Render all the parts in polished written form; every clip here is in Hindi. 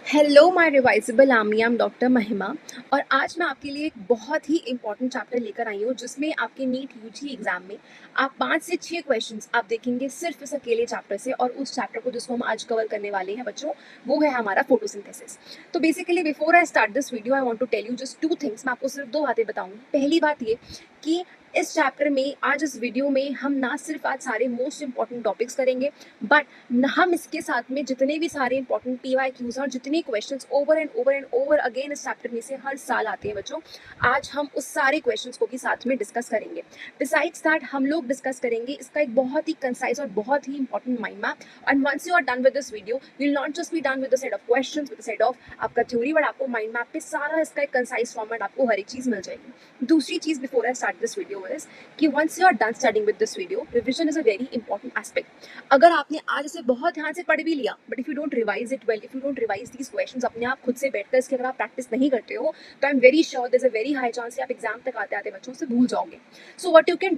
Hello my revisable army, I am doctor Mahima. और आज मैं आपके लिए एक बहुत ही इंपॉर्टेंट चैप्टर लेकर आई हूँ जिसमें आपके नीट यूजी एग्जाम में आप 5 से 6 क्वेश्चंस आप देखेंगे सिर्फ इस अकेले चैप्टर से। और उस चैप्टर को जिसको हम आज कवर करने वाले हैं बच्चों, वो है हमारा फोटोसिंथेसिस। तो basically before I start this video I want to tell you just 2 things. मैं आपको सिर्फ 2 बातें बताऊंगी। पहली बात ये कि इस चैप्टर में आज इस वीडियो में हम ना सिर्फ आज सारे मोस्ट इंपॉर्टेंट टॉपिक्स करेंगे, बट हम इसके साथ में जितने भी सारे इंपॉर्टेंट PYQs और जितने questions over and over again इस चैप्टर में से हर साल आते हैं बच्चों, आज हम उस सारे क्वेश्चंस को भी साथ में डिस्कस करेंगे। बिसाइड्स दैट हम लोग डिस्कस करेंगे इसका एक बहुत ही कंसाइज और बहुत ही important mind map. And once you are done with this video, you will not just be done with the set of questions, with the set of आपका थ्योरी, बट आपको माइंड मैप पे सारा इसका एक कंसाइज फॉर्मेट, आपको हर एक चीज मिल जाएगी। दूसरी चीज before I start this video is कि once you are done studying with this video, revision is a very important aspect. अगर आपने आज इसे बहुत ध्यान से पढ़ भी लिया, but if you don't revise it well, if you don't revise these questions अपने आप खुद से बैठकर इसकी अगर आप प्रैक्टिस नहीं करते हो, तो I am very sure there is a very high chance आप एग्जाम तक आते आते बच्चों से भूल जाओगे। So what you can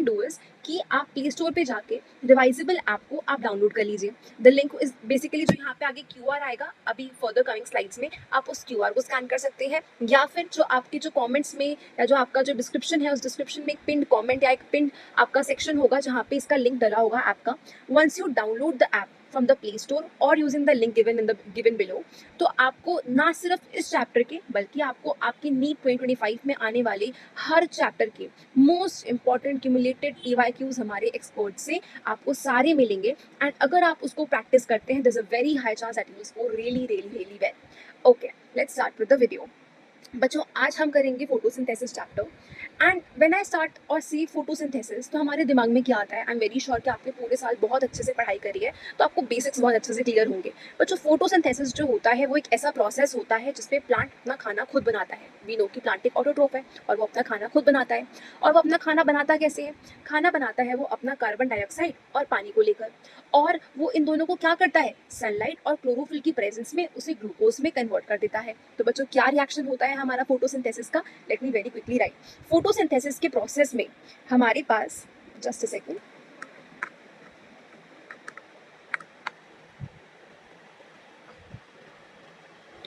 do is कि आप प्ले स्टोर पे जाके रिवाइजेबल ऐप को आप डाउनलोड कर लीजिए। द लिंक इज बेसिकली जो यहाँ पे आगे QR आएगा अभी फर्दर कमिंग स्लाइड्स में, आप उस QR को स्कैन कर सकते हैं, या फिर जो आपके जो कमेंट्स में या जो आपका जो डिस्क्रिप्शन है उस डिस्क्रिप्शन में एक पिंड कमेंट या एक पिंड आपका सेक्शन होगा जहाँ पे इसका लिंक डला होगा ऐप का। Once you download the app from the play store और using the link given below, तो आपको ना सिर्फ इस चैप्टर के बल्कि आपको आपके नीट 2025 में आने वाले हर चैप्टर के मोस्ट इंपॉर्टेंट क्यूमुलेटेड PYQs हमारे एक्सपर्ट से आपको सारे मिलेंगे। एंड अगर आप उसको प्रैक्टिस करते हैं, there is a very high chance that you will score really well. Okay, let's start with the video. बच्चों, आज हम करेंगे photosynthesis chapter. And when I start और सी फोटोसिंथेसिस, तो हमारे दिमाग में क्या आता है? आई एम वेरी श्योर कि आपने पूरे साल बहुत अच्छे से पढ़ाई करी है, तो आपको बेसिक्स बहुत अच्छे से क्लियर होंगे। बट जो फोटोसिंथेसिस जो होता है वो एक ऐसा प्रोसेस होता है जिसमें प्लांट अपना खाना खुद बनाता है। वी नो कि प्लांट एक ऑटोट्रोफ है और वो अपना खाना खुद बनाता है। और वो अपना खाना बनाता कैसे है? खाना बनाता है वो अपना कार्बन डाइऑक्साइड और पानी को लेकर। और वो इन दोनों को क्या करता है? सनलाइट और क्लोरोफिल की प्रेजेंस में उसे ग्लूकोज में कन्वर्ट कर देता है। तो बच्चों, क्या रिएक्शन होता है हमारा फोटोसिंथेसिस का? Let me very quickly right. Photosynthesis के प्रोसेस में हमारे पास, जस्ट अ सेकंड,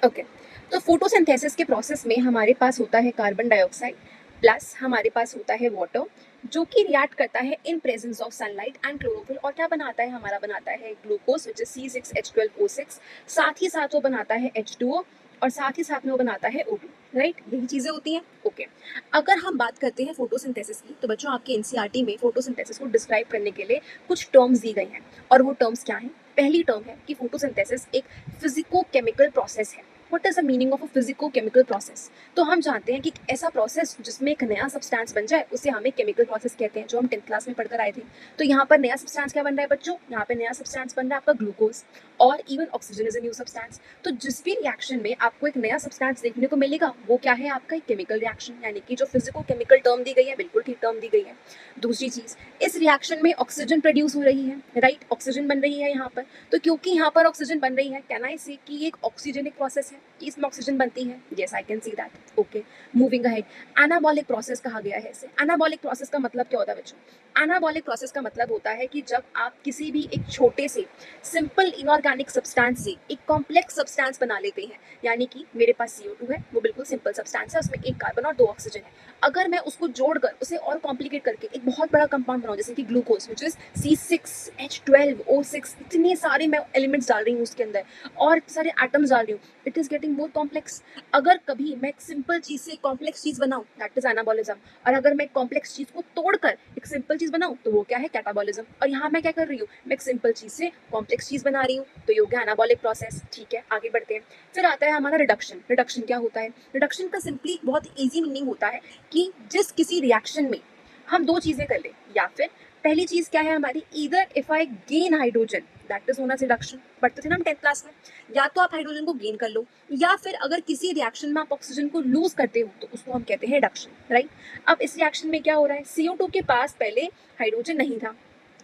ओके। तो फोटोसिंथेसिस के प्रोसेस में हमारे पास होता है कार्बन डाइऑक्साइड प्लस हमारे पास होता है वाटर, जो कि रिएक्ट करता है इन presence of sunlight and chlorophyll. और क्या बनाता है? हमारा बनाता है ग्लूकोज विच इज C6H12O6। साथ ही साथ वो बनाता है H2O, और साथ ही साथ में वो बनाता है O2। राइट, यही चीजें होती हैं। ओके, अगर हम बात करते हैं फोटोसिंथेसिस की, तो बच्चों आपके NCERT में फोटोसिंथेसिस को डिस्क्राइब करने के लिए कुछ टर्म्स दी गई हैं। और वो टर्म्स क्या हैं? पहली टर्म है कि फोटोसिंथेसिस एक फिजिको केमिकल प्रोसेस है। What is the meaning of a physico chemical process? तो हम जानते हैं कि ऐसा प्रोसेस जिसमें एक नया सब्सटेंस बन जाए उसे हमें केमिकल प्रोसेस कहते हैं, जो हम 10th क्लास में पढ़कर आए थे। तो यहाँ पर नया सब्सटेंस क्या बन रहा है बच्चों? यहाँ पे नया सब्सटेंस बन रहा है आपका ग्लूकोज, और even oxygen is a new substance. तो जिस भी रिएक्शन में आपको एक नया सब्सटेंस देखने को मिलेगा वो क्या है? आपका एक केमिकल रिएक्शन, यानी कि जो फिजिको केमिकल टर्म दी गई है, बिल्कुल ठीक टर्म दी गई है। दूसरी चीज, इस रिएक्शन में ऑक्सीजन प्रोड्यूस हो रही है। राइट, ऑक्सीजन बन रही है यहाँ पर। तो क्योंकि यहाँ पर ऑक्सीजन बन रही है, कैन आई से कि एक ऑक्सीजनिक प्रोसेस है, कि इसमें ऑक्सीजन बनती है? Yes, I can see that. Okay, moving ahead, anabolic process कहा गया है इसे। एनाबॉलिक प्रोसेस का मतलब क्या होता है बच्चों? एनाबॉलिक प्रोसेस का मतलब होता है कि जब आप किसी भी एक छोटे से सिंपल इनऑर्गेनिक सब्सटेंस से एक कॉम्प्लेक्स सब्सटेंस बना लेते हैं। यानी कि मेरे पास CO2 है, वो बिल्कुल सिंपल सब्सटेंस है, उसमें एक कार्बन और 2 ऑक्सीजन है। अगर मैं उसको जोड़कर उसे और कॉम्प्लिकेट करके एक बहुत बड़ा कंपाउंड बनाऊं, जैसे कि ग्लूकोज विच इज C6H12O6, इतने सारे मैं एलिमेंट्स डाल रही हूँ उसके अंदर और सारे एटम्स डाल रही हूँ, it is getting more complex. अगर कभी मैं एक सिंपल चीज से कॉम्प्लेक्स चीज बनाऊं, दैट इज एनाबॉलिज्म। और अगर मैं कॉम्प्लेक्स चीज को तोड़कर एक सिंपल चीज बनाऊं, तो वो क्या है? कैटाबॉलिज्म। और यहाँ मैं क्या कर रही हूँ? मैं एक सिंपल चीज से कॉम्प्लेक्स चीज बना रही हूँ, तो ये हो गया एनाबॉलिक प्रोसेस। ठीक है, आगे बढ़ते हैं। फिर आता है हमारा रिडक्शन। रिडक्शन क्या होता है? रिडक्शन का सिंपली बहुत इजी मीनिंग होता है कि जिस किसी रिएक्शन में हम 2 चीजें कर ले, या फिर पहली चीज क्या है हमारी? Either if I gain hydrogen, that is known as reduction. पढ़ते थे ना हम 10th क्लास में, या तो आप हाइड्रोजन को गेन कर लो, या फिर अगर किसी रिएक्शन में आप ऑक्सीजन को लूज करते हो तो उसको हम कहते हैं रिडक्शन। राइट, अब इस रिएक्शन में क्या हो रहा है? CO2 के पास पहले हाइड्रोजन नहीं था,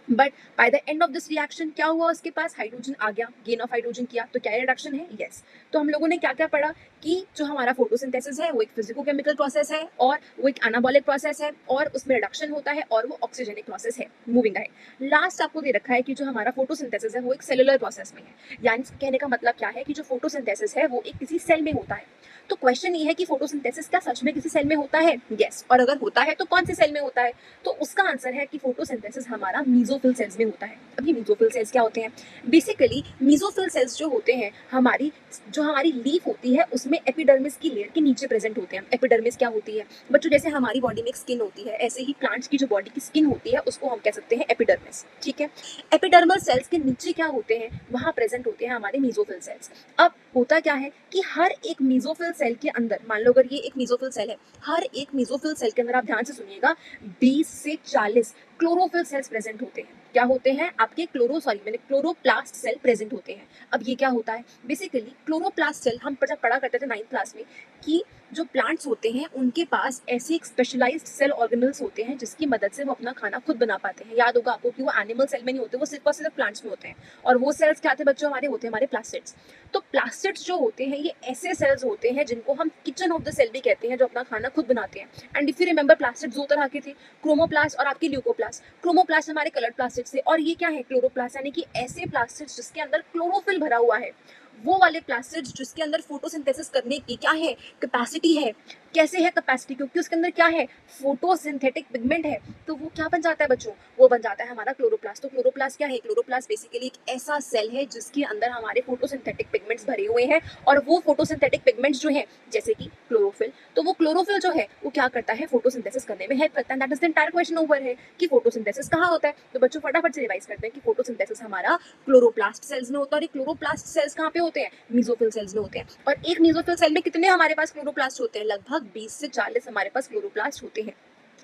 but by the end of this reaction क्या हुआ, उसके पास हाइड्रोजन आ गया, गेन ऑफ हाइड्रोजन किया, तो क्या रिडक्शन है? यस। तो हम लोगों ने क्या क्या पढ़ा कि जो हमारा फोटोसिंथेसिस है वो एक फिजिको-केमिकल प्रोसेस है और वो एक एनाबॉलिक प्रोसेस है और उसमें रिडक्शन होता है और वो ऑक्सीजनिक प्रोसेस है। मूविंग अहेड, लास्ट आपको दे रखा है कि जो हमारा फोटोसिंथेसिस है वो एक सेलुलर प्रोसेस में है, यानी कहने का मतलब क्या है कि जो फोटोसिंथेसिस है वो एक किसी सेल में होता है। तो क्वेश्चन ये है कि फोटोसिंथेसिस क्या सच में किसी सेल में होता है? यस। और अगर होता है तो कौन से सेल में होता है? तो उसका आंसर है कि फोटोसिंथेसिस हमारा मीजोफिल सेल्स में होता है। अभी मीजोफिल सेल्स क्या होते हैं? बेसिकली मीजोफिल सेल्स जो होते हैं हमारी, जो हमारी लीफ होती है उसमें एपिडर्मिस की लेयर के नीचे प्रेजेंट होते हैं। एपिडर्मिस क्या होती है बच्चों? जैसे हमारी बॉडी में एक स्किन होती है, ऐसे ही प्लांट्स की जो बॉडी की स्किन होती है उसको हम कह सकते हैं एपिडर्मिस। ठीक है। एपिडर्मल सेल्स के नीचे क्या होते हैं? वहां प्रेजेंट होते हैं हमारे मीजोफिल सेल्स। अब होता क्या है कि हर एक मीजोफिल सेल के अंदर, मान लो अगर ये एक मीजोफिल सेल है, हर एक मीजोफिल सेल के अंदर आप ध्यान से सुनिएगा 20 से 40 क्लोरोफिल सेल्स प्रेजेंट होते हैं। क्या होते हैं? आपके क्लोरोप्लास्ट सेल प्रेजेंट होते हैं। अब ये क्या होता है? बेसिकली क्लोरोप्लास्ट सेल हम जब पढ़ा करते थे 9th क्लास में कि जो प्लांट्स होते हैं उनके पास ऐसे एक स्पेशलाइज्ड सेल ऑर्गेनल्स होते हैं जिसकी मदद से वो अपना खाना खुद बना पाते हैं। याद होगा आपको कि वो एनिमल सेल में नहीं होते, वो सिर्फ और सिर्फ प्लांट्स में होते हैं। और वो सेल्स क्या थे बच्चों? हमारे होते हैं हमारे प्लास्टिड्स। तो प्लास्टिड्स जो होते हैं ये ऐसे सेल्स होते हैं जिनको हम किचन ऑफ द सेल भी कहते हैं, जो अपना खाना खुद बनाते हैं। And if you remember plastids दो तरह के थे, क्रोमोप्लास्ट और आपकी ल्यूकोप्लास्ट। क्रोमोप्लास्ट हमारे कलर्ड प्लास्टिड से, और ये क्या है? क्लोरोप्लास्ट, यानी कि ऐसे प्लास्टिड्स जिसके अंदर क्लोरोफिल भरा हुआ है। वो वाले प्लास्टिड्स जिसके अंदर फोटोसिंथेसिस करने की क्या है? कैपेसिटी है। कैसे है कैपेसिटी? क्योंकि उसके अंदर क्या है? फोटोसिंथेटिक पिगमेंट है। तो वो क्या बन जाता है बच्चों? वो बन जाता है हमारा क्लोरोप्लास्ट। तो क्लोरोप्लास्ट क्या है? क्लोरोप्लास्ट बेसिकली एक ऐसा सेल है जिसके अंदर हमारे फोटोसिंथेटिक पिगमेंट्स भरे हुए हैं। और वो फोटोसिंथेटिक पिगमेंट्स जो है जैसे कि क्लोरोफिल, तो वो क्लोरोफिल जो है वो क्या करता है? फोटोसिंथेसिस करने में हेल्प करता है। That is the entire question over है कि फोटोसिंथेसिस कहाँ होता है। तो बच्चों फटाफट से रिवाइज करते हैं कि फोटोसिंथेसिस हमारा क्लोरोप्लास्ट सेल्स में होता है। और ये क्लोरोप्लास्ट सेल्स कहाँ पे होते हैं? मीजोफिल सेल्स में होते हैं। और एक मीजोफिल सेल में कितने हमारे पास क्लोरोप्लास्ट होते हैं? लगभग 20 से 40 हमारे पास क्लोरोप्लास्ट होते हैं।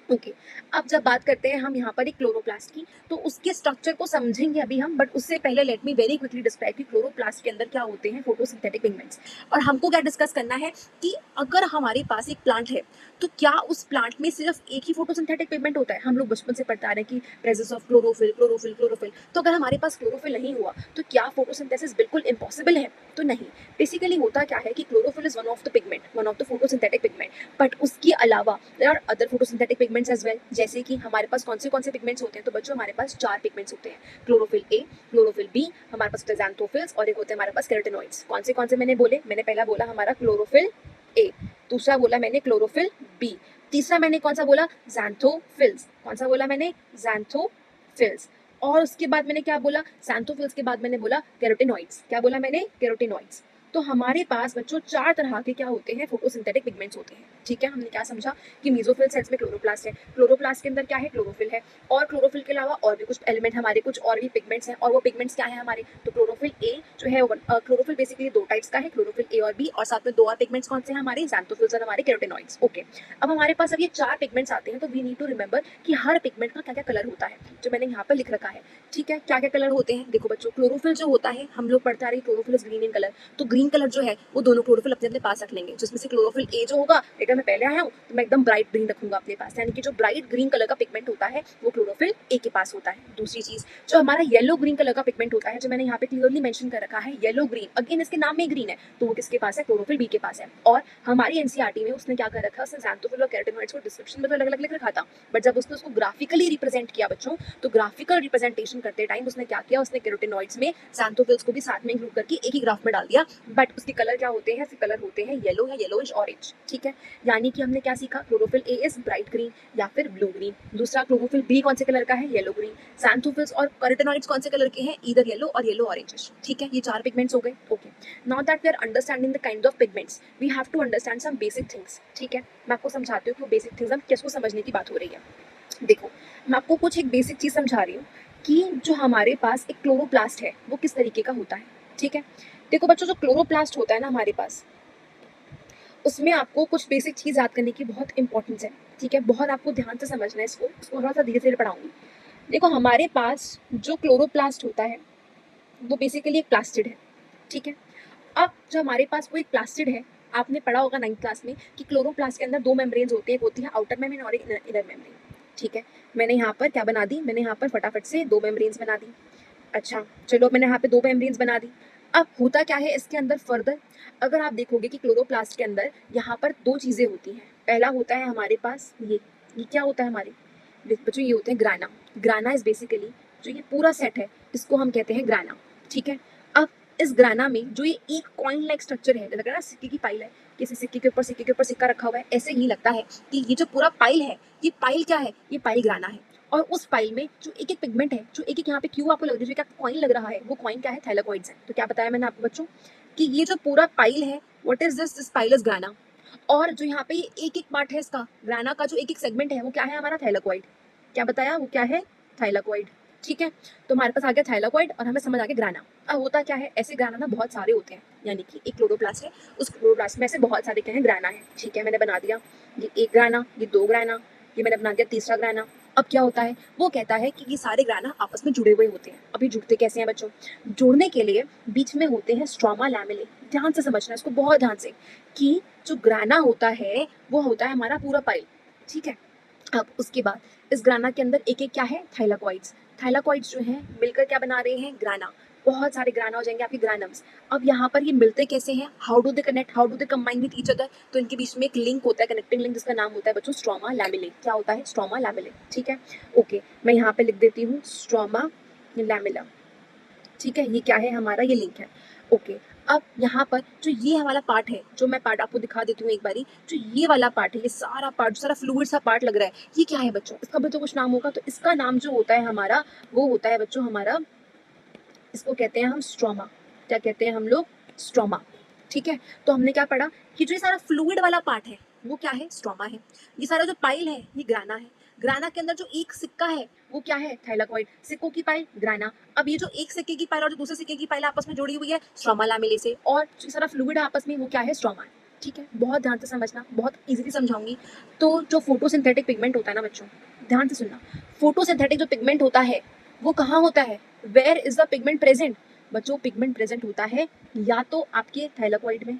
ओके। अब जब बात करते हैं हम यहाँ पर एक क्लोरोप्लास्ट की, तो उसके स्ट्रक्चर को समझेंगे अभी हम, बट उससे पहले let me very quickly describe कि क्लोरोप्लास्ट के अंदर क्या होते हैं फोटोसिंथेटिक पिगमेंट्स। और हमको क्या डिस्कस करना है कि अगर हमारे पास एक प्लांट है तो क्या उस प्लांट में सिर्फ एक ही फोटोसिंथेटिक पिगमेंट होता है? हम लोग बचपन से पढ़ते आ रहे हैं कि presence of chlorophyll chlorophyll chlorophyll. तो अगर हमारे पास क्लोरोफिल नहीं हुआ तो क्या फोटोसिंथेसिस बिल्कुल इम्पॉसिबल है? तो नहीं। बेसिकली होता क्या है कि chlorophyll is one of the pigment, one of the photosynthetic pigment, but उसके अलावा there are other photosynthetic pigments as well. जैसे कि हमारे पास कौन से पिगमेंट्स होते हैं? तो बच्चों हमारे पास 4 पिगमेंट्स होते हैं, क्लोरोफिल ए, क्लोरोफिल बी, हमारे पास होते हैं ज़ैंथोफिल्स, और एक होते हैं हमारे पास कैरोटेनॉइड्स। कौन से मैंने बोले? मैंने पहला बोला हमारा क्लोरोफिल ए, दूसरा बोला मैंने क्लोरोफिल बी, तीसरा मैंने कौन सा बोला? ज़ैंथोफिल्स। कौन सा बोला मैंने? ज़ैंथोफिल्स। और उसके बाद मैंने क्या बोला? ज़ैंथोफिल्स के बाद मैंने बोला कैरोटेनॉइड्स। क्या बोला मैंने? कैरोटेनॉइड्स। तो हमारे पास बच्चों 4 तरह के क्या होते हैं? फोटोसिंथेटिक पिगमेंट्स होते हैं। ठीक है, हमने क्या समझा कि मेसोफिल सेल्स में क्लोरोप्लास्ट है, क्लोरोप्लास्ट के अंदर क्या है? क्लोरोफिल है, और क्लोरोफिल के अलावा और भी कुछ एलिमेंट हमारे, कुछ और भी पिगमेंट्स हैं, और वो पिगमेंट्स क्या है हमारे? तो क्लोरोफिल ए जो है क्लोरोफिल बेसिकली 2 टाइप्स का है, क्लोरोफिल ए और बी, और साथ में 2 और पिगमेंट्स कौन से हैं हमारे? ज़ैंथोफिल्स और हमारे कैरोटेनॉइड्स। ओके। अब हमारे पास अब ये 4 पिगमेंट्स आते हैं, तो वी नीड टू रिमेंबर कि हर पिगमेंट का क्या क्या कलर होता है, जो मैंने यहाँ पर लिख रखा है। ठीक है, क्या क्या कलर होते हैं? देखो बच्चों, क्लोरोफिल जो होता है हम लोग पढ़ते आ रहे हैं chlorophyll is green in colour, तो ग्रीन कलर जो है वो दोनों क्लोरोफिल अपने अपने पास रख लेंगे, जिसमें से क्लोरोफिल ए जो होगा, अगर मैं पहले आया हूँ तो मैं एकदम ब्राइट ग्रीन रखूंगा अपने पास, यानी कि जो ब्राइट ग्रीन कलर का पिगमेंट होता है वो क्लोरोफिल ए के पास होता है। दूसरी चीज, जो हमारा येलो ग्रीन कलर का पिगमेंट होता है, जो मैंने यहाँ पे क्लियरली मेंशन कर रखा है, येलो ग्रीन, अगेन इसके नाम में ग्रीन है, तो वो किसके पास है? क्लोरोफिल बी के पास है। और हमारी एनसीईआरटी में उसने क्या कर रखा है? उसने ज़ैंथोफिल और कैरोटेनॉइड्स को डिस्क्रिप्शन में तो अलग अलग लिख रखा था, बट जब उसने उसको ग्राफिकली रिप्रेजेंट किया बच्चों, तो ग्राफिकल रिप्रेजेंटेशन करते टाइम उसने क्या किया? उसने कैरोटेनॉइड्स में ज़ैंथोफिल्स को भी साथ में इंक्लूड करके एक ही ग्राफ में डाल दिया, बट उसके कलर क्या होते हैं? कलर होते हैं येलो या येलोइश ऑरेंज। ठीक है, यानी कि हमने क्या सीखा? Chlorophyll A is bright green या फिर ब्लू ग्रीन, दूसरा क्लोरोफिल बी कौन से कलर का है? येलो ग्रीन, ज़ैंथोफिल्स और कैरोटेनॉइड्स कौन से कलर के हैं? ईदर येलो और येलो ऑरेंजिश। ठीक है, ये 4 पिगमेंट्स हो गए। Okay, now that we are understanding the kind of pigments, we have to understand some basic things. ठीक है, मैं आपको समझाती हूँ कि बेसिक थिंग्स हम किसको समझने की बात हो रही है। देखो, मैं आपको कुछ एक बेसिक चीज समझा रही हूँ कि जो हमारे पास एक क्लोरोप्लास्ट है वो किस तरीके का होता है। ठीक है, देखो बच्चों, जो क्लोरोप्लास्ट होता है ना हमारे पास, उसमें आपको कुछ बेसिक चीज़ याद करने की बहुत इंपॉर्टेंस है। ठीक है, बहुत आपको ध्यान से समझना है इसको, थोड़ा सा धीरे धीरे पढ़ाऊंगी। देखो, हमारे पास जो क्लोरोप्लास्ट होता है वो बेसिकली एक प्लास्टिड है। ठीक है, अब जो हमारे पास वो एक प्लास्टिड है, आपने पढ़ा होगा 9th क्लास में कि क्लोरोप्लास्ट के अंदर 2 मेम्ब्रेन्स होती है, एक होती है आउटर मेम्ब्रेन और एक इनर मेम्ब्रेन। ठीक है। मैंने यहाँ पर क्या बना दी, मैंने यहाँ पर फटाफट से 2 मेम्ब्रेन्स बना दी। अच्छा, चलो मैंने यहाँ पे 2 मेम्ब्रेन्स बना दी। अब होता क्या है इसके अंदर फर्दर, अगर आप देखोगे कि क्लोरोप्लास्ट के अंदर यहाँ पर 2 चीज़ें होती हैं। पहला होता है हमारे पास ये क्या होता है हमारे बच्चों, ये होते हैं ग्राना। ग्राना इज़ बेसिकली जो ये पूरा सेट है, इसको हम कहते हैं ग्राना, ठीक है। अब इस ग्राना में जो ये एक कॉइन लाइक स्ट्रक्चर है, लग रहा है ना सिक्के की पाइल है, किसी सिक्के के ऊपर सिक्का रखा हुआ है, ऐसे ही लगता है कि ये जो पूरा पाइल है, ये पाइल क्या है, ये पाइल ग्राना है। और उस पाइल में जो एक एक पिगमेंट है, जो एक एक यहाँ पे क्यों आपको लग रही है, जो कॉइन लग रहा है, वो कॉइन क्या है, थैलाकॉइड्स है। तो क्या बताया मैंने आपको बच्चों कि ये जो पूरा पाइल है, what is this pile is ग्राना। और जो यहाँ पे एक एक पार्ट है इसका ग्राना का, जो एक एक सेगमेंट है, वो क्या है हमारा थैलाकॉइड। क्या बताया, वो क्या है, थैलाकॉइड, ठीक है। तो हमारे पास आ गया थैलाकॉइड और हमें समझ आ गया ग्राना। अब होता क्या है, ऐसे ग्राना ना बहुत सारे होते हैं, यानी कि एक क्लोरोप्लास्ट है, उस क्लोरोप्लास्ट में ऐसे बहुत सारे क्या है, ग्राना है, ठीक है। मैंने बना दिया ये 1 ग्राना, ये 2 ग्राना, ये मैंने बना दिया तीसरा ग्राना। अब क्या होता है, वो कहता है कि ये सारे ग्राना आपस में जुड़े हुए होते हैं। अभी जुड़ते कैसे हैं बच्चों, जोड़ने के लिए बीच में होते हैं स्ट्रोमा लैमेले। ध्यान से समझना इसको, बहुत ध्यान से, कि जो ग्राना होता है वो होता है हमारा पूरा पाइल, ठीक है। अब उसके बाद इस ग्राना के अंदर एक एक क्या है, थाइलाकॉइड्स। थाइलाकॉइड्स जो हैं मिलकर क्या बना रहे हैं, ग्राना। बहुत सारे ग्राना हो जाएंगे आपके ग्रानम्स। अब यहाँ पर ये मिलते कैसे हैं, how do they connect, how do they combine with each other. तो इनके बीच में एक लिंक होता है, कनेक्टिंग लिंक, जिसका नाम होता है बच्चों स्ट्रोमा लैमेले। क्या होता है, स्ट्रोमा लैमेले, ठीक है। ओके, मैं यहाँ पे लिख देती हूँ स्ट्रोमा लैमेला, ठीक है। ये क्या है हमारा, ये लिंक है, ओके। अब यहाँ पर जो ये वाला पार्ट है, जो मैं पार्ट आपको दिखा देती हूँ एक बारी, जो ये वाला पार्ट है, ये सारा पार्ट, जो सारा फ्लूइड सा पार्ट लग रहा है, ये क्या है बच्चों, इसका भी तो कुछ नाम होगा। तो इसका नाम जो होता है हमारा, वो होता है बच्चों हमारा, इसको कहते हैं हम स्ट्रोमा। क्या कहते हैं हम लोग, स्ट्रोमा, ठीक है। तो हमने क्या पढ़ा कि जो ये सारा फ्लूइड वाला पार्ट है वो क्या है, स्ट्रोमा है। ये सारा जो पाइल है ये ग्राना है। ग्राना के अंदर जो एक सिक्का है वो क्या है, थैलाकॉइड। सिक्कों की पाइल ग्राना। अब ये जो एक सिक्के की पाइल और जो दूसरे सिक्के की पाइल आपस में जुड़ी हुई है स्ट्रोमा लैमेले से, और जो सारा फ्लूइड है आपस में, वो क्या है, स्ट्रोमा है, ठीक है। बहुत ध्यान से समझना, बहुत इजीली समझाऊंगी। तो जो फोटोसिंथेटिक पिगमेंट होता है ना बच्चों, ध्यान से सुनना, फोटोसिंथेटिक जो पिगमेंट होता है वो कहाँ होता है, where is the pigment present. बच्चों पिगमेंट प्रेजेंट होता है या तो आपके थैलाकॉइड में,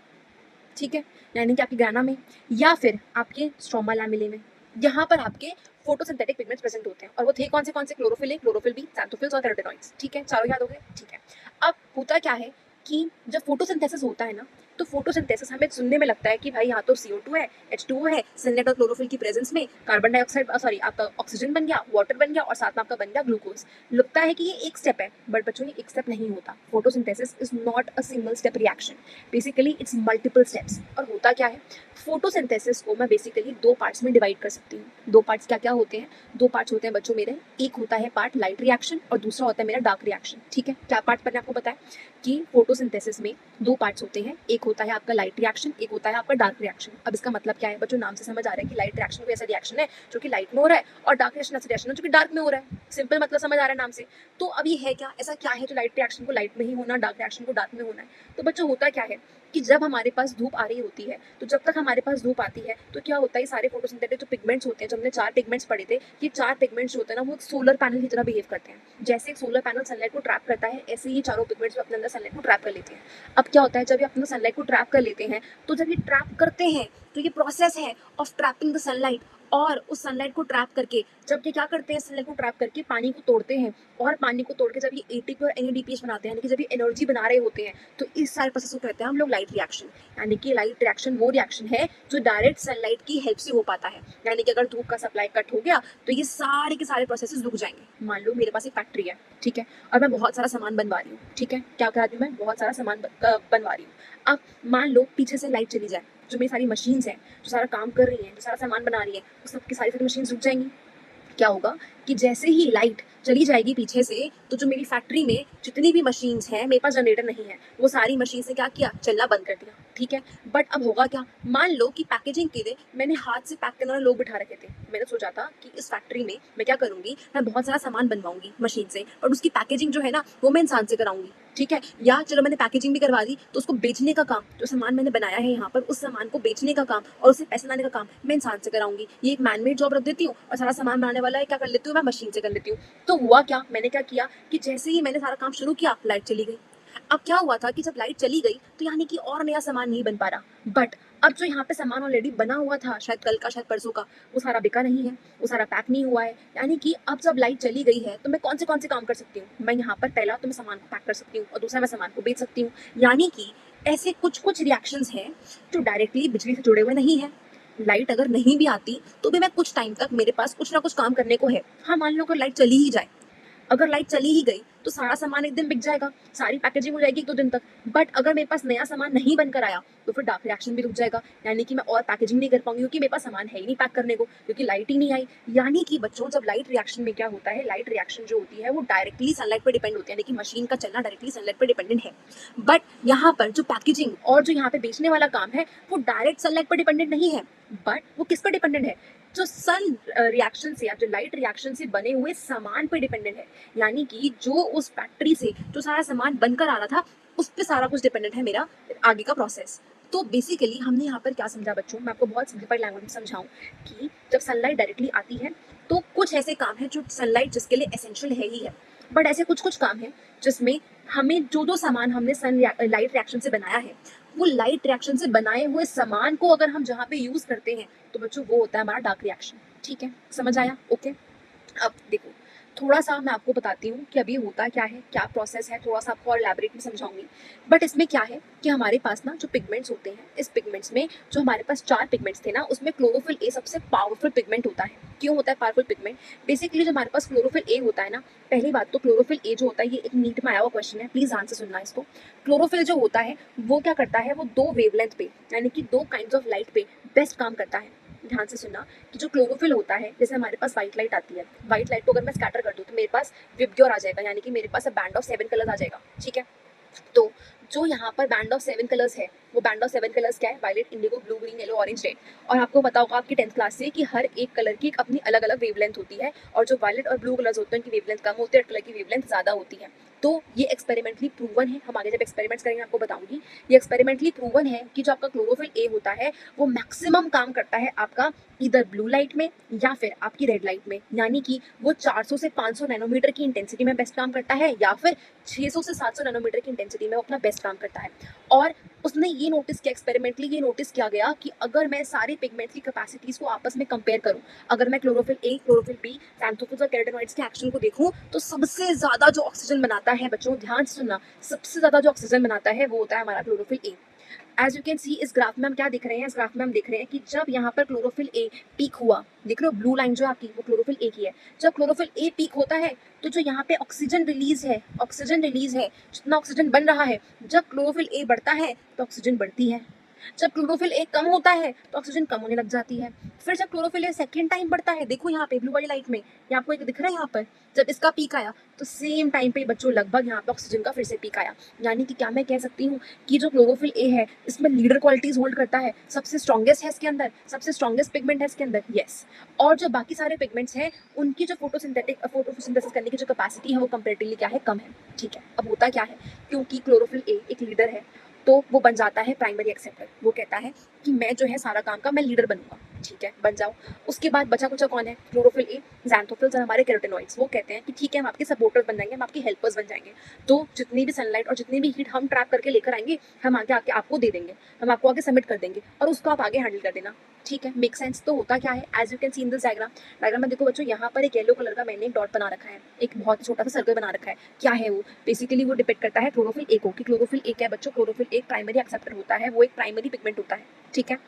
ठीक है, यानी कि आपके ग्राना में, या फिर आपके स्ट्रोमा लैमेले में। यहाँ पर आपके फोटोसिंथेटिक पिगमेंट्स प्रेजेंट होते हैं। और वो थे कौन से, chlorophyll A, chlorophyll B, xanthophylls और कैरोटेनॉइड्स, ठीक है। चारों याद हो गए, ठीक है। अब होता क्या है कि जब फोटोसिंथेसिस होता है ना, तो फोटोसिंथेसिस हमें सुनने में लगता है कि भाई यहाँ तो CO2 है, H2O है, सनलाइट और क्लोरोफिल की प्रेजेंस में कार्बन डाइऑक्साइड, सॉरी, आपका ऑक्सीजन बन गया, वाटर बन गया, और साथ में आपका बन गया ग्लूकोज। लगता है कि ये एक स्टेप है, बट बच्चों ये एक स्टेप नहीं होता। Photosynthesis is not a single step reaction, basically it's multiple steps. और होता क्या है, फोटोसिंथेसिस को मैं बेसिकली 2 पार्ट्स में डिवाइड कर सकती हूँ। 2 पार्ट्स क्या क्या होते हैं, 2 पार्ट्स होते हैं बच्चों मेरे। एक होता है पार्ट लाइट रिएक्शन और दूसरा होता है मेरा डार्क रिएक्शन, ठीक है। क्या पार्ट मैंने आपको बताया कि फोटोसिंथेसिस में 2 पार्ट्स होते हैं, एक होता है आपका लाइट रिएक्शन, एक होता है आपका डार्क रिएक्शन। अब इसका मतलब क्या है बच्चों, नाम से समझ आ रहा है कि लाइट रिएक्शन कोई ऐसा रिएक्शन है जो कि लाइट में हो रहा है, और डार्क रिएक्शन ऐसा रिएक्शन है जो कि डार्क में हो रहा है। सिंपल मतलब समझ आ रहा है नाम से। तो अब ये है क्या, ऐसा क्या है जो लाइट रिएक्शन को लाइट में ही होना, डार्क रिएक्शन को डार्क में होना है। तो बच्चों होता क्या है कि जब हमारे पास धूप आ रही होती है, तो जब तक हमारे पास धूप आती है तो क्या होता है, सारे फोटोसिंथेटिक जो पिगमेंट्स होते हैं, जो हमने 4 पिगमेंट्स पढ़े थे, ये 4 पिगमेंट्स जो होते हैं ना, वो सोलर पैनल की तरह बिहेव करते हैं। जैसे एक सोलर पैनल सनलाइट को ट्रैप करता है, ऐसे ही चारों पिगमेंट्स अपने अंदर सनलाइट को ट्रैप कर लेते हैं। अब क्या होता है, जब ये अपने सनलाइट को ट्रैप कर लेते हैं, तो जब ये ट्रैप करते हैं तो ये प्रोसेस है ऑफ ट्रैपिंग द सनलाइट। और उस सनलाइट को ट्रैप करके जब ये क्या करते हैं, सनलाइट को ट्रैप करके पानी को तोड़ते हैं, और पानी को तोड़ के जब ये एटीपी और NADPH बनाते हैं, यानी कि जब ये एनर्जी बना रहे होते हैं, तो इस सारे प्रोसेस को कहते हैं हम लोग लाइट रिएक्शन। यानी कि लाइट रिएक्शन वो रिएक्शन है जो डायरेक्ट सनलाइट की हेल्प से हो पाता है। यानी कि अगर धूप का सप्लाई कट हो गया तो ये सारे के सारे प्रोसेसेस रुक जाएंगे। मान लो मेरे पास एक फैक्ट्री है, ठीक है, और मैं बहुत सारा सामान बनवा रही हूँ, ठीक है। क्या कर रही हूँ मैं, बहुत सारा सामान बनवा रही हूँ। अब मान लो पीछे से लाइट चली जाए, जो मेरी सारी मशीन्स हैं, जो सारा काम कर रही हैं, जो सारा सामान बना रही है, वो सबकी सारी मशीन्स रुक जाएंगी। क्या होगा कि जैसे ही लाइट चली जाएगी पीछे से, तो जो मेरी फैक्ट्री में जितनी भी मशीन्स हैं, मेरे पास जनरेटर नहीं है, वो सारी मशीन से क्या किया, चलना बंद कर दिया, ठीक है। बट अब होगा क्या, मान लो कि पैकेजिंग के लिए मैंने हाथ से पैक करने वाले लोग बिठा रखे थे। मैंने सोचा था कि इस फैक्ट्री में मैं क्या करूंगी, मैं बहुत सारा सामान बनवाऊंगी मशीन से, और उसकी पैकेजिंग जो है ना, वो मैं इंसान से कराऊंगी, ठीक है। या चलो मैंने पैकेजिंग भी करवा दी, तो उसको बेचने का काम, जो सामान मैंने बनाया है यहाँ पर, उस सामान को बेचने का काम और उसे पैसे लाने का काम मैं इंसान से कराऊंगी। ये एक मैनमेड जॉब रख देती हूँ, और सारा सामान बनाने वाला है क्या कर लेती हूँ, मैं मशीन से कर लेती हूँ। तो हुआ क्या, मैंने क्या किया कि जैसे ही मैंने सारा काम शुरू किया, लाइट चली गई। अब क्या हुआ था कि जब लाइट चली गई तो यानी कि और नया सामान नहीं बन पा रहा, बट अब जो यहाँ पे सामान ऑलरेडी बना हुआ था, शायद कल का शायद परसों का, वो सारा बिका नहीं है, वो सारा पैक नहीं हुआ है। यानी कि अब जब लाइट चली गई है तो मैं कौन से काम कर सकती हूँ, मैं यहाँ पर पहला तो मैं सामान को पैक कर सकती हूँ और दूसरा मैं सामान को बेच सकती हूँ। यानी कि ऐसे कुछ कुछ रिएक्शंस हैं जो डायरेक्टली बिजली से जुड़े हुए नहीं है। लाइट अगर नहीं भी आती तो भी मैं कुछ टाइम तक मेरे पास कुछ ना कुछ काम करने को है। हाँ, मान लो अगर लाइट चली ही जाए, अगर लाइट चली ही गई तो सारा सामान एक दिन बिक जाएगा, सारी पैकेजिंग हो जाएगी एक दो दिन तक। बट अगर मेरे पास नया सामान नहीं बनकर आया तो फिर डार्क रिएक्शन भी रुक जाएगा, यानी कि मैं और पैकेजिंग नहीं कर पाऊंगी क्योंकि मेरे पास सामान है ही नहीं पैक करने को, क्योंकि लाइट ही नहीं आई। यानी कि बच्चों, जब लाइट रिएक्शन में क्या होता है, लाइट रिएक्शन जो होती है वो डायरेक्टली सनलाइट पर डिपेंड होती है, यानी कि मशीन का चलना डायरेक्टली सनलाइट पर डिपेंडेंट है। बट यहाँ पर जो पैकेजिंग और जो यहाँ पे बेचने वाला काम है वो डायरेक्ट सनलाइट पर डिपेंडेंट नहीं है, बट वो किस पर डिपेंडेंट है, जो सन रिएक्शन से या जो लाइट रिएक्शन से बने हुए सामान पर डिपेंडेंट है। यानी कि जो उस फैक्ट्री से जो सारा सामान बनकर आ रहा था उस पर सारा कुछ डिपेंडेंट है मेरा आगे का प्रोसेस। तो बेसिकली हमने यहाँ पर क्या समझा बच्चों, मैं आपको बहुत सिंपल लैंग्वेज में समझाऊं कि जब सनलाइट डायरेक्टली आती है तो कुछ ऐसे काम है जो सनलाइट जिसके लिए एसेंशियल है ही है, बट ऐसे कुछ कुछ काम है जिसमें हमें जो सामान हमने लाइट रिएक्शन से बनाया है, वो लाइट रिएक्शन से बनाए हुए सामान को अगर हम जहाँ पे यूज करते हैं तो बच्चों वो होता है हमारा डार्क रिएक्शन। ठीक है, समझ आया? ओके। अब देखो, थोड़ा सा मैं आपको बताती हूँ कि अभी होता क्या है, क्या प्रोसेस है, थोड़ा सा आपको और एलैबोरेट में समझाऊंगी। बट इसमें क्या है कि हमारे पास ना जो पिगमेंट्स होते हैं, इस पिगमेंट्स में जो हमारे पास 4 पिगमेंट्स थे ना, उसमें क्लोरोफिल ए सबसे पावरफुल पिगमेंट होता है। क्यों होता है पावरफुल पिगमेंट? बेसिकली जो हमारे पास क्लोरोफिल ए होता है ना, पहली बात तो क्लोरोफिल ए जो होता है, ये एक नीट में आया हुआ क्वेश्चन है, प्लीज आंसर सुनना इसको। क्लोरोफिल जो होता है वो क्या करता है, वो 2 वेवलेंथ पे, यानी कि 2 काइंड्स ऑफ लाइट पे बेस्ट काम करता है। ध्यान से सुनना कि जो क्लोरोफिल होता है, जैसे हमारे पास व्हाइट लाइट आती है, व्हाइट लाइट को अगर मैं स्कैटर कर दूं तो मेरे पास विबग्योर आ जाएगा, यानी कि मेरे पास बैंड ऑफ 7 कलर्स आ जाएगा। ठीक है, तो जो यहाँ पर बैंड ऑफ 7 कलर्स है, वो बैंड ऑफ 7 कलर्स क्या है, violet, indigo, blue, green, yellow, orange, red. और आपको पता होगा आपकी 10th क्लास से कि हर एक कलर की एक अपनी अलग अलग वेवलेंथ होती है, और जो वायलेट और ब्लू कलर्स होते हैं उनकी वेवलेंथ कम होती है, रेड कलर की वेवलेंथ ज्यादा होती है। तो ये एक्सपेरिमेंटली प्रूवन है, हम आगे जब एक्सपेरिमेंट्स करेंगे आपको बताऊंगी। ये एक्सपेरिमेंटली प्रूवन है कि जो आपका क्लोरोफिल ए होता है वो मैक्सिमम काम करता है आपका इधर ब्लू लाइट में या फिर आपकी रेड लाइट में, यानी कि वो 400 से 500 नैनोमीटर की इंटेंसिटी में बेस्ट काम करता है, या फिर 600 से 700 नैनोमीटर की इंटेंसिटी में वो अपना बेस्ट काम करता है। और उसने ये नोटिस किया, एक्सपेरिमेंटली ये नोटिस किया गया कि अगर मैं सारे पिगमेंट्स की कैपेसिटीज को आपस में कंपेयर करूं, अगर मैं chlorophyll A, chlorophyll B, xanthophyls और कैरोटेनॉइड्स के एक्शन को देखूं, तो सबसे ज्यादा जो ऑक्सीजन बनाता है बच्चों, ध्यान से सुनना, सबसे ज्यादा जो ऑक्सीजन बनाता है वो होता है हमारा chlorophyll A. As you can see, इस ग्राफ में हम क्या दिख रहे हैं, इस ग्राफ में हम देख रहे हैं कि जब यहाँ पर क्लोरोफिल ए पीक हुआ, देख रहे हो ब्लू लाइन जो आपकी, वो क्लोरोफिल ए की है। जब क्लोरोफिल ए पीक होता है तो जो यहाँ पे ऑक्सीजन रिलीज है, जितना ऑक्सीजन बन रहा है, जब क्लोरोफिल ए बढ़ता है तो ऑक्सीजन बढ़ती है, जब क्लोरोफिल ए कम होता है तो ऑक्सीजन कम होने लग जाती है। फिर जब क्लोरोफिल ए सेकेंड टाइम बढ़ता है, देखो यहाँ पे ब्लू वाली लाइट में, ये आपको एक दिख रहा है यहाँ पर, जब इसका पीक आया तो सेम टाइम पे बच्चों लगभग यहाँ पे ऑक्सीजन का फिर से पीक आया। यानी कि क्या मैं कह सकती हूँ कि जो क्लोरोफिल ए है इसमें लीडर क्वालिटीज होल्ड करता है, सबसे स्ट्रॉन्गेस्ट है इसके अंदर, सबसे स्ट्रॉन्गेस्ट पिगमेंट है इसके अंदर, यस। और जो बाकी सारे पिगमेंट्स हैं उनकी जो फोटोसिंथेसिस करने की जो कैपेसिटी है वो कंपेरेटिवली क्या है, कम है। ठीक है, अब होता क्या है, क्योंकि क्लोरोफिल ए एक लीडर है तो वो बन जाता है प्राइमरी एक्सेप्टर। वो कहता है कि मैं जो है सारा काम का मैं लीडर बनूंगा। ठीक है, बन जाओ। उसके बाद बचा कुचा कौन है, क्लोरोफिल ए, xanthophyls और हमारे कैरोटेनॉइड्स। वो कहते हैं कि ठीक है, हम आपके सपोर्टर्स बन जाएंगे, हम आपके हेल्पर्स बन जाएंगे। तो जितनी भी सनलाइट और जितनी भी हीट हम ट्रैप करके लेकर आएंगे, हम आगे आके आपको दे देंगे, हम आपको आगे सबमिट कर देंगे और उसको आप आगे हैंडल कर देना। ठीक है, मेक सेंस? तो होता क्या है, as you can see in this diagram में देखो बच्चों, यहाँ पर एक येलो कलर का मैंने एक डॉट बना रखा है, एक बहुत छोटा सा सर्कल बना रखा है। क्या है वो? बेसिकली वो डिपेंड करता है क्लोरोफिल ए को, कि क्लोरोफिल ए क्या है बच्चों, क्लोरोफिल एक प्राइमरी एक्सेप्टर होता है, वो एक प्राइमरी पिगमेंट होता है। ठीक है,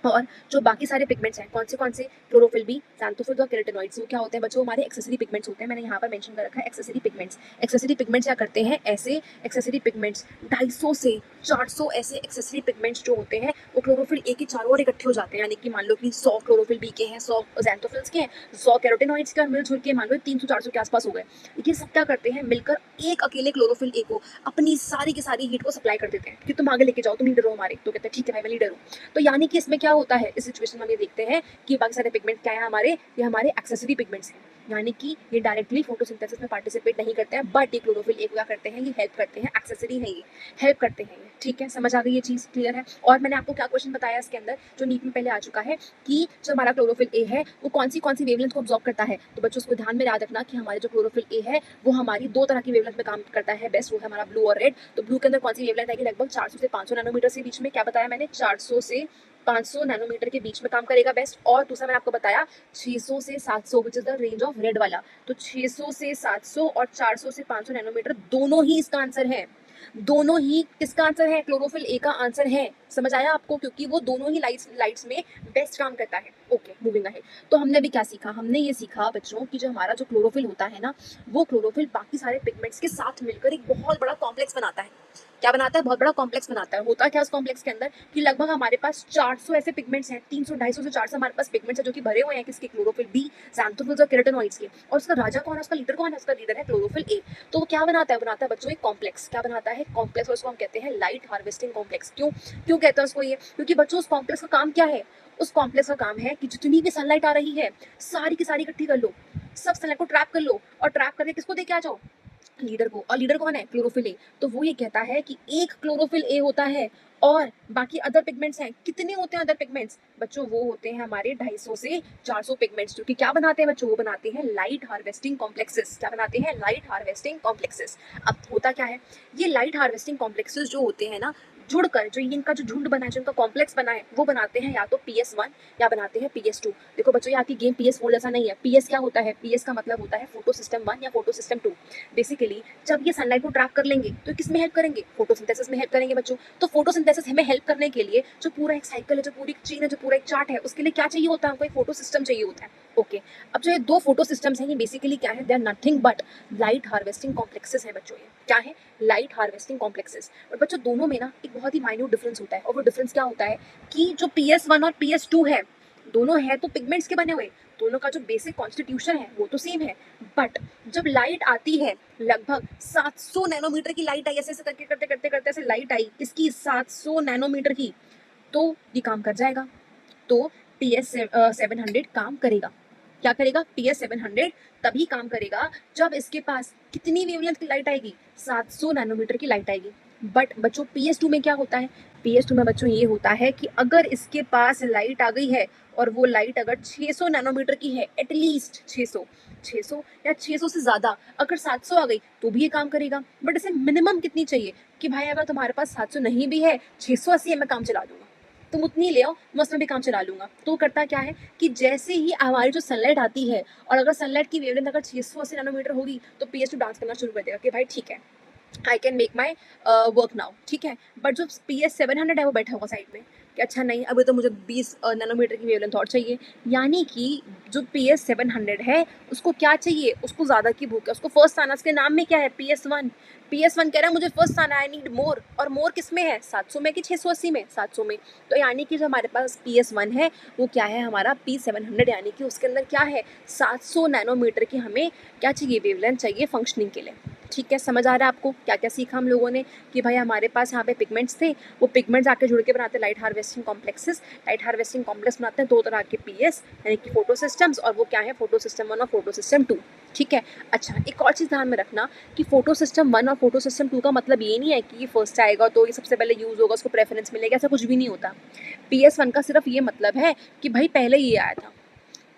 और जो बाकी सारे पिगमेंट्स हैं, कौन से, क्लोरोफिल बी, xanthophyls और कैरोटेनॉइड्स, वो क्या होते हैं बच्चों, हमारे एक्सेसरी पिगमेंट्स होते हैं। मैंने यहाँ पर मेंशन कर रखा है एक्सेसरी पिगमेंट्स। एक्सेसरी पिगमेंट्स क्या करते हैं, ऐसे एक्सेसरी पिगमेंट्स 250 से 400 ऐसे एक्सेसरी पिगमेंट्स जो होते हैं वो क्लोरोफिल ए के चारों ओर इकट्ठे हो जाते हैं। यानी कि मान लो कि 100 क्लोरोफिल बी के हैं, 100 xanthophyls के हैं, 100 कैरोटेनॉइड्स के, और मिलजुल के मान लो 300-400 के आसपास हो गए। ये सब क्या करते हैं, मिलकर एक अकेले क्लोरोफिल ए को अपनी सारी की सारी हीट को सप्लाई कर देते हैं कि तुम आगे लेके जाओ, तुम लीडर हो हमारे। तो कहते हैं ठीक है भाई, मैं लीडर हूँ। तो यानी कि इसमें क्या होता है, इस सिचुएशन में हम ये देखते हैं कि बाकी सारे पिगमेंट क्या है हमारे, ये हमारे एक्सेसरी पिगमेंट्स हैं। यानी कि ये डायरेक्टली फोटोसिंथेसिस में पार्टिसिपेट नहीं करते हैं, बट ये क्लोरोफिल ए को क्या करते हैं, ये हेल्प करते हैं, एक्सेसरी है ये, हेल्प करते हैं ये। ठीक है, समझ आ गई ये चीज़, क्लियर है। और मैंने आपको क्या क्वेश्चन बताया इसके अंदर, जो नीट में पहले आ चुका है, कि जो हमारा क्लोरोफिल ए है वो कौन सी वेवलेंथ को ऑब्जॉर्व करता है। तो बच्चों उसको ध्यान में याद रखना कि हमारे जो क्लोरोफिल ए है वो हमारी दो तरह की वेवलेंथ में काम करता है बेस्ट, वो है हमारा ब्लू और रेड। तो ब्लू के अंदर कौन सी वेवलेंथ आएगी, लगभग 400 से 500 नैनोमीटर के बीच में, क्या बताया मैंने, 400 से 500 नैनोमीटर के बीच में काम करेगा बेस्ट। और दूसरा मैंने आपको बताया 600 से 700 which is the range of red वाला। तो 600 से 700 और 400 से 500 नैनोमीटर दोनों ही इसका आंसर है, दोनों ही किसका आंसर है, क्लोरोफिल ए का आंसर है। समझ आया आपको, क्योंकि वो दोनों ही लाइट्स में बेस्ट काम करता है। Okay, moving ahead. तो हमने अभी क्या सीखा, हमने ये सीखा बच्चों कि जो हमारा जो क्लोरोफिल होता है ना, वो क्लोरोफिल बाकी सारे पिगमेंट्स के साथ मिलकर एक बहुत बड़ा कॉम्प्लेक्स बनाता है। क्या बनाता है, बहुत बड़ा कॉम्प्लेक्स बनाता है। होता क्या उस कॉम्प्लेक्स के अंदर, कि लगभग हमारे पास 400 ऐसे पिगमेंट्स हैं, 300 250 से 400 हमारे पास पिगमेंट्स हैं जो कि भरे हुए हैं किसके, क्लोरोफिल बी, xanthophyls और केराटिनॉइड्स के। और उसका राजा कौन है, उसका लीडर कौन है, उसका लीडर है क्लोरोफिल ए। तो वो क्या बनाता है, बनाता है बच्चों एक कॉम्प्लेक्स। क्या बनाता है, कॉम्प्लेक्स। और उसको हम कहते हैं लाइट हार्वेस्टिंग कॉम्प्लेक्स। क्यों क्यों कहते हैं उसको ये, क्योंकि बच्चों उस कॉम्प्लेक्स का काम क्या है, उस कॉम्प्लेक्स का काम है कि जितनी भी सनलाइट आ रही है सारी की सारी इकट्ठी कर लो, सब सनलाइट को ट्रैप कर लो, और ट्रैप करके किसको दे के आ जाओ, लीडर को। और लीडर कौन है, क्लोरोफिल ए। तो वो ये कहता है कि एक क्लोरोफिल ए होता है और बाकी अदर पिगमेंट्स हैं। कितने होते हैं अदर पिगमेंट्स बच्चों, वो होते हैं हमारे 250 से 400 पिगमेंट्स, जो कि क्या बनाते हैं बच्चों, वो बनाते हैं लाइट हार्वेस्टिंग कॉम्प्लेक्सेस। क्या बनाते हैं, लाइट हार्वेस्टिंग कॉम्प्लेक्सेस। अब होता क्या है, ये लाइट हार्वेस्टिंग कॉम्प्लेक्सेस जो होते हैं ना, जुड़कर जो इनका जो झुंड बना है, जो इनका कॉम्प्लेक्स बना है, वो बनाते हैं या तो PS1 या बनाते हैं PS2। देखो बच्चों, ये आपकी गेम PS4 जैसा नहीं है। PS क्या होता है, PS का मतलब होता है फोटो सिस्टम 1 या फोटो सिस्टम 2। बेसिकली जब ये सनलाइट को ट्रैप कर लेंगे तो किस में हेल्प करेंगे, फोटोसिंथेसिस में हेल्प करेंगे बच्चों। तो फोटोसिंथेसिस हमें हेल्प करने के लिए जो पूरा एक साइकिल है, जो पूरी चेन है, जो पूरा एक चार्ट है, उसके लिए क्या चाहिए होता है, हमको एक फोटो सिस्टम चाहिए होता है। ओके, अब जो ये दो फोटो सिस्टम्स हैं, ये बेसिकली क्या है, they are nothing but light harvesting complexes है बच्चों। ये क्या है, लाइट हार्वेस्टिंग कॉम्प्लेक्सेस। और बच्चों दोनों में ना एक बहुत ही माइन्यूट डिफरेंस होता है, और वो डिफरेंस क्या होता है कि जो PS1 और PS2 है, दोनों है तो पिगमेंट्स के बने हुए, दोनों का जो बेसिक कॉन्स्टिट्यूशन है वो तो सेम है। बट जब लाइट आती है, लगभग 700 नैनोमीटर की लाइट आई, ऐसे ऐसे करके करते करते करते ऐसे लाइट आई किसकी, 700 नैनोमीटर की, तो ये काम कर जाएगा। तो PS700 काम करेगा। क्या करेगा, PS700 तभी काम करेगा जब इसके पास कितनी वेवलेंथ की लाइट आएगी, 700 नैनोमीटर की लाइट आएगी। बट बच्चों PS2 में क्या होता है, PS2 में बच्चों ये होता है कि अगर इसके पास लाइट आ गई है और वो लाइट अगर 600 नैनोमीटर की है, एटलीस्ट 600 या 600 से ज़्यादा, अगर 700 आ गई तो भी ये काम करेगा। बट इसे मिनिमम कितनी चाहिए, कि भाई अगर तुम्हारे पास 700 नहीं भी है, 680 है, मैं काम चला दूंगा, तुम उतनी ले आओ, मैं उसमें भी काम चला लूंगा। तो करता क्या है कि जैसे ही हमारी जो सनलाइट आती है, और अगर सनलाइट की वेवलेंथ अगर 680 नैनोमीटर होगी, तो PS2 डांस करना शुरू कर देगा कि भाई ठीक है, I can make my work now. ठीक है, बट जो PS700 है वो बैठा होगा साइड में कि अच्छा नहीं, अभी तो मुझे 20 नैनोमीटर की वेवलेंथ और चाहिए। यानी कि जो PS700 है उसको क्या चाहिए, उसको ज़्यादा की भूख है, उसको फर्स्ट आना, उसके नाम में क्या है, PS1 कह रहा है मुझे फर्स्ट आना, आई नीड मोर। और मोर किस में है, 700 में कि 680 में, 700 में। तो यानी कि जो हमारे पास PS1 है वो क्या है, हमारा P700, यानी कि उसके अंदर क्या है, 700 नैनोमीटर की हमें क्या चाहिए, वेवलेंथ चाहिए फंक्शनिंग के लिए। ठीक है, समझ आ रहा है आपको क्या क्या सीखा हम लोगों ने, कि भाई हमारे पास यहाँ पे पिगमेंट्स थे, वो पिगमेंट्स आके जुड़ के बनाते हैं light harvesting complexes. Light harvesting complex बनाते हैं दो तरह के PS, यानी कि फोटो सिस्टम्स, और वो क्या है, फोटो सिस्टम 1 और फोटो सिस्टम 2। ठीक है, अच्छा एक और चीज़ ध्यान में रखना कि फोटो सिस्टम 1 और फोटो सिस्टम 2 का मतलब ये नहीं है कि ये फर्स्ट आएगा तो ये सबसे पहले यूज़ होगा, उसको प्रेफरेंस मिलेगा, ऐसा कुछ भी नहीं होता। PS1 का सिर्फ ये मतलब है कि भाई पहले ये आया था,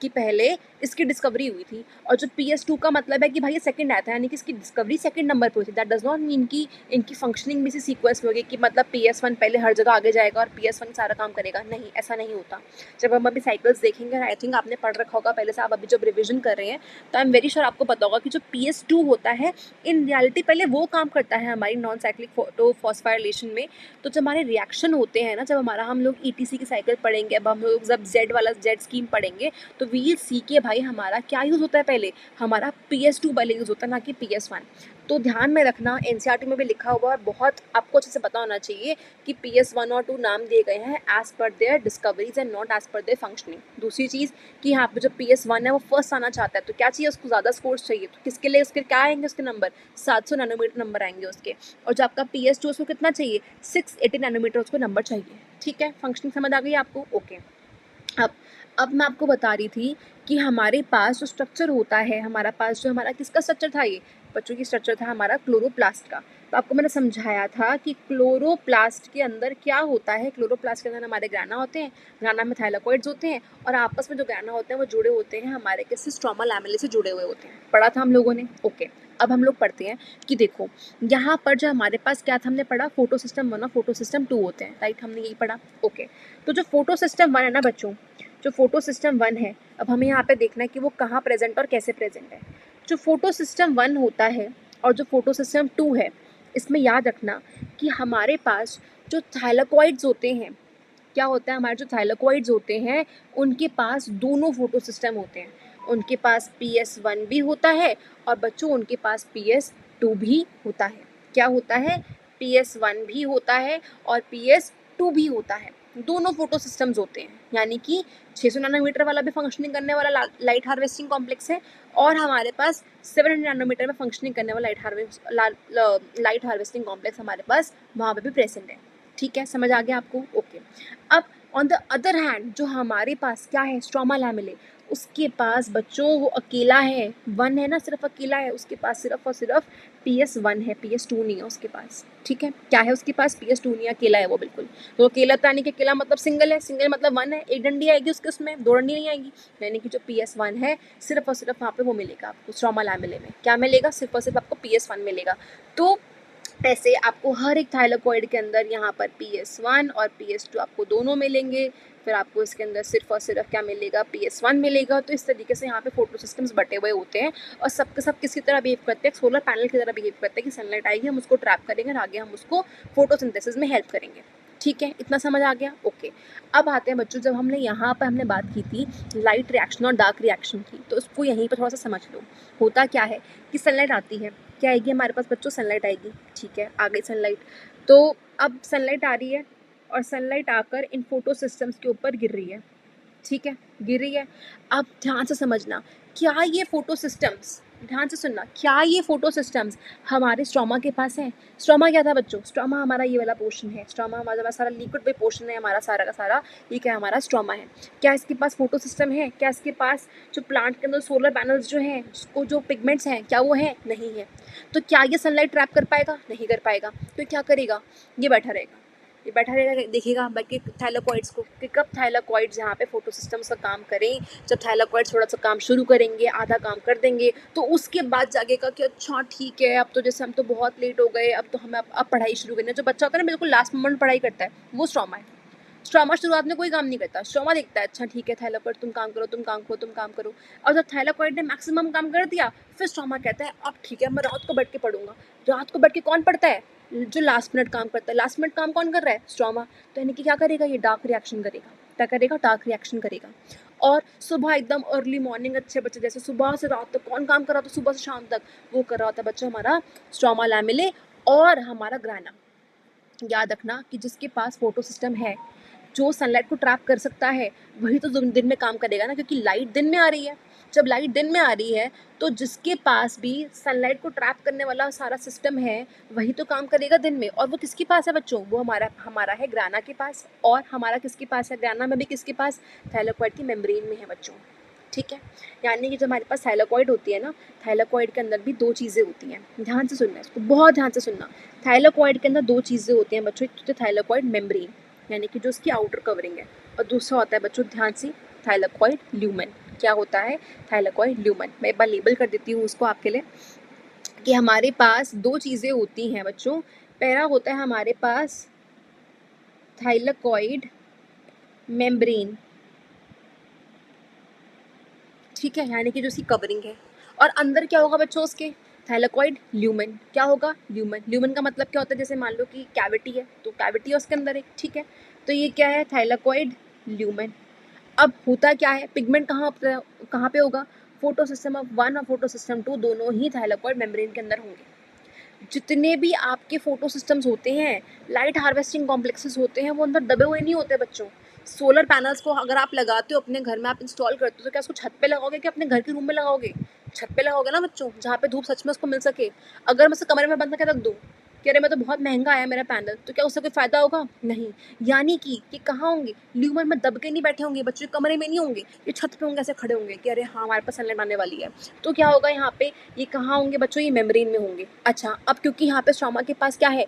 कि पहले इसकी डिस्कवरी हुई थी। और जो PS2 का मतलब है कि भाई ये सेकंड आया था, यानी कि इसकी डिस्कवरी सेकंड नंबर पे हुई थी। दैट डज नॉट मीन कि इनकी फंक्शनिंग भी इसी सीक्वेंस में होगी, कि मतलब PS1 पहले हर जगह आगे जाएगा और PS1 सारा काम करेगा, नहीं, ऐसा नहीं होता। जब हम अभी साइकिल्स देखेंगे, आई थिंक आपने पढ़ रखा होगा पहले से, आप अभी जब रिविजन कर रहे हैं तो आई एम वेरी श्योर आपको पता होगा कि जो PS2 होता है, इन रियलिटी पहले वो काम करता है हमारी नॉन साइक्लिक फोटो फॉस्फाइलेशन में। तो जब हमारे रिएक्शन होते हैं ना, जब हमारा हम लोग ETC की साइकिल पढ़ेंगे, अब हम लोग जब जेड स्कीम पढ़ेंगे, तो वी सी के भाई हमारा क्या यूज़ होता है, पहले हमारा PS2 पहले यूज़ होता है, ना कि PS1। तो ध्यान में रखना, NCERT में भी लिखा हुआ है, बहुत आपको अच्छे से पता होना चाहिए कि PS1 और 2 नाम दिए गए हैं as per their discoveries and not as per their functioning. दूसरी चीज़ कि यहाँ पे जो PS1 है वो फर्स्ट आना चाहता है, तो क्या चाहिए, उसको ज़्यादा स्कोर्स चाहिए। तो किसके लिए, उसके क्या आएंगे, उसके नंबर 700 नैनोमीटर नंबर आएंगे उसके। और जो आपका PS2 उसको कितना चाहिए, 680 नैनोमीटर उसको नंबर चाहिए। ठीक है, फंक्शनिंग समझ आ गई आपको, ओके। अब अब मैं आपको बता रही थी कि हमारे पास जो स्ट्रक्चर होता है, हमारा पास जो हमारा किसका स्ट्रक्चर था, ये बच्चों की स्ट्रक्चर था हमारा क्लोरोप्लास्ट का। तो आपको मैंने समझाया था कि क्लोरोप्लास्ट के अंदर क्या होता है। क्लोरोप्लास्ट के अंदर हमारे ग्राना होते हैं, ग्राना में थाइलाकोइड्स होते हैं, और आपस में जो ग्राना होते हैं वो जुड़े होते हैं हमारे किसी स्ट्रोमा लैमेले से जुड़े हुए होते हैं। पढ़ा था हम लोगों ने, ओके। अब हम लोग पढ़ते हैं कि देखो यहाँ पर जो हमारे पास क्या था, हमने पढ़ा फोटो सिस्टम 1 और फोटो सिस्टम 2 होते हैं, राइट, हमने यही पढ़ा, ओके। तो जो फोटो सिस्टम 1 है ना बच्चों, जो फोटो सिस्टम 1 है, अब हमें यहाँ पे देखना है कि वो कहाँ प्रेजेंट और कैसे प्रेजेंट है। जो फोटो सिस्टम 1 होता है और जो फोटो सिस्टम 2 है, इसमें याद रखना कि हमारे पास जो थाइलाकोइड्स होते हैं, क्या होता है, हमारे जो थाइलाकोइड्स होते हैं उनके पास दोनों फोटो सिस्टम होते हैं। उनके पास PS1 भी होता है और बच्चों उनके पास PS2 भी होता है। क्या होता है, PS1 भी होता है और PS2 भी होता है। दोनों फोटो सिस्टम्स होते हैं, यानी कि 600 नैनोमीटर वाला भी फंक्शनिंग करने वाला लाइट हार्वेस्टिंग कॉम्प्लेक्स है, और हमारे पास 700 नैनोमीटर में फंक्शनिंग करने वाला लाइट हार्वेस्टिंग कॉम्प्लेक्स हमारे पास वहाँ पे भी प्रेजेंट है। ठीक है, समझ आ गया आपको, ओके। अब ऑन द अदर हैंड जो हमारे पास क्या है, स्ट्रोमा लैमेले, उसके पास बच्चों वो अकेला है, 1 है ना, सिर्फ अकेला है, उसके पास सिर्फ और सिर्फ PS1 है, PS2 नहीं है उसके पास। ठीक है, क्या है उसके पास, PS2 नहीं है, अकेला है वो बिल्कुल। तो अकेला तो यानी कि अकेला मतलब सिंगल है, सिंगल मतलब 1 है, एक डंडी आएगी उसके, उसमें 2 डंडी नहीं आएगी, यानी कि जो PS1 है सिर्फ और सिर्फ वहाँ पे वो मिलेगा आपको स्ट्रोमा लैमेले में। क्या मिलेगा, सिर्फ और सिर्फ आपको PS1 मिलेगा। तो ऐसे आपको हर एक थाइलाकोइड के अंदर यहाँ पर PS1 और PS2 आपको दोनों मिलेंगे। फिर आपको इसके अंदर सिर्फ और सिर्फ क्या मिलेगा, PS1 मिलेगा। तो इस तरीके से यहाँ पे फोटो सिस्टम्स बटे हुए होते हैं और सबके सब किसी तरह बिहेव करते हैं, सोलर पैनल की तरह बिहेव करते हैं कि सनलाइट आएगी हम उसको ट्रैप करेंगे और आगे हम उसको फोटोसिंथेसिस में हेल्प करेंगे। ठीक है, इतना समझ आ गया, ओके। अब आते हैं बच्चों, जब हमने यहाँ पर हमने बात की थी लाइट रिएक्शन और डार्क रिएक्शन की, तो उसको यहीं पर थोड़ा सा समझ लो। होता क्या है कि सनलाइट आती है, क्या आएगी हमारे पास बच्चों, सनलाइट आएगी। ठीक है, आ गई सनलाइट। तो अब सनलाइट आ रही है और सनलाइट आकर इन फोटो सिस्टम्स के ऊपर गिर रही है। ठीक है, गिर रही है। अब ध्यान से समझना, क्या ये फोटो सिस्टम्स, ध्यान से सुनना, क्या ये फोटो सिस्टम्स हमारे स्ट्रोमा के पास है। स्ट्रोमा क्या था बच्चों, स्ट्रोमा हमारा ये वाला पोर्शन है, स्ट्रोमा हमारा सारा लिक्विड पे पोर्शन है, हमारा सारा का सारा ये क्या हमारा स्ट्रोमा है। क्या इसके पास फोटो सिस्टम है, क्या इसके पास जो प्लांट के अंदर सोलर पैनल्स जो हैं, उसको जो पिगमेंट्स हैं, क्या वो है, नहीं है। तो क्या ये सनलाइट ट्रैप कर पाएगा, नहीं कर पाएगा। तो क्या करेगा, ये बैठा रहेगा, ये बैठा रहेगा, देखेगा बाकी थाइलाकोइड्स को कि कब थाइलाकोइड्स यहाँ पे फोटो सिस्टम्स का काम करें। जब थाइलाकोइड्स थोड़ा सा काम शुरू करेंगे, आधा काम कर देंगे, तो उसके बाद जागेगा कि अच्छा ठीक है, अब तो जैसे हम तो बहुत लेट हो गए, अब तो हमें अब पढ़ाई शुरू करनी है। जो बच्चा होता है ना बिल्कुल लास्ट मोमेंट पढ़ाई करता है, वो स्ट्रोमा है। स्ट्रोमा शुरुआत में कोई काम नहीं करता, स्ट्रोमा देखता है अच्छा ठीक है थाइलाकोइड तुम काम करो, तुम काम करो, तुम काम करो। और जब थाइलाकोइड ने मैक्सिमम काम कर दिया, फिर स्ट्रोमा कहता है अब ठीक है मैं रात को बैठ के पढ़ूंगा। रात को बैठ के कौन पढ़ता है, जो लास्ट मिनट काम करता है। लास्ट मिनट काम कौन कर रहा है, स्ट्रोमा। तो यानी कि क्या करेगा, ये डार्क रिएक्शन करेगा। क्या करेगा, डार्क रिएक्शन करेगा। और सुबह एकदम अर्ली मॉर्निंग अच्छे बच्चे जैसे सुबह से रात तक कौन काम कर रहा था, सुबह से शाम तक वो कर रहा होता है बच्चा हमारा स्ट्रोमा लैमेले और हमारा ग्राना। याद रखना कि जिसके पास फोटो सिस्टम है, जो सनलाइट को ट्रैप कर सकता है, वही तो दिन में काम करेगा ना, क्योंकि लाइट दिन में आ रही है। जब लाइट दिन में आ रही है तो जिसके पास भी सनलाइट को ट्रैप करने वाला सारा सिस्टम है, वही तो काम करेगा दिन में। और वो किसके पास है बच्चों, वो हमारा हमारा है ग्राना के पास। और हमारा किसके पास है, ग्राना में भी किसके पास, थाइलाकोइड की मेम्ब्रेन में है बच्चों। ठीक है, यानी कि जब हमारे पास थाइलाकोइड होती है ना, थाइलाकोइड के अंदर भी 2 चीज़ें होती हैं। ध्यान से सुनना है इसको, बहुत ध्यान से सुनना। थाइलाकोइड के अंदर 2 चीज़ें होती हैं बच्चों, एक होती है थाइलाकोइड मेम्ब्रेन, यानी कि जो उसकी आउटर कवरिंग है, और दूसरा होता है बच्चों ध्यान से, थाइलाकोइड ल्यूमेन। क्या होता है, थाइलाकोइड ल्यूमेन। मैं एक बार लेबल कर देती हूँ उसको आपके लिए कि हमारे पास 2 चीज़ें होती हैं बच्चों। पहला होता है हमारे पास थाइलाकोइड मेम्ब्रेन, ठीक है, यानी कि जो उसकी कवरिंग है। और अंदर क्या होगा बच्चों उसके, थाइलाकोइड ल्यूमेन। क्या होगा, ल्यूमेन। ल्यूमेन का मतलब क्या होता है, जैसे मान लो कि कैविटी है तो कैविटी है उसके अंदर एक, ठीक है। तो ये क्या है, थाइलाकोइड ल्यूमेन। अब होता क्या है, पिगमेंट कहाँ पे होगा, फोटो सिस्टम ऑफ 1 और फोटो सिस्टम 2 दोनों ही थाइलाकोइड मेम्ब्रेन के अंदर होंगे। जितने भी आपके फोटो सिस्टम्स होते हैं, लाइट हार्वेस्टिंग कॉम्प्लेक्सेस होते हैं, वो अंदर दबे हुए नहीं होते बच्चों। सोलर पैनल्स को अगर आप लगाते हो अपने घर में, आप इंस्टॉल करते हो, तो क्या उसको छत पे लगाओगे कि अपने घर के रूम में लगाओगे, छत पे लगाओगे ना बच्चों, जहाँ पे धूप सच में उसको मिल सके। अगर मैं उसे कमरे में बंद करके रख दूँ, कि अरे मैं तो बहुत महंगा आया मेरा पैनल, तो क्या उससे कोई फ़ायदा होगा? नहीं। यानी कि कहाँ होंगे? ल्यूमन में दब के नहीं बैठे होंगे, बच्चे कमरे में नहीं होंगे, ये छत पे होंगे, ऐसे खड़े होंगे कि अरे हाँ, हमारे पास सनलाइट आने वाली है। तो क्या होगा यहाँ पे, ये कहाँ होंगे बच्चों? ये मेम्ब्रेन में होंगे। अच्छा, अब क्योंकि यहाँ पे स्ट्रोमा के पास क्या है,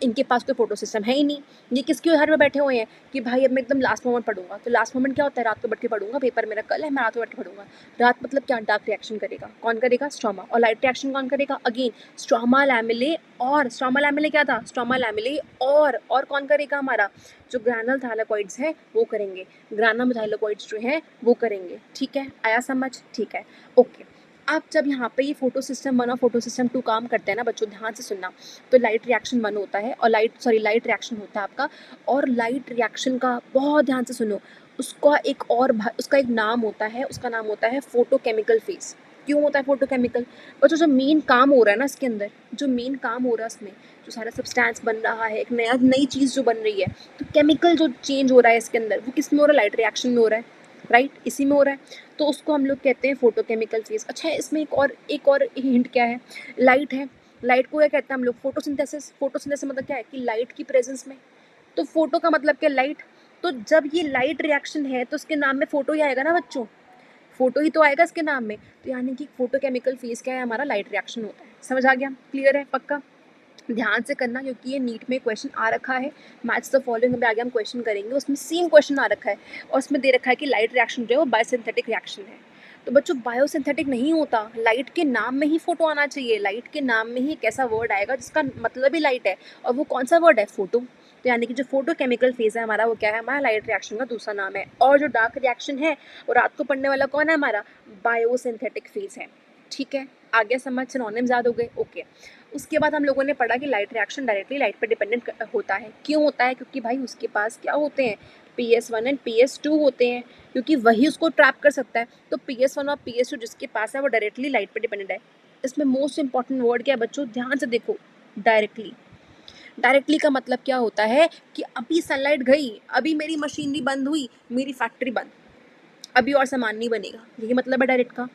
इनके पास कोई फोटो सिस्टम है ही नहीं, ये किसके आधार पे बैठे हुए हैं कि भाई अब मैं एकदम लास्ट मोमेंट पढ़ूंगा। तो लास्ट मोमेंट क्या होता है? रात को बैठ के पढ़ूंगा, पेपर मेरा कल है, मैं रात को बैठ के पढ़ूंगा। रात मतलब क्या? डार्क रिएक्शन करेगा। कौन करेगा? स्ट्रोमा। और लाइट रिएक्शन कौन करेगा? Again stroma lamellae. और स्ट्रोमा लैमेले क्या था? Stroma lamellae. और कौन करेगा? हमारा जो ग्रैनुल थाइलाकोइड्स है वो करेंगे, ग्रैनुल थाइलाकोइड्स जो है वो करेंगे। ठीक है, आया समझ? ठीक है, ओके। अब जब यहाँ पे ये फोटो सिस्टम 1 और फोटो सिस्टम 2 काम करते हैं ना बच्चों, ध्यान से सुनना। तो लाइट रिएक्शन 1 होता है और लाइट रिएक्शन होता है आपका। और लाइट रिएक्शन का बहुत ध्यान से सुनो, उसका एक नाम होता है, उसका नाम होता है फोटोकेमिकल फेज। क्यों होता है फोटोकेमिकल? बच्चों जो मेन काम हो रहा है ना इसके अंदर, जो मेन काम हो रहा है इसमें, जो सारा सब्सटेंस बन रहा है, एक नई चीज़ जो बन रही है, तो केमिकल जो चेंज हो रहा है इसके अंदर, वो किस में हो रहा है? लाइट रिएक्शन में हो रहा है, राइट? इसी में हो रहा है। तो उसको हम लोग कहते हैं फोटोकेमिकल फेज। अच्छा, इसमें एक और हिंट क्या है? लाइट है। लाइट को क्या कहते हैं हम लोग? फोटोसिंथेसिस। फोटोसिंथेसिस मतलब क्या है? कि लाइट की प्रेजेंस में। तो फोटो का मतलब क्या? लाइट। तो जब ये लाइट रिएक्शन है तो उसके नाम में फोटो ही आएगा ना बच्चों, फोटो ही तो आएगा इसके नाम में। तो यानी कि फोटोकेमिकल फेज क्या है? हमारा लाइट रिएक्शन होता है। समझ आ गया? क्लियर है? पक्का? ध्यान से करना क्योंकि ये नीट में क्वेश्चन आ रखा है। मैच द फॉलोइंग में आगे हम क्वेश्चन करेंगे, उसमें सेम क्वेश्चन आ रखा है और उसमें दे रखा है कि लाइट रिएक्शन जो है वो बायोसिंथेटिक रिएक्शन है। तो बच्चों बायोसिंथेटिक नहीं होता, लाइट के नाम में ही फोटो आना चाहिए। लाइट के नाम में ही एक ऐसा वर्ड आएगा जिसका मतलब ही लाइट है, और वो कौन सा वर्ड है? फोटो। तो यानी कि जो फोटो केमिकल फेज है हमारा, वो क्या है? हमारा लाइट रिएक्शन का दूसरा नाम है। और जो डार्क रिएक्शन है वो रात को पढ़ने वाला कौन है? हमारा बायोसिंथेटिक फेज है। ठीक है, आगे समझ? सिनोनिम्स याद हो गए? ओके। उसके बाद हम लोगों ने पढ़ा कि लाइट रिएक्शन डायरेक्टली लाइट पर डिपेंडेंट होता है। क्यों होता है? क्योंकि भाई उसके पास क्या होते हैं? PS1 एंड PS2 होते हैं, क्योंकि वही उसको ट्रैप कर सकता है। तो PS1 और PS2 जिसके पास है वो डायरेक्टली लाइट पर डिपेंडेंट है। इसमें मोस्ट इंपॉर्टेंट वर्ड क्या है बच्चों? ध्यान से देखो, डायरेक्टली। डायरेक्टली का मतलब क्या होता है कि अभी सनलाइट गई, अभी मेरी मशीनरी बंद हुई, मेरी फैक्ट्री बंद, अभी और सामान नहीं बनेगा, यही मतलब है डायरेक्ट का।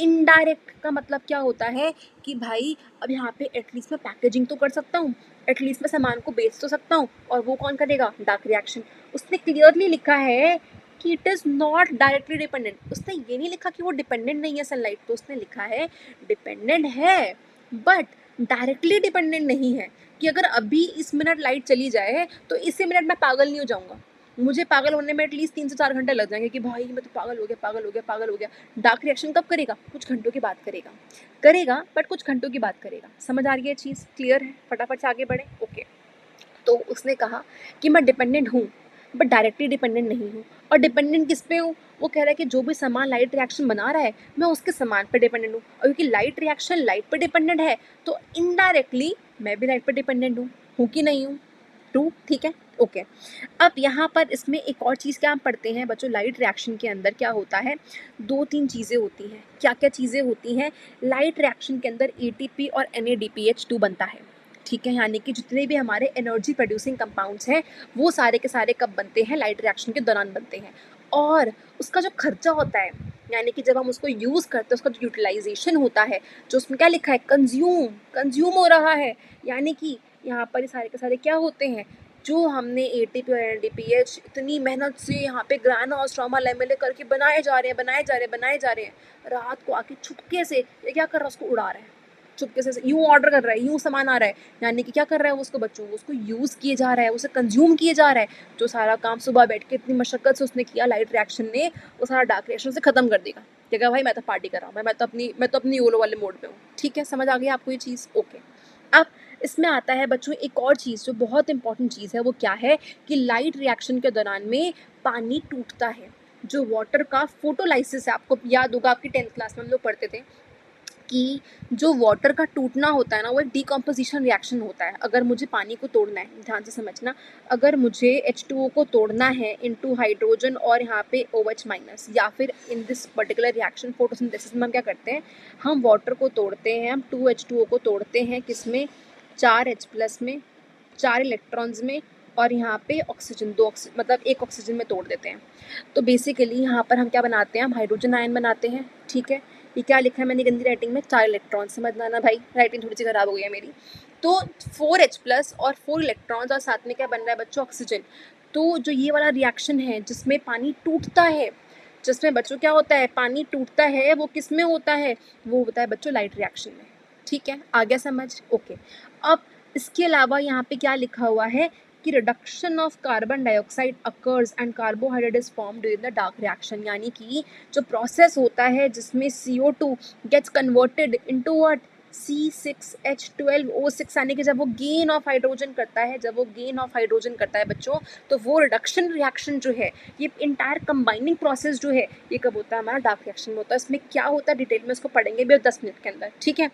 इनडायरेक्ट का मतलब क्या होता है कि भाई अब यहाँ पे एटलीस्ट मैं पैकेजिंग तो कर सकता हूँ, एटलीस्ट मैं सामान को बेच तो सकता हूँ, और वो कौन करेगा? Dark reaction. उसने क्लियरली लिखा है कि it is not directly dependent. उसने ये नहीं लिखा कि वो डिपेंडेंट नहीं है सनलाइट पे, उसने लिखा है डिपेंडेंट है बट डायरेक्टली डिपेंडेंट नहीं है। कि अगर अभी इस मिनट लाइट चली जाए तो इसी मिनट मैं पागल नहीं हो जाऊंगा, मुझे पागल होने में एटलीस्ट 3 से 4 घंटे लग जाएंगे कि भाई मैं तो पागल हो गया, पागल हो गया, पागल हो गया। डार्क रिएक्शन कब करेगा? कुछ घंटों की बात करेगा बट कुछ घंटों की बात करेगा। समझ आ रही है चीज़? क्लियर है? फटाफट से आगे बढ़े। ओके। तो उसने कहा कि मैं डिपेंडेंट हूँ बट डायरेक्टली डिपेंडेंट नहीं हूँ। और डिपेंडेंट किस पे हूँ? वो कह रहा है कि जो भी सामान लाइट रिएक्शन बना रहा है मैं उसके सामान पर डिपेंडेंट हूँ, और क्योंकि लाइट रिएक्शन लाइट पर डिपेंडेंट है तो इनडायरेक्टली मैं भी लाइट पर डिपेंडेंट हूँ कि नहीं हूँ? ट्रू, ठीक है, ओके। अब यहाँ पर इसमें एक और चीज़ क्या हम पढ़ते हैं बच्चों, लाइट रिएक्शन के अंदर क्या होता है? 2-3 चीज़ें होती हैं। क्या क्या चीज़ें होती हैं? लाइट रिएक्शन के अंदर ATP और NADPH2 बनता है। ठीक है, यानी कि जितने भी हमारे एनर्जी प्रोड्यूसिंग कंपाउंड्स हैं वो सारे के सारे कब बनते हैं? लाइट रिएक्शन के दौरान बनते हैं। और उसका जो खर्चा होता है, यानी कि जब हम उसको यूज़ करते हैं, उसका जो यूटिलाइजेशन होता है, जो उसमें क्या लिखा है? कंज्यूम हो रहा है। यानी कि यहाँ पर ये सारे के सारे क्या होते हैं? जो हमने ATP और NADPH इतनी मेहनत से यहाँ पे ग्राना और स्ट्रोमा लैमेले करके बनाए जा रहे हैं, रात को आके चुपके से ये क्या कर रहा है? उसको उड़ा रहा है, चुपके से यूँ ऑर्डर कर रहा है, यूँ सामान आ रहा है। यानी कि क्या कर रहा है वो? उसको बच्चों को उसको यूज़ किए जा रहा है, उसे कंज्यूम किए जा रहा है। जो सारा काम सुबह बैठ के इतनी मशक्कत से उसने किया, लाइट रिएक्शन ने वो सारा डार्क रिएक्शन से खत्म कर देगा। कहेगा भाई मैं तो पार्टी कर रहा हूँ, मैं तो अपनी योलो वाले मोड पे हूँ। ठीक है, समझ आ गई आपको ये चीज़? ओके। अब इसमें आता है बच्चों एक और चीज़ जो बहुत इंपॉर्टेंट चीज़ है, वो क्या है कि लाइट रिएक्शन के दौरान में पानी टूटता है। जो वाटर का फोटोलाइसिस है, आपको याद होगा आपकी 10th क्लास में हम लोग पढ़ते थे कि जो वाटर का टूटना होता है ना, वो एक डिकम्पोजिशन रिएक्शन होता है। अगर मुझे पानी को तोड़ना है, ध्यान से समझना, अगर मुझे H2O को तोड़ना है इनटू हाइड्रोजन और यहाँ पे OH माइनस, या फिर in this particular reaction photosynthesis में हम क्या करते हैं? हम वाटर को तोड़ते हैं, हम 2H2O को तोड़ते हैं किसमें? 4H प्लस में, 4 इलेक्ट्रॉन्स में, और यहाँ पे ऑक्सीजन मतलब एक ऑक्सीजन में तोड़ देते हैं। तो बेसिकली यहाँ पर हम क्या बनाते हैं? हम हाइड्रोजन आयन बनाते हैं। ठीक है, ये क्या लिखा है मैंने गंदी राइटिंग में, 4 इलेक्ट्रॉन, समझना ना भाई, राइटिंग थोड़ी सी खराब हो गई है मेरी। तो 4H+ और 4 इलेक्ट्रॉन्स और साथ में क्या बन रहा है बच्चों, ऑक्सीजन। तो जो ये वाला रिएक्शन है जिसमें पानी टूटता है, जिसमें बच्चों क्या होता है, पानी टूटता है, वो किस में होता है, वो होता है बच्चों लाइट रिएक्शन में। ठीक है, आ गया समझ, ओके। अब इसके अलावा यहाँ पे क्या लिखा हुआ है कि reduction of carbon dioxide occurs and carbohydrate is form during the dark reaction, यानी कि जो प्रोसेस होता है जिसमें CO2 gets converted into what, C6H12O6, यानी कि जब वो गेन ऑफ हाइड्रोजन करता है, जब वो गेन ऑफ हाइड्रोजन करता है बच्चों, तो वो रिडक्शन रिएक्शन जो है, ये इंटायर कंबाइनिंग प्रोसेस जो है, ये कब होता है, हमारा डार्क रिएक्शन में होता है। इसमें क्या होता है डिटेल में उसको पढ़ेंगे भी 10 मिनट के अंदर, ठीक है।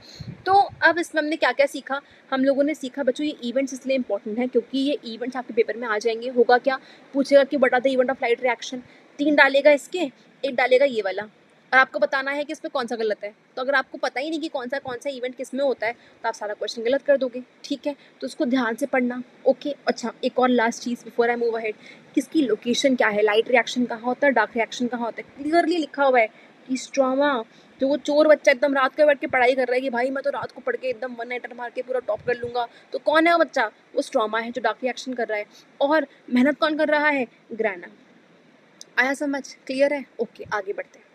तो अब इसमें हमने क्या क्या सीखा, हम लोगों ने सीखा बच्चों ये इवेंट्स इसलिए इंपॉर्टेंट है क्योंकि ये इवेंट्स आपके पेपर में आ जाएंगे। होगा क्या, पूछेगा कि what are the event of light reaction, 3 डालेगा इसके, एक डालेगा ये वाला, और आपको बताना है कि इसमें कौन सा गलत है। तो अगर आपको पता ही नहीं कि कौन सा इवेंट किस में होता है, तो आप सारा क्वेश्चन गलत कर दोगे, ठीक है। तो उसको ध्यान से पढ़ना, ओके। अच्छा, एक और last cheese before I move ahead, किसकी लोकेशन क्या है, लाइट रिएक्शन कहाँ होता है, डार्क रिएक्शन कहाँ होता है, क्लियरली लिखा हुआ है कि स्ट्रोमा। जो वो चोर बच्चा एकदम रात को बैठ के पढ़ाई कर रहा है कि भाई मैं तो रात को पढ़ के एकदम 1 नाइटर मार के पूरा टॉप कर लूंगा, तो कौन है वो बच्चा, वो स्ट्रोमा है जो डार्क रिएक्शन कर रहा है। और मेहनत कौन कर रहा है, ग्रैना। आया समझ, क्लियर है, ओके, आगे बढ़ते हैं।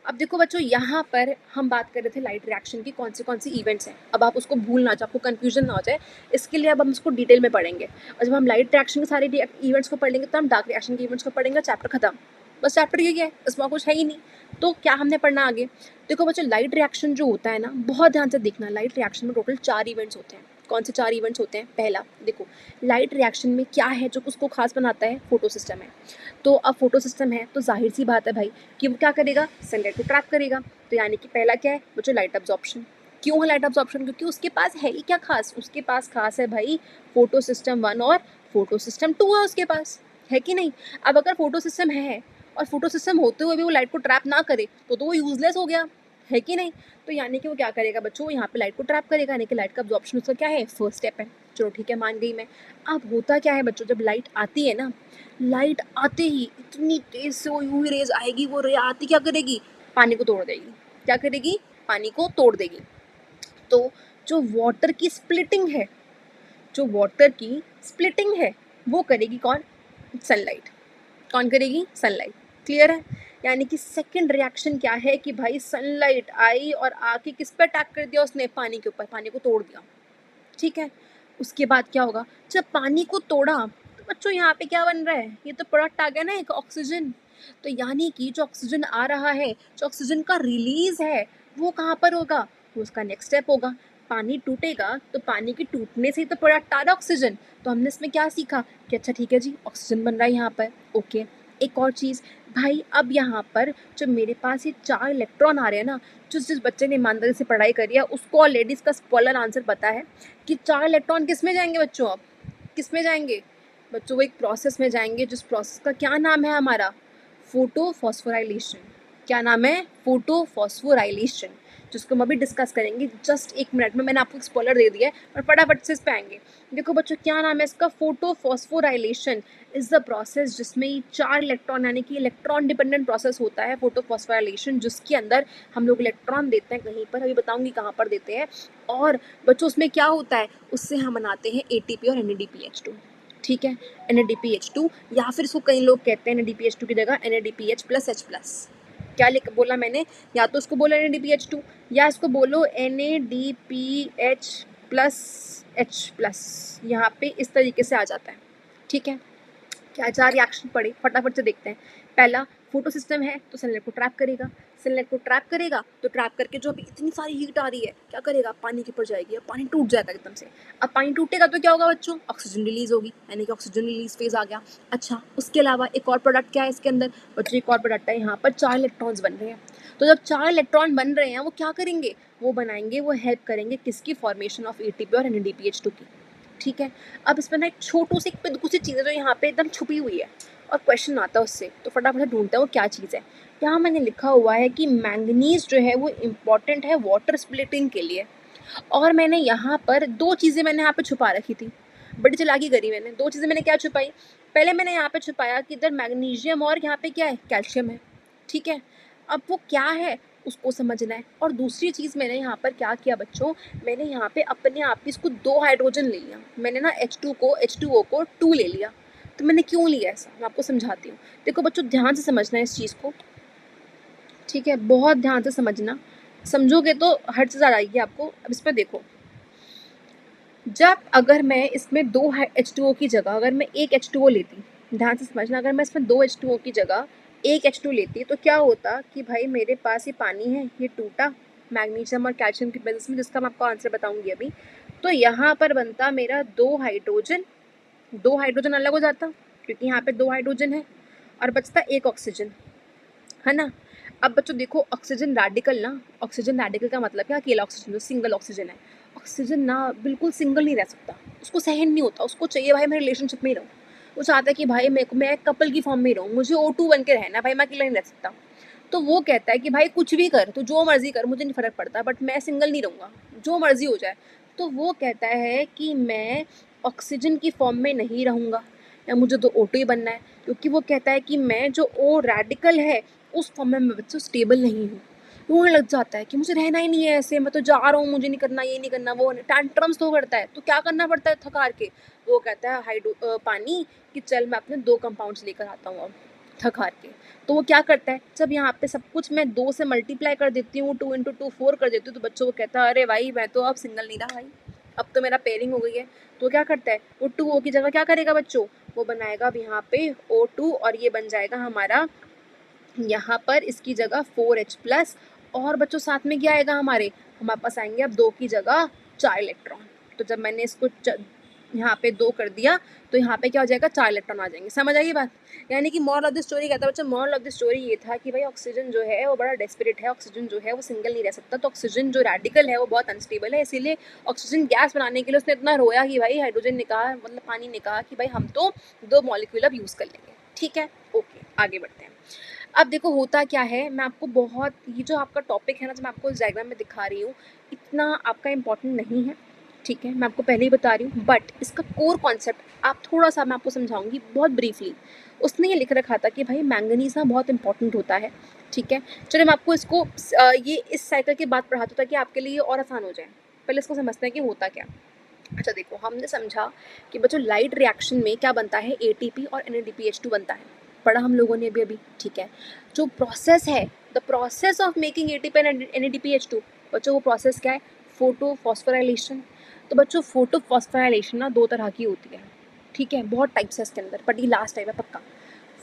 अब देखो बच्चों, यहाँ पर हम बात कर रहे थे लाइट रिएक्शन की कौन सी इवेंट्स हैं। अब आप उसको भूल ना जाओ, आपको कंफ्यूजन ना हो जाए, इसके लिए अब हम उसको डिटेल में पढ़ेंगे। और जब हम लाइट रिएक्शन के सारे इवेंट्स को पढ़ेंगे तो हम डार्क रिएक्शन के इवेंट्स को पढ़ेंगे, चैप्टर खत्म। बस चैप्टर यही है, इसमें कुछ है ही नहीं। तो क्या हमने पढ़ना आगे, देखो बच्चों, लाइट रिएक्शन जो होता है ना, बहुत ध्यान से देखना, लाइट रिएक्शन में टोटल 4 इवेंट्स होते हैं। कौन से 4 इवेंट्स होते हैं, पहला देखो, लाइट रिएक्शन में क्या है जो उसको खास बनाता है, फोटो सिस्टम है। तो अब फोटो सिस्टम है तो जाहिर सी बात है भाई कि वो क्या करेगा, सनलाइट को ट्रैप करेगा। तो यानी कि पहला क्या है बच्चों, लाइट अब्जॉर्प्शन। क्यों है लाइट अब्जॉर्प्शन, क्योंकि उसके पास है ही क्या खास, उसके पास खास है भाई फोटो सिस्टम 1 और फोटो सिस्टम 2 है उसके पास, है कि नहीं। अब अगर फोटो सिस्टम है और फोटो सिस्टम होते हुए भी वो लाइट को ट्रैप ना करे तो वो यूजलेस हो गया, है कि नहीं। तो यानी कि वो क्या करेगा बच्चों, यहाँ पे लाइट को ट्रैप करेगा, यानी कि लाइट का अब्जॉर्प्शन उसका क्या है, फर्स्ट स्टेप है। चलो ठीक है, मान गई मैं। अब होता क्या है बच्चों, जब लाइट आती है ना, लाइट आते ही इतनी तेज से वो यूवी रेज आएगी, वो रे आती क्या करेगी, पानी को तोड़ देगी। क्या करेगी, पानी को तोड़ देगी। तो जो वाटर की स्प्लिटिंग है, जो वाटर की स्प्लिटिंग है, वो करेगी कौन, सनलाइट। कौन करेगी, सनलाइट, क्लियर है। यानी कि सेकंड रिएक्शन क्या है कि भाई सनलाइट आई और आके किस पे अटैक कर दिया उसने, पानी के ऊपर, पानी को तोड़ दिया, ठीक है। उसके बाद क्या होगा, जब पानी को तोड़ा तो बच्चों यहाँ पे क्या बन रहा है, ये तो प्रोडक्ट आ गया ना एक, ऑक्सीजन। तो यानी कि जो ऑक्सीजन आ रहा है, जो ऑक्सीजन का रिलीज है, वो कहाँ पर होगा, वो उसका नेक्स्ट स्टेप होगा। पानी टूटेगा तो पानी के टूटने से ही तो प्रोडक्ट आ रहा है ऑक्सीजन। तो हमने इसमें क्या सीखा कि अच्छा ठीक है जी, ऑक्सीजन बन रहा है यहाँ पर, ओके। एक और चीज़ भाई, अब यहाँ पर जो मेरे पास ये 4 इलेक्ट्रॉन आ रहे हैं ना, जिस बच्चे ने ईमानदारी से पढ़ाई करी है उसको ऑलरेडी इसका स्पॉइलर आंसर पता है कि 4 इलेक्ट्रॉन किस में जाएंगे बच्चों, अब किस में जाएंगे बच्चों, वो एक प्रोसेस में जाएंगे जिस प्रोसेस का क्या नाम है हमारा, फोटोफॉस्फोराइलेशन। क्या नाम है, फोटोफॉस्फोराइलेशन, जिसको हम अभी डिस्कस करेंगे जस्ट 1 मिनट में। मैंने आपको एक स्पॉइलर दे दिया है और फटाफट से इस पे आएंगे। देखो बच्चों, क्या नाम है इसका, फोटोफॉस्फोराइलेशन इज द प्रोसेस जिसमें 4 इलेक्ट्रॉन, यानी कि इलेक्ट्रॉन डिपेंडेंट प्रोसेस होता है फोटोफॉस्फोराइलेशन, जिसके अंदर हम लोग इलेक्ट्रॉन देते हैं कहीं पर, अभी बताऊंगी कहाँ पर देते हैं। और बच्चों उसमें क्या होता है, उससे हम बनाते हैं ATP और NADPH2, ठीक है। NADPH2, या फिर इसको कई लोग कहते हैं NADPH2 की जगह NADPH+H+। क्या लिख बोला मैंने, या तो उसको बोलो NADPH2 या इसको बोलो NADPH+H+। यहाँ पे इस तरीके से आ जाता है, ठीक है। क्या 4 रिएक्शन पड़े, फटाफट से देखते हैं। पहला, फोटो सिस्टम है तो सनलाइट को ट्रैप करेगा, सनलाइट को ट्रैप करेगा तो ट्रैप करके जो अभी इतनी सारी हीट आ रही है क्या करेगा, पानी के ऊपर जाएगी और पानी टूट जाएगा एकदम से। अब पानी टूटेगा तो क्या होगा बच्चों, ऑक्सीजन रिलीज होगी, यानी कि ऑक्सीजन रिलीज फेज आ गया। अच्छा, उसके अलावा एक और प्रोडक्ट क्या है इसके अंदर बच्चों, एक और प्रोडक्ट है, यहाँ पर 4 इलेक्ट्रॉन्स बन रहे हैं। तो जब 4 इलेक्ट्रॉन बन रहे हैं वो क्या करेंगे, वो बनाएंगे, वो हेल्प करेंगे किसकी, फॉर्मेशन ऑफ ATP और NADPH2 की, ठीक है। अब इसमें ना एक छोटू सी कुछ सी चीज़ है जो यहाँ पे एकदम छुपी हुई है और क्वेश्चन आता है उससे, तो फटाफट से ढूंढते हैं वो क्या चीज़ है। यहाँ मैंने लिखा हुआ है कि मैंगनीज जो है वो इम्पॉर्टेंट है वाटर स्प्लिटिंग के लिए। और मैंने यहाँ पर 2 चीज़ें मैंने यहाँ पे छुपा रखी थी, बड़ी चालाकी करी मैंने। 2 चीज़ें मैंने क्या छुपाई, पहले मैंने यहाँ पे छुपाया कि इधर मैग्नीशियम और यहाँ पे क्या है, कैल्शियम है, ठीक है। अब वो क्या है, उसको समझना है। और दूसरी चीज़ मैंने यहाँ पर क्या किया बच्चों, मैंने यहाँ पे अपने आप ही इसको 2 हाइड्रोजन ले लिया। मैंने ना H2O को 2 ले लिया। तो मैंने क्यों लिया ऐसा, मैं आपको समझाती हूँ। देखो बच्चों, ध्यान से समझना है इस चीज़ को, ठीक है? बहुत ध्यान से समझना, समझोगे तो हर चीज़ आ जाएगी आपको। अब इसमें देखो, जब अगर मैं इसमें 2 H2O की जगह अगर मैं 1 H2O लेती, ध्यान से समझना, अगर मैं इसमें 2 H2O की जगह 1 H2 लेती तो क्या होता कि भाई मेरे पास ये पानी है, ये टूटा मैग्नीशियम और कैल्शियम की वजह से, जिसका मैं आपको आंसर बताऊंगी अभी। तो यहाँ पर बनता मेरा 2 हाइड्रोजन, 2 हाइड्रोजन अलग हो जाता क्योंकि यहाँ पे 2 हाइड्रोजन है, और बचता 1 ऑक्सीजन, है ना? अब बच्चों देखो, ऑक्सीजन रेडिकल ना, ऑक्सीजन रेडिकल का मतलब क्या, अकेला ऑक्सीजन जो सिंगल ऑक्सीजन है। ऑक्सीजन ना बिल्कुल सिंगल नहीं रह सकता, उसको सहन नहीं होता, उसको चाहिए भाई मैं रिलेशनशिप में ही रहूँ। वो चाहता है कि भाई मैं कपल की फॉर्म में ही रहूँ, मुझे O2 बन के रहना है भाई, मैं अकेला नहीं रह सकता। तो वो कहता है कि भाई कुछ भी कर, तो जो मर्जी कर, मुझे नहीं फर्क पड़ता, बट मैं सिंगल नहीं रहूँगा, जो मर्जी हो जाए। तो वो कहता है कि मैं ऑक्सीजन की फॉर्म में नहीं रहूँगा, या मुझे तो O2 ही बनना है, क्योंकि वो कहता है कि मैं जो O रेडिकल है उस फॉर्म में मैं बच्चों स्टेबल नहीं हूँ। रोने लग जाता है कि मुझे रहना ही नहीं है ऐसे, मैं तो जा रहा हूँ, मुझे नहीं करना, ये नहीं करना, वो नहीं, टैंट्रम्स तो करता है। तो क्या करना पड़ता है थक हार के, वो कहता है पानी कि चल मैं अपने 2 कंपाउंड्स लेकर आता हूँ अब थक हार के। तो वो क्या करता है, जब यहाँ पे सब कुछ मैं 2 से मल्टीप्लाई कर देती हूँ, 2 × 2 4 कर देती हूँ, तो बच्चों को कहता है अरे भाई मैं तो अब सिंगल नहीं रहा भाई, अब तो मेरा पेयरिंग हो गई है। तो क्या करता है, वो 2O की जगह क्या करेगा बच्चों, वो बनाएगा अब यहाँ पे O2, और ये बन जाएगा हमारा यहाँ पर इसकी जगह 4H+। और बच्चों साथ में क्या आएगा हमारे पास आएंगे अब 2 की जगह 4 इलेक्ट्रॉन। तो जब मैंने इसको यहाँ पे 2 कर दिया तो यहाँ पे क्या हो जाएगा, 4 इलेक्ट्रॉन आ जाएंगे। समझ आई बात? यानी कि मॉरल ऑफ द स्टोरी कहता है बच्चों, मॉरल ऑफ द स्टोरी ये था कि भाई ऑक्सीजन जो है वो बड़ा डेस्परेट है, ऑक्सीजन जो है वो सिंगल नहीं रह सकता। तो ऑक्सीजन जो रेडिकल है वो बहुत अनस्टेबल है, इसीलिए ऑक्सीजन गैस बनाने के लिए उसने इतना रोया कि भाई हाइड्रोजन ने कहा, मतलब पानी ने कहा कि भाई हम तो 2 मॉलिक्यूल अब यूज़ कर लेंगे। ठीक है, ओके, आगे बढ़ते हैं। अब देखो होता क्या है, मैं आपको बहुत, ये जो आपका टॉपिक है ना, जो मैं आपको इस डायग्राम में दिखा रही हूँ, इतना आपका इम्पोर्टेंट नहीं है, ठीक है, मैं आपको पहले ही बता रही हूँ। बट इसका कोर कॉन्सेप्ट आप थोड़ा सा मैं आपको समझाऊंगी बहुत ब्रीफली। उसने ये लिख रखा था कि भाई मैंगनीज ना बहुत इंपॉर्टेंट होता है, ठीक है। चलिए मैं आपको इसको ये इस साइकिल के बाद पढ़ाती हूँ ताकि आपके लिए और आसान हो जाए। पहले इसको समझते हैं कि होता क्या। अच्छा देखो, हमने समझा कि बच्चों लाइट रिएक्शन में क्या बनता है, ATP और NADPH2 बनता है, पढ़ा हम लोगों ने अभी ठीक है। जो प्रोसेस है, the process of making ATP and NADPH2, बच्चों वो प्रोसेस क्या है, फोटो फॉस्फोराइलेशन। तो बच्चों फोटो फॉस्फोराइलेशन ना 2 तरह की होती है, ठीक है, बहुत टाइप्स है इसके अंदर, बट ये लास्ट टाइप है पक्का।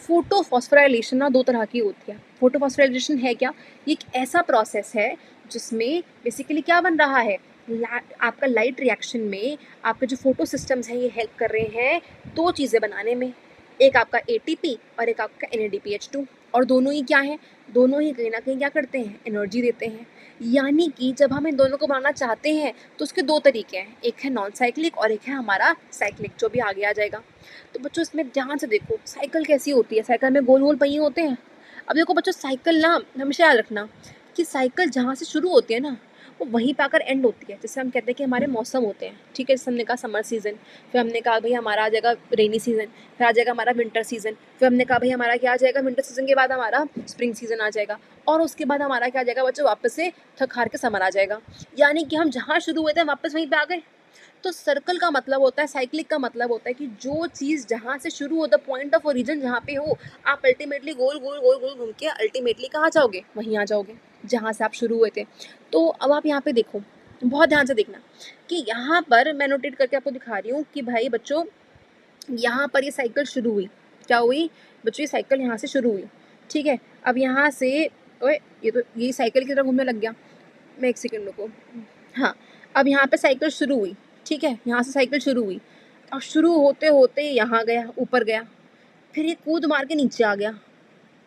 फोटो फॉस्फोराइलेशन ना 2 तरह की होती है। फोटो फॉस्फोराइलेशन है क्या, ये एक ऐसा प्रोसेस है जिसमें बेसिकली क्या बन रहा है, आपका लाइट रिएक्शन में आपके जो फोटो सिस्टम्स हैं ये हेल्प कर रहे हैं 2 चीज़ें बनाने में, एक आपका ATP और एक आपका NADPH2। और दोनों ही क्या हैं, दोनों ही कहीं ना कहीं क्या करते हैं, एनर्जी देते हैं। यानी कि जब हम इन दोनों को बनाना चाहते हैं तो उसके 2 तरीके हैं, एक है नॉन साइक्लिक और एक है हमारा साइक्लिक, जो भी आगे आ जाएगा। तो बच्चों इसमें ध्यान से देखो, साइकिल कैसी होती है, साइकिल में गोल गोल पहिए होते हैं। अब देखो बच्चों, साइकिल ना हमेशा याद रखना कि साइकिल जहाँ से शुरू होती है ना वो वहीं पे आकर एंड होती है। जैसे हम कहते हैं कि हमारे मौसम होते हैं, ठीक है, जैसे हमने कहा समर सीज़न, फिर हमने कहा भाई हमारा आ जाएगा रेनी सीज़न, फिर आ जाएगा हमारा विंटर सीज़न, फिर हमने कहा भाई हमारा क्या आ जाएगा, विंटर सीज़न के बाद हमारा स्प्रिंग सीज़न आ जाएगा, और उसके बाद हमारा क्या आ जाएगा बच्चों, वापस से थक हार के समर आ जाएगा। यानी कि हम जहाँ शुरू हुए थे वापस वहीं पे आ गए। तो सर्कल का मतलब होता है, साइक्लिक का मतलब होता है कि जो चीज़ जहाँ से शुरू हो, द पॉइंट ऑफ ओरिजिन जहाँ पे हो, आप अल्टीमेटली गोल गोल गोल गोल घूम के अल्टीमेटली कहाँ जाओगे, वहीं आ जाओगे जहाँ से आप शुरू हुए थे। तो अब आप यहाँ पे देखो, बहुत ध्यान से देखना कि यहाँ पर मैं नोटेट करके आपको दिखा रही हूँ कि भाई बच्चों यहाँ पर ये साइकिल शुरू हुई, क्या हुई बच्चों, ये साइकिल यहाँ से शुरू हुई, ठीक है। अब यहाँ से ओए, ये तो ये साइकिल की तरह घूमने लग गया, मैं एक सेकेंड रुको। हाँ, अब यहाँ पे साइकिल शुरू हुई, ठीक है, यहाँ से साइकिल शुरू हुई, और शुरू होते होते यहाँ गया, ऊपर गया, फिर ये कूद मार के नीचे आ गया,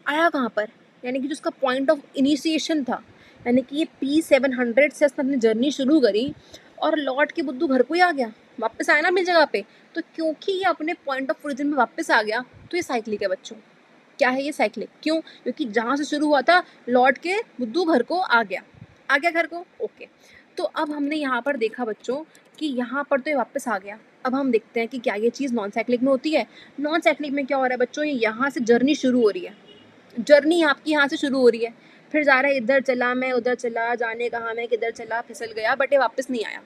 आया कहाँ पर, यानी कि जो उसका पॉइंट ऑफ इनिशिएशन था, यानी कि ये P700 से उसने अपनी जर्नी शुरू करी और लौट के बुद्धू घर को ही आ गया, वापस आया ना अपनी जगह पे। तो क्योंकि ये अपने पॉइंट ऑफ ओरिजिन में वापस आ गया, तो ये साइक्लिक है बच्चों। क्या है ये, साइक्लिक। क्यों, क्योंकि जहाँ से शुरू हुआ था लौट के बुद्धू घर को आ गया, आ गया घर को, ओके। तो अब हमने यहाँ पर देखा बच्चों कि यहाँ पर तो ये वापस आ गया। अब हम देखते हैं कि क्या ये चीज़ नॉन साइक्लिक में होती है। नॉन साइक्लिक में क्या हो रहा है बच्चों, ये यहाँ से जर्नी शुरू हो रही है, जर्नी आपकी यहाँ से शुरू हो रही है, फिर जा रहा है, इधर चला मैं उधर चला, जाने कहाँ मैं किधर चला, फिसल गया, बट ये वापस नहीं आया,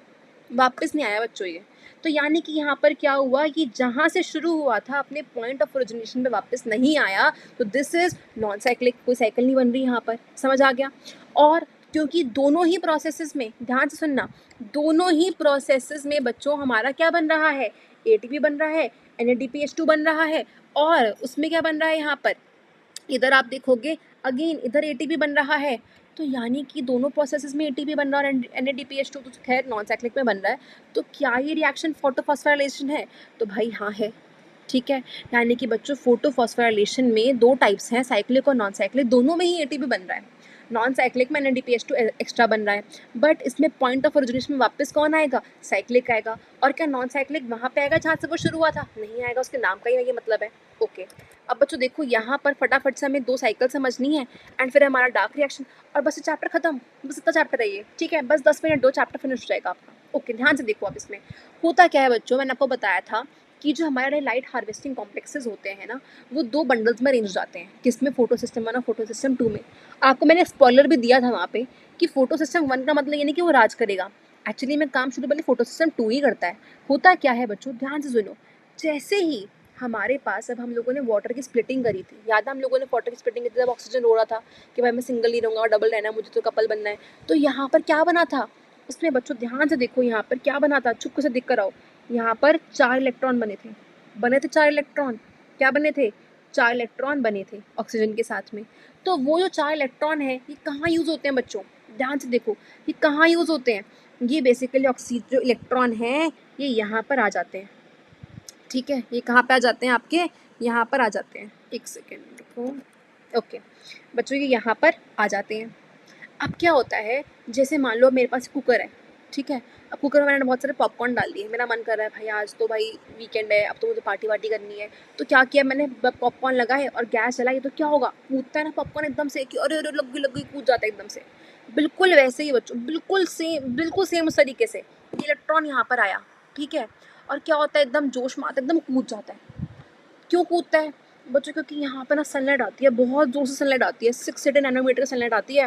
वापस नहीं आया बच्चों ये। तो यानी कि यहाँ पर क्या हुआ कि जहाँ से शुरू हुआ था अपने पॉइंट ऑफ ओरिजिनेशन पे वापस नहीं आया, तो दिस इज नॉन साइक्लिक, कोई साइकिल नहीं बन रही यहाँ पर, समझ आ गया। और क्योंकि दोनों ही प्रोसेसेस में, ध्यान से सुनना, दोनों ही प्रोसेसेस में बच्चों हमारा क्या बन रहा है, एटीपी बन रहा है, NADPH2 बन रहा है, और उसमें क्या बन रहा है यहाँ पर, इधर आप देखोगे अगेन इधर एटीपी बन रहा है। तो यानी कि दोनों प्रोसेसेस में एटीपी बन रहा है और NADPH2 तो खैर नॉन साइक्लिक में बन रहा है। तो क्या ये रिएक्शन फोटोफॉस्फोराइलेशन है? तो भाई हाँ है, ठीक है। यानी कि बच्चों फोटोफॉस्फोराइलेशन में दो टाइप्स हैं, साइक्लिक और नॉन साइक्लिक, दोनों में ही एटीपी बन रहा है। नॉन साइक्लिक में NADPH2 एक्स्ट्रा बन रहा है, बट इसमें पॉइंट ऑफ ओरिजिनेशन में वापस कौन आएगा, साइक्लिक आएगा। और क्या नॉन साइक्लिक वहाँ पे आएगा जहाँ से वो शुरू हुआ था? नहीं आएगा, उसके नाम का ही ये मतलब है। ओके, अब बच्चों देखो यहाँ पर फटाफट से हमें दो साइकिल समझनी है एंड फिर हमारा डार्क रिएक्शन, और बस चैप्टर खत्म, बस इतना चैप्टर है ये, ठीक है। बस 10 मिनट दो, चैप्टर फिनिश हो जाएगा आपका। ओके, ध्यान से देखो। अब इसमें होता क्या है बच्चों, मैंने आपको बताया था कि जो हमारे लाइट हार्वेस्टिंग कॉम्प्लेक्सेस होते हैं ना, वो दो बंडल्स में अरेंज हो जाते हैं, किसमें, फोटो सिस्टम 1 और फोटो सिस्टम 2 में। आपको मैंने स्पॉइलर भी दिया था वहाँ पे कि फोटो सिस्टम 1 का मतलब ये नहीं कि वो राज करेगा, एक्चुअली में काम शुरू पहले फोटो सिस्टम 2 ही करता है। होता क्या है बच्चों, ध्यान से सुनो, जैसे ही हमारे पास, अब हम लोगों ने वाटर की स्प्लिटिंग करी थी, याद है हम लोगों ने वाटर की स्प्लिटिंग की थी, जब ऑक्सीजन हो रहा था कि भाई मैं सिंगल नहीं रहूँगा और डबल रहना है, मुझे तो कपल बनना है। तो यहाँ पर क्या बना था उसमें बच्चों, ध्यान से देखो यहाँ पर क्या बना था, चुप से देख कर आओ। यहाँ पर 4 इलेक्ट्रॉन बने थे, 4 इलेक्ट्रॉन, क्या बने थे, 4 इलेक्ट्रॉन बने थे ऑक्सीजन के साथ में। तो वो जो 4 इलेक्ट्रॉन है ये कहाँ यूज़ होते हैं बच्चों, ध्यान से देखो, ये कहाँ यूज़ होते हैं, ये बेसिकली ऑक्सीजन जो इलेक्ट्रॉन है ये यहाँ पर आ जाते हैं, ठीक है। ये कहाँ पे आ जाते हैं आपके, यहाँ पर आ जाते हैं, एक सेकेंड रुको। ओके बच्चों, ये यहाँ पर आ जाते हैं। अब क्या होता है, जैसे मान लो मेरे पास कुकर है, ठीक है। अब कुकर में मैंने बहुत सारे पॉपकॉर्न डाल दिए, मेरा मन कर रहा है भाई आज तो भाई वीकेंड है, अब तो मुझे पार्टी वार्टी करनी है। तो क्या किया मैंने, पॉपकॉर्न लगाए और गैस जलाई, तो क्या होगा, कूदता है ना पॉपकॉर्न एकदम से कि अरे अरे लग गई कूद जाता है एकदम से। बिल्कुल वैसे ही बच्चों, बिल्कुल सेम उस तरीके से इलेक्ट्रॉन यहाँ पर आया, ठीक है। और क्या होता है, एकदम जोश में आता है, एकदम कूद जाता है। क्यों कूदता है बच्चों, क्योंकि यहाँ पर ना सनलाइट आती है, बहुत जोर से सनलाइट आती है, 6 नैनोमीटर की सनलाइट आती है,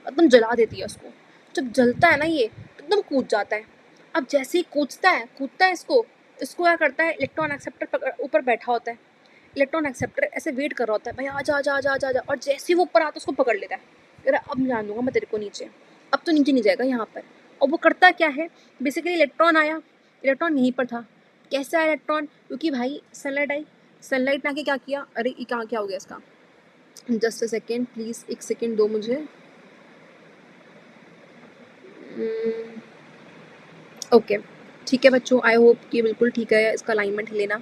एकदम जला देती है उसको। जब जलता है ना ये तो एकदम कूद जाता है। अब जैसे ही कूदता है इसको इसको क्या करता है, इलेक्ट्रॉन एक्सेप्टर ऊपर बैठा होता है, इलेक्ट्रॉन एक्सेप्टर ऐसे वेट कर रहा होता है, भाई आजा आजा आजा आजा आजा, और जैसे ही वो ऊपर आता है उसको पकड़ लेता है, कह रहा अब जान दूंगा मैं तेरे को नीचे, अब तो नीचे नहीं जाएगा यहाँ पर। और वो करता क्या है, बेसिकली इलेक्ट्रॉन आया, इलेक्ट्रॉन यहीं पर था, कैसे आया इलेक्ट्रॉन, क्योंकि भाई सनलाइट आई, सनलाइट ने आके क्या किया, अरे ये कहाँ क्या हो गया इसका, जस्ट अ सेकेंड प्लीज़, एक सेकेंड दो मुझे। ओके ठीक है बच्चों, आई होप कि बिल्कुल ठीक है, इसका अलाइनमेंट लेना।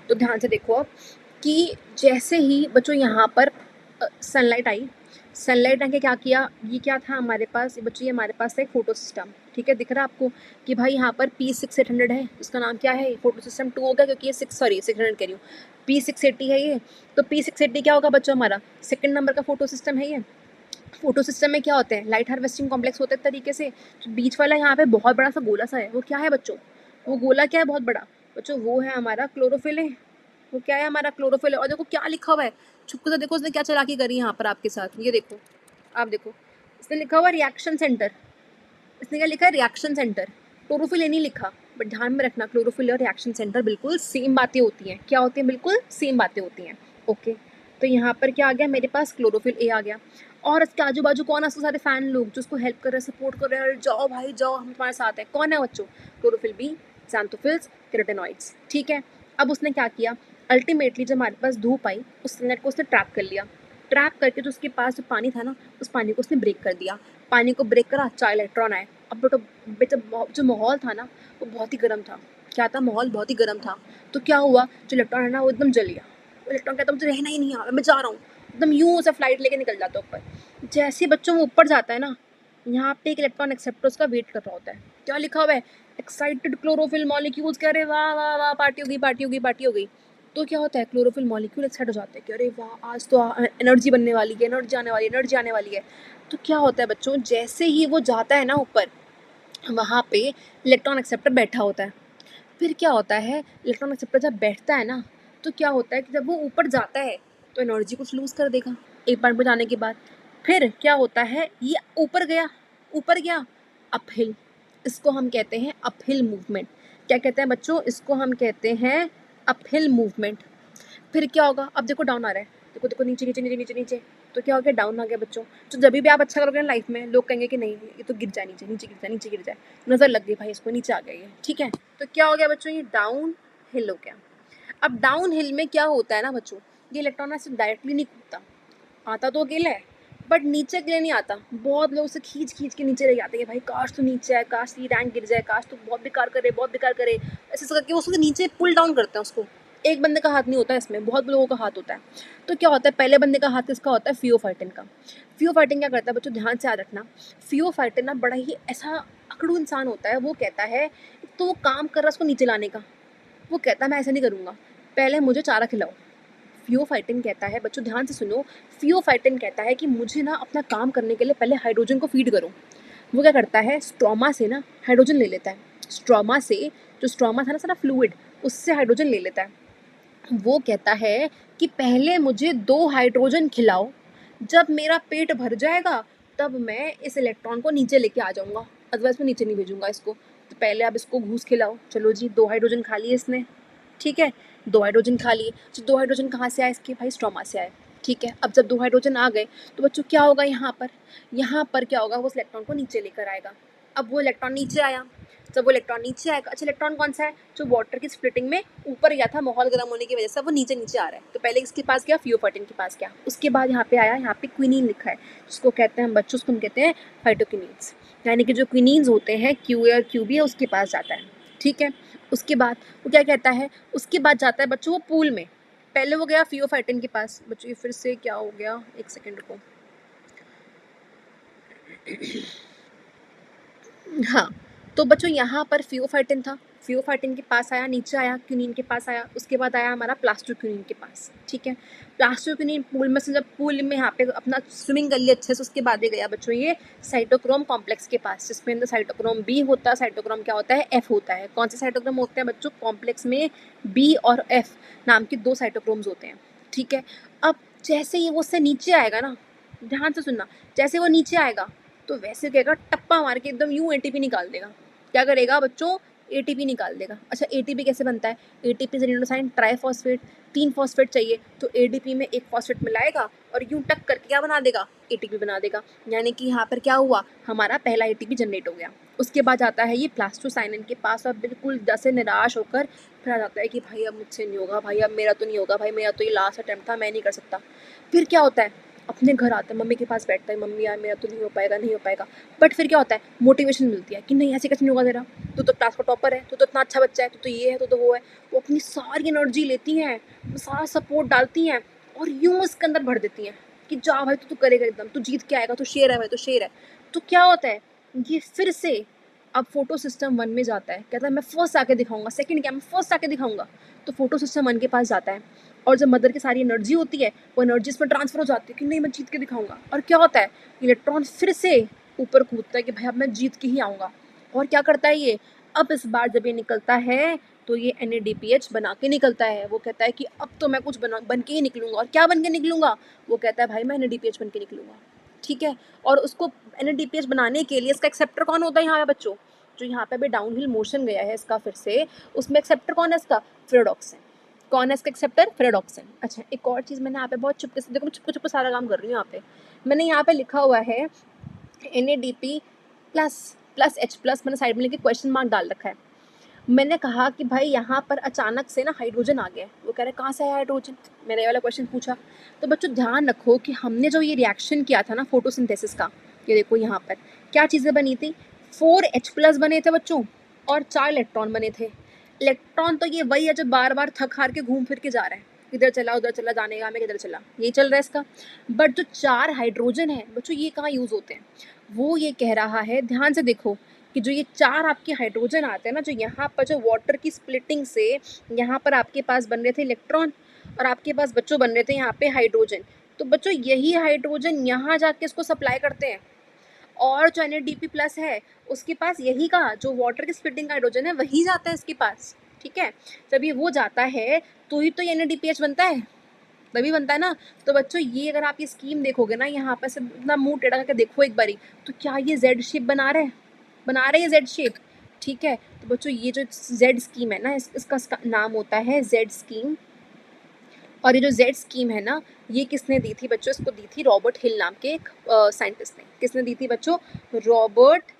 तो ध्यान से देखो अब कि जैसे ही बच्चों यहाँ पर सनलाइट आई, सनलाइट ने क्या किया, ये क्या था हमारे पास, ये बच्चों ये हमारे पास था एक फोटो सिस्टम, ठीक है। दिख रहा है आपको कि भाई यहाँ पर P6800 है, इसका नाम क्या है, फोटो सिस्टम 2 होगा, क्योंकि ये 600 कह रही हूँ, P680 है ये। तो P680 क्या होगा बच्चों, हमारा सेकंड नंबर का फोटो सिस्टम है ये। फोटो सिस्टम में क्या होते हैं, लाइट हार्वेस्टिंग कॉम्प्लेक्स होते हैं तरीके से। जो बीच वाला यहाँ पे बहुत बड़ा सा गोला सा है, वो क्या है बच्चों, वो गोला क्या है बहुत बड़ा बच्चों, वो है हमारा क्लोरोफिल है, वो क्या है हमारा क्लोरोफिल है। और देखो क्या लिखा हुआ है, छुपके से देखो उसने क्या चालाकी करी यहाँ पर आपके साथ, ये देखो, आप देखो, इसने लिखा हुआ रिएक्शन सेंटर, इसने क्या लिखा है, रिएक्शन सेंटर, क्लोरोफिल नहीं लिखा। बट ध्यान में रखना, क्लोरोफिल और रिएक्शन सेंटर बिल्कुल सेम बातें होती हैं, क्या होती हैं, बिल्कुल सेम बातें होती हैं। ओके, तो यहाँ पर क्या आ गया मेरे पास, क्लोरोफिल ए आ गया। और इसके आजू बाजू कौन है, उसके सारे फैन लोग जो उसको हेल्प कर रहे हैं, सपोर्ट कर रहे हैं, जाओ भाई जाओ हम तुम्हारे साथ हैं, कौन है बच्चों, क्लोरोफिल बी, xanthophyls, केराटिनॉइड्स, ठीक है। अब उसने क्या किया, अल्टीमेटली जब हमारे पास धूप आई, उस सनलाइट को उसने ट्रैप कर लिया, ट्रैप करके जो उसके पास जो पानी था ना, उस पानी को उसने ब्रेक कर दिया, पानी को ब्रेक करा, 4 इलेक्ट्रॉन आए। अब बेटा बेटा जो माहौल था ना वो बहुत ही गर्म था, क्या था, माहौल बहुत ही गर्म था। तो क्या हुआ, जो इलेक्ट्रॉन है ना वो एकदम जल गया, वो इलेक्ट्रॉन कहता मुझे रहना ही नहीं है, मैं जा रहा हूँ, एकदम यूँ से फ्लाइट लेके निकल जाता है ऊपर। जैसे ही बच्चों वो ऊपर जाता है ना, यहाँ पे एक इलेक्ट्रॉन एक्सेप्टर उसका वेट कर रहा होता है, क्या लिखा हुआ है, एक्साइटेड क्लोरोफिल मॉलिक्यूल्स, कह रहे वाह वाह वाह पार्टी हो गई पार्टी हो गई पार्टी हो गई। तो क्या होता है, क्लोरोफिल मॉलिक्यूल एक्साइट हो जाते हैं कि अरे वाह आज तो एनर्जी बनने वाली है, एनर्जी आने वाली है, एनर्जी आने वाली है। तो क्या होता है बच्चों, जैसे ही वो जाता है ना ऊपर, वहाँ पे इलेक्ट्रॉन एक्सेप्टर बैठा होता है। फिर क्या होता है, इलेक्ट्रॉन एक्सेप्टर जब बैठता है ना, तो क्या होता है कि जब वो ऊपर जाता है तो एनर्जी कुछ लूज़ कर देगा एक पॉइंट पर जाने के बाद। फिर क्या होता है, ये ऊपर गया, ऊपर गया, अपहिल, इसको हम कहते हैं अपहिल मूवमेंट। क्या कहते हैं बच्चों, इसको हम कहते हैं अपहिल मूवमेंट। फिर क्या होगा, अब देखो डाउन आ रहा है, देखो देखो नीचे नीचे नीचे नीचे नीचे, तो क्या हो गया, डाउन आ गया बच्चों। तो जब भी आप अच्छा करोगे ना लाइफ में, लोग कहेंगे कि नहीं ये तो गिर जाए, नीचे नीचे गिर जाए, नीचे गिर जाए, नजर लग गई भाई इसको, नीचे आ गया ये, ठीक है। तो क्या हो गया बच्चों, ये डाउन हिल हो गया। अब डाउन हिल में क्या होता है ना बच्चों, ये इलेक्ट्रॉन ऐसे डायरेक्टली नहीं कूदता, आता तो अकेला है बट नीचे के लिए नहीं आता, बहुत लोग उसे खींच खींच के नीचे ले जाते हैं, भाई काश तो नीचे आए, काश ये रैंक गिर जाए, काश तो बहुत बेकार करे, बहुत बेकार करे, ऐसे करके वो उसको नीचे पुल डाउन करते हैं उसको। एक बंदे का हाथ नहीं होता है इसमें, बहुत लोगों का हाथ होता है। तो क्या होता है, पहले बंदे का हाथ किसका होता है, फियोफाइटिन का। फियोफाइटिन क्या करता है बच्चों, ध्यान से याद रखना, फियोफाइटिन ना बड़ा ही ऐसा अकड़ू इंसान होता है। वो कहता है, तो वो काम कर रहा है उसको नीचे लाने का, वो कहता है मैं ऐसा नहीं करूँगा, पहले मुझे चारा खिलाओ। फियोफाइटिन कहता है बच्चों, ध्यान से सुनो, फियोफाइटिन कहता है कि मुझे ना अपना काम करने के लिए पहले हाइड्रोजन को फीड करो। वो क्या करता है, स्ट्रोमा से ना हाइड्रोजन ले लेता है, स्ट्रोमा से, जो स्ट्रोमा था ना सारा फ्लूइड, उससे हाइड्रोजन ले लेता है। वो कहता है कि पहले मुझे 2 हाइड्रोजन खिलाओ, जब मेरा पेट भर जाएगा तब मैं इस इलेक्ट्रॉन को नीचे लेके आ जाऊँगा, अदरवाइज़ मैं नीचे नहीं भेजूँगा इसको। तो पहले आप इसको घूस खिलाओ, चलो जी 2 हाइड्रोजन खा लिए इसने, ठीक है, 2 हाइड्रोजन खा लिए। तो 2 हाइड्रोजन कहाँ से आए इसके, भाई स्ट्रोमा से आए, ठीक है। अब जब 2 हाइड्रोजन आ गए तो बच्चों क्या होगा यहाँ पर क्या होगा, वो उस इलेक्ट्रॉन को नीचे लेकर आएगा। अब वो इलेक्ट्रॉन नीचे आया, जब वो इलेक्ट्रॉन नीचे आएगा, अच्छा इलेक्ट्रॉन कौन सा है, जो वाटर की स्प्लिटिंग में ऊपर गया था, माहौल गर्म होने की वजह से वो नीचे नीचे आ रहा है। तो पहले इसके पास गया, फियोफाइटिन के पास गया, उसके बाद यहाँ पे आया, यहाँ पे क्विनीन लिखा है, जिसको कहते हैं हम बच्चों, उसको हम कहते हैं फाइटोकिनीन्स, यानी कि जो क्विनीन्स होते हैं, क्यू और क्यूबी है, उसके पास जाता है, ठीक है। उसके बाद वो क्या कहता है, उसके बाद जाता है बच्चों वो पूल में, पहले वो गया फियोफाइटिन के पास। बच्चों ये फिर से क्या हो गया, एक सेकेंड को, हाँ, तो बच्चों यहाँ पर फियोफाइटिन था, फियोफाइटिन के पास आया, नीचे आया, क्यूनिन के पास आया, उसके बाद आया हमारा प्लास्टोक्यूनिन के पास, ठीक है। प्लास्टोक्यूनिन पूल में से, जब पूल में यहाँ पे अपना स्विमिंग कर लिया अच्छे से, उसके बाद ही गया बच्चों ये साइटोक्रोम कॉम्प्लेक्स के पास, जिसमें अंदर साइटोक्रोम बी होता है, साइटोक्रोम क्या होता है, एफ होता है। कौन से साइटोक्रोम होते हैं बच्चों, कॉम्प्लेक्स में बी और एफ नाम के 2 साइटोक्रोम्स होते हैं, ठीक है। अब जैसे ही वो उससे नीचे आएगा ना, ध्यान से सुनना, जैसे वो नीचे आएगा तो वैसे कहेगा, टप्पा मार के एकदम यूं एटीपी निकाल देगा। क्या करेगा बच्चों, एटीपी निकाल देगा। अच्छा एटीपी कैसे बनता है, एटीपी से एडेनोसाइन ट्राइफॉस्फेट, 3 फॉस्फेट चाहिए, तो एडीपी में 1 फॉस्फेट मिलाएगा और यूं टक करके क्या बना देगा, एटीपी बना देगा। यानी कि यहाँ पर क्या हुआ, हमारा पहला एटीपी जनरेट हो गया। उसके बाद आता है ये प्लास्टोसाइनिन के पास, और बिल्कुल जैसे निराश होकर फिर आ जाता है कि भाई अब मुझसे नहीं होगा, भाई अब मेरा तो नहीं होगा, भाई मेरा तो ये लास्ट अटेम्प्ट था, मैं नहीं कर सकता। फिर क्या होता है, अपने घर आता है, मम्मी के पास बैठता है, मम्मी यार मेरा तो नहीं हो पाएगा, नहीं हो पाएगा। बट फिर क्या होता है, मोटिवेशन मिलती है कि नहीं ऐसे कैसे नहीं होगा तेरा, तू तो क्लास का टॉपर है, तू तो इतना अच्छा बच्चा है, तू तो ये है, तू तो वो है। वो अपनी सारी एनर्जी लेती हैं, सारा सपोर्ट डालती हैं और यूं इसके अंदर भर देती हैं कि जा भाई तू करेगा एकदम, तू जीत के आएगा, तू शेर है भाई, तू शेर है। तो क्या होता है, ये फिर से अब फोटो सिस्टम 1 में जाता है, कहता है मैं फर्स्ट आके दिखाऊंगा, सेकंड क्या, मैं फर्स्ट आके दिखाऊंगा। तो फोटो सिस्टम 1 के पास जाता है, और जब मदर की सारी एनर्जी होती है, वो एनर्जी इसमें ट्रांसफर हो जाती है कि नहीं मैं जीत के दिखाऊंगा। और क्या होता है, इलेक्ट्रॉन फिर से ऊपर कूदता है कि भाई अब मैं जीत के ही आऊँगा। और क्या करता है ये, अब इस बार जब ये निकलता है तो ये NADPH बना के निकलता है। वो कहता है कि अब तो मैं कुछ बन के ही निकलूंगा। और क्या बन के निकलूंगा, वो कहता है भाई मैं NADPH बन के निकलूंगा, ठीक है। और उसको NADPH बनाने के लिए इसका एक्सेप्टर कौन होता है यहाँ पे बच्चों, जो यहाँ पे भी डाउनहिल मोशन गया है इसका फिर से, उसमें एक्सेप्टर कौन है इसका, फेरोडॉक्सिन। कौन है इसका एक्सेप्टर, फेरोडॉक्सिन। अच्छा एक और चीज़ मैंने यहाँ पे बहुत चुपके से, देखो मैं चुपके चुपके सारा काम कर रही हूँ। यहाँ पे मैंने यहाँ पे लिखा हुआ है NADP plus plus H plus, मैंने साइड में लिखे क्वेश्चन मार्क डाल रखा है। मैंने कहा कि भाई यहाँ पर अचानक से ना हाइड्रोजन आ गया, वो कह रहे कहाँ से आया हाइड्रोजन, मैंने ये वाला क्वेश्चन पूछा। तो बच्चों ध्यान रखो कि हमने जो ये रिएक्शन किया था ना फोटोसिंथेसिस का, ये देखो यहाँ पर क्या चीज़ें बनी थी, 4H प्लस बने थे बच्चों और 4 इलेक्ट्रॉन बने थे। इलेक्ट्रॉन तो ये वही है जो बार बार थक हार के घूम फिर के जा रहा है, इधर चला उधर चला, जाने का हमें किधर चला, यही चल रहा है इसका। बट जो 4 हाइड्रोजन है बच्चों, ये कहाँ यूज़ होते हैं, वो ये कह रहा है, ध्यान से देखो कि जो ये 4 आपके हाइड्रोजन आते हैं ना, जो यहाँ पर जो वाटर की स्प्लिटिंग से यहाँ पर आपके पास बन रहे थे इलेक्ट्रॉन, और आपके पास बच्चों बन रहे थे यहाँ पे हाइड्रोजन। तो बच्चों यही हाइड्रोजन यहाँ जाके इसको सप्लाई करते हैं, और जो NADP प्लस है उसके पास यही का जो वाटर की स्प्लिटिंग हाइड्रोजन है वही जाता है इसके पास, ठीक है। जब ये वो जाता है तो ही तो ये NADPH बनता है, तभी बनता है ना। तो बच्चों ये अगर आप ये स्कीम देखोगे ना, यहाँ पर से अपना मुंह टेढ़ा करके देखो एक बारी, तो क्या ये जेड शेप बना रहे हैं जेड शेप। ठीक है, तो बच्चों ये जो जेड स्कीम है ना, इसका नाम होता है जेड स्कीम। और ये जो जेड स्कीम है ना, ये किसने दी थी बच्चों? इसको दी थी रॉबर्ट हिल नाम के एक साइंटिस्ट ने। किसने दी थी बच्चों? रॉबर्ट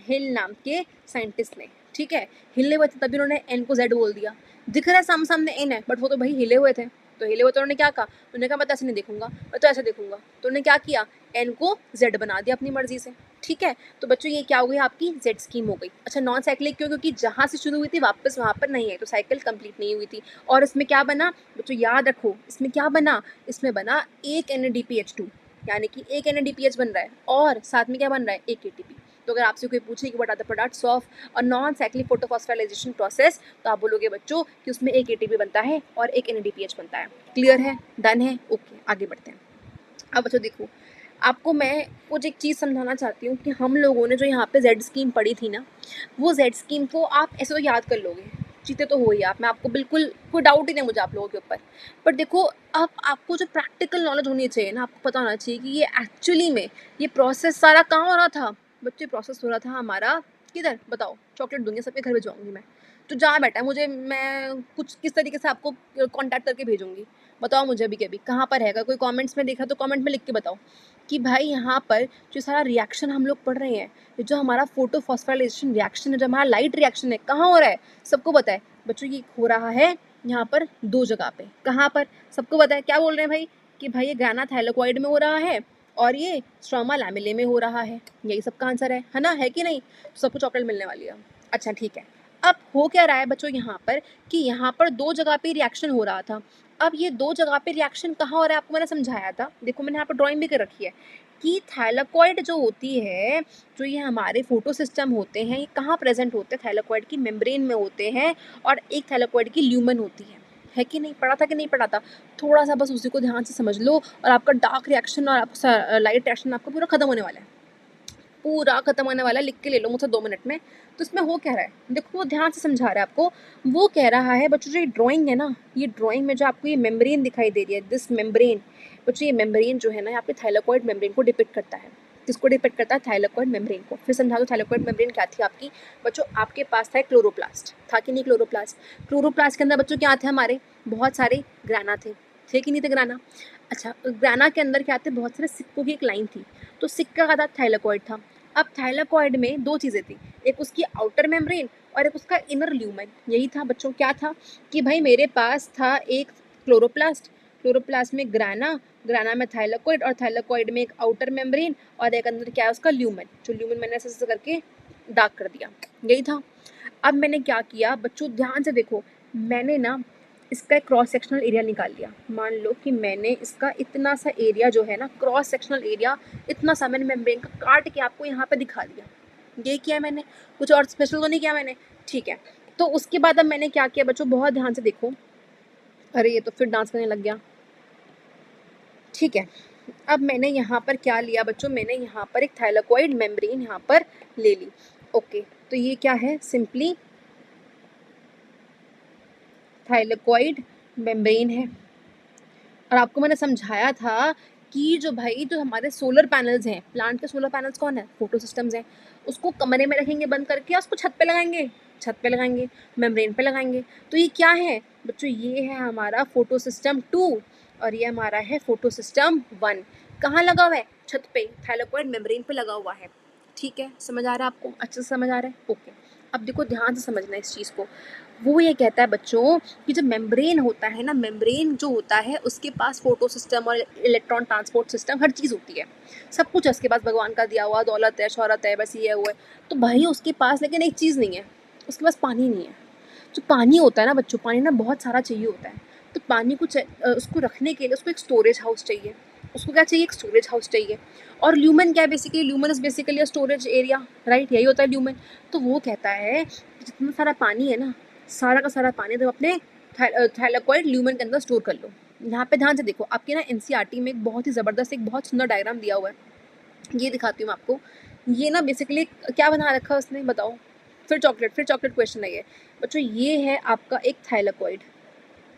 हिल नाम के साइंटिस्ट ने। ठीक है, हिले हुए थे तभी उन्होंने एन को जेड बोल दिया। दिख रहा है सामने सामने एन है, बट वो तो भाई हिले हुए थे। तो हिले हुए तो उन्होंने क्या कहा? उन्होंने कहा मैं तो ऐसे नहीं देखूंगा, मैं तो ऐसे देखूंगा। तो उन्होंने क्या किया? एन को जेड बना दिया अपनी मर्जी से। ठीक है, तो बच्चों ये क्या हो गई? आपकी जेड स्कीम हो गई। अच्छा, नॉन साइक्लिक क्यों? क्योंकि जहाँ से शुरू हुई थी वापस वहाँ पर नहीं है, तो साइकिल कंप्लीट नहीं हुई थी। और इसमें क्या बना बच्चों? याद रखो, इसमें क्या बना? इसमें बना एक NADPH2, यानी कि एक NADPH बन रहा है और साथ में क्या बन रहा है? एक ATP। तो अगर आपसे कोई पूछे कि what are the products of a non cyclic photophosphorylation process, तो आप बोलोगे बच्चों कि उसमें एक ATP बनता है और एक NADPH बनता है। क्लियर है? डन है? ओके, आगे बढ़ते हैं। अब बच्चों देखो, आपको मैं कुछ एक चीज़ समझाना चाहती हूँ कि हम लोगों ने जो यहाँ पे जेड स्कीम पढ़ी थी ना, वो जेड स्कीम को आप ऐसे तो याद कर लोगे, जीते तो हो ही आप, मैं आपको बिल्कुल कोई डाउट ही नहीं मुझे आप लोगों के ऊपर। पर देखो, अब आपको जो प्रैक्टिकल नॉलेज होनी चाहिए ना, आपको पता होना चाहिए कि ये एक्चुअली में ये प्रोसेस सारा कहाँ हो रहा था। बच्चे प्रोसेस हो रहा था हमारा किधर? बताओ, चॉकलेट दूंगी, सबके घर भिजवाऊंगी मैं। तो जहाँ बैठा है मुझे, मैं कुछ किस तरीके से आपको कांटेक्ट करके भेजूंगी, बताओ मुझे अभी के अभी कहाँ पर है। अगर कोई कमेंट्स में देखा तो कमेंट में लिख के बताओ कि भाई यहाँ पर जो सारा रिएक्शन हम लोग पढ़ रहे हैं, ये जो हमारा फोटो फॉस्फोराइलेशन रिएक्शन है, जो हमारा लाइट रिएक्शन है, कहाँ हो रहा है? सबको पता है बच्चों, ये हो रहा है यहाँ पर दो जगह पे। कहाँ पर? सबको पता है। क्या बोल रहे हैं भाई? कि भाई ये ग्राना थाइलाकॉइड में हो रहा है और ये स्ट्रोमा लैमेले में हो रहा है। यही सबका आंसर है ना? है कि नहीं? तो सबको चॉकलेट मिलने वाली है। अच्छा ठीक है, अब हो क्या रहा है बच्चों यहाँ पर कि यहाँ पर दो जगह पे रिएक्शन हो रहा था। अब ये दो जगह पे रिएक्शन कहाँ हो रहा है आपको मैंने समझाया था। देखो मैंने यहाँ पर ड्राइंग भी कर रखी है कि थाइलाकॉइड जो होती है, जो ये हमारे फोटो सिस्टम होते हैं, ये कहाँ प्रेजेंट होते हैं? थाइलाकॉइड की मेम्ब्रेन में होते हैं। और एक थाइलाकॉइड की ल्यूमन होती है कि नहीं? पढ़ा था कि नहीं पढ़ा था? थोड़ा सा बस उसी को ध्यान से समझ लो और आपका डार्क रिएक्शन और आपका लाइट रिएक्शन आपका पूरा खत्म होने वाला है। पूरा खत्म होने वाला है, लिख के ले लो मुझसे 2 मिनट में। तो इसमें हो क्या रहा है? देखो वो ध्यान से समझा रहा है आपको। वो कह रहा है बच्चों, जो ये ड्राइंग है ना, ये ड्राइंग में जो आपको ये मेम्ब्रेन दिखाई दे रही है, दिस मेम्ब्रेन, बच्चों ये मेम्ब्रेन जो है ना, आपके थाइलाकॉइड मेम्ब्रेन को डिपिक्ट करता है। किसको डिपिक्ट करता है? थाइलाकॉइड मेम्ब्रेन को। फिर समझा दो, थाइलाकॉइड मेम्ब्रेन क्या थी आपकी? बच्चों आपके पास था क्लोरोप्लास्ट, था कि नहीं क्लोरोप्लास्ट? क्लोरोप्लास्ट के अंदर बच्चों क्या थे हमारे? बहुत सारे ग्राना थे कि नहीं थे ग्राना? अच्छा, ग्राना के अंदर क्या थे? बहुत सारे सिक्कों की एक लाइन थी। तो सिक्का का था थाइलाकॉइड था। अब थाइलाकॉइड में दो चीज़ें थी, एक उसकी आउटर मेम्ब्रेन और एक उसका इनर ल्यूमेन। यही था बच्चों, क्या था कि भाई मेरे पास था एक क्लोरोप्लास्ट, क्लोरोप्लास्ट में ग्राना, ग्राना में थाइलाकॉइड और थाइलाकॉइड में एक आउटर मेम्ब्रेन और एक अंदर क्या है उसका ल्यूमेन, जो ल्यूमेन मैंने ऐसे ऐसे करके डार्क कर दिया। यही था। अब मैंने क्या किया बच्चों, ध्यान से देखो, मैंने ना इसका एक क्रॉस सेक्शनल एरिया निकाल लिया। मान लो कि मैंने इसका इतना सा एरिया जो है ना, क्रॉस सेक्शनल एरिया इतना सा मैंने मेम्ब्रेन का काट के आपको यहाँ पे दिखा दिया। ये किया मैंने, कुछ और स्पेशल तो नहीं किया मैंने। ठीक है, तो उसके बाद अब मैंने क्या किया बच्चों, बहुत ध्यान से देखो। अरे ये तो फिर डांस करने लग गया। ठीक है, अब मैंने यहाँ पर क्या लिया बच्चों, मैंने यहाँ पर एक थाइलाकॉइड मेम्ब्रेन यहाँ पर ले ली। ओके, तो ये क्या है? सिंपली थाइलाकॉइड मेम्ब्रेन है। और आपको मैंने समझाया था कि जो भाई जो हमारे सोलर पैनल्स हैं, प्लांट के सोलर पैनल्स कौन है? फोटो सिस्टम्स हैं। उसको कमरे में रखेंगे बंद करके या उसको छत पे लगाएंगे? छत पे लगाएंगे, मेम्ब्रेन पे लगाएंगे। तो ये क्या है बच्चों? ये है हमारा फोटो सिस्टम 2 और ये हमारा है फोटो सिस्टम 1। कहाँ लगा हुआ है? छत पे, थाइलाकॉइड मेम्ब्रेन पे लगा हुआ है। ठीक है, समझ आ रहा है आपको? अच्छे से समझ आ रहा है? ओके, अब देखो ध्यान से समझना इस चीज़ को। वो ये कहता है बच्चों कि जब मेम्ब्रेन होता है ना, मेम्ब्रेन जो होता है उसके पास फोटो सिस्टम और इलेक्ट्रॉन ट्रांसपोर्ट सिस्टम हर चीज़ होती है, सब कुछ है उसके पास, भगवान का दिया हुआ दौलत है, शौहरत है, बस ये हुआ है। तो भाई उसके पास लेकिन एक चीज़ नहीं है, उसके पास पानी नहीं है। जो पानी होता है ना बच्चों, पानी ना बहुत सारा चाहिए होता है। तो पानी को उसको रखने के लिए उसको एक स्टोरेज हाउस चाहिए। उसको क्या चाहिए? एक स्टोरेज हाउस चाहिए। और ल्यूमेन क्या है basically? Lumen is basically storage area, right? यही होता है ल्यूमेन। तो वो कहता है कि जितना सारा पानी है ना, सारा का सारा पानी तुम अपने थाइलाकॉइड ल्यूमेन के अंदर स्टोर कर लो। यहाँ पे ध्यान से देखो, आपके ना एनसीईआरटी में एक बहुत ही ज़बरदस्त, एक बहुत सुंदर डायग्राम दिया हुआ है। ये दिखाती हूँ मैं आपको। ये ना बेसिकली क्या बना रखा है उसने, बताओ? फिर चॉकलेट क्वेश्चन है ये बच्चों। ये है आपका एक थाइलाकॉइड,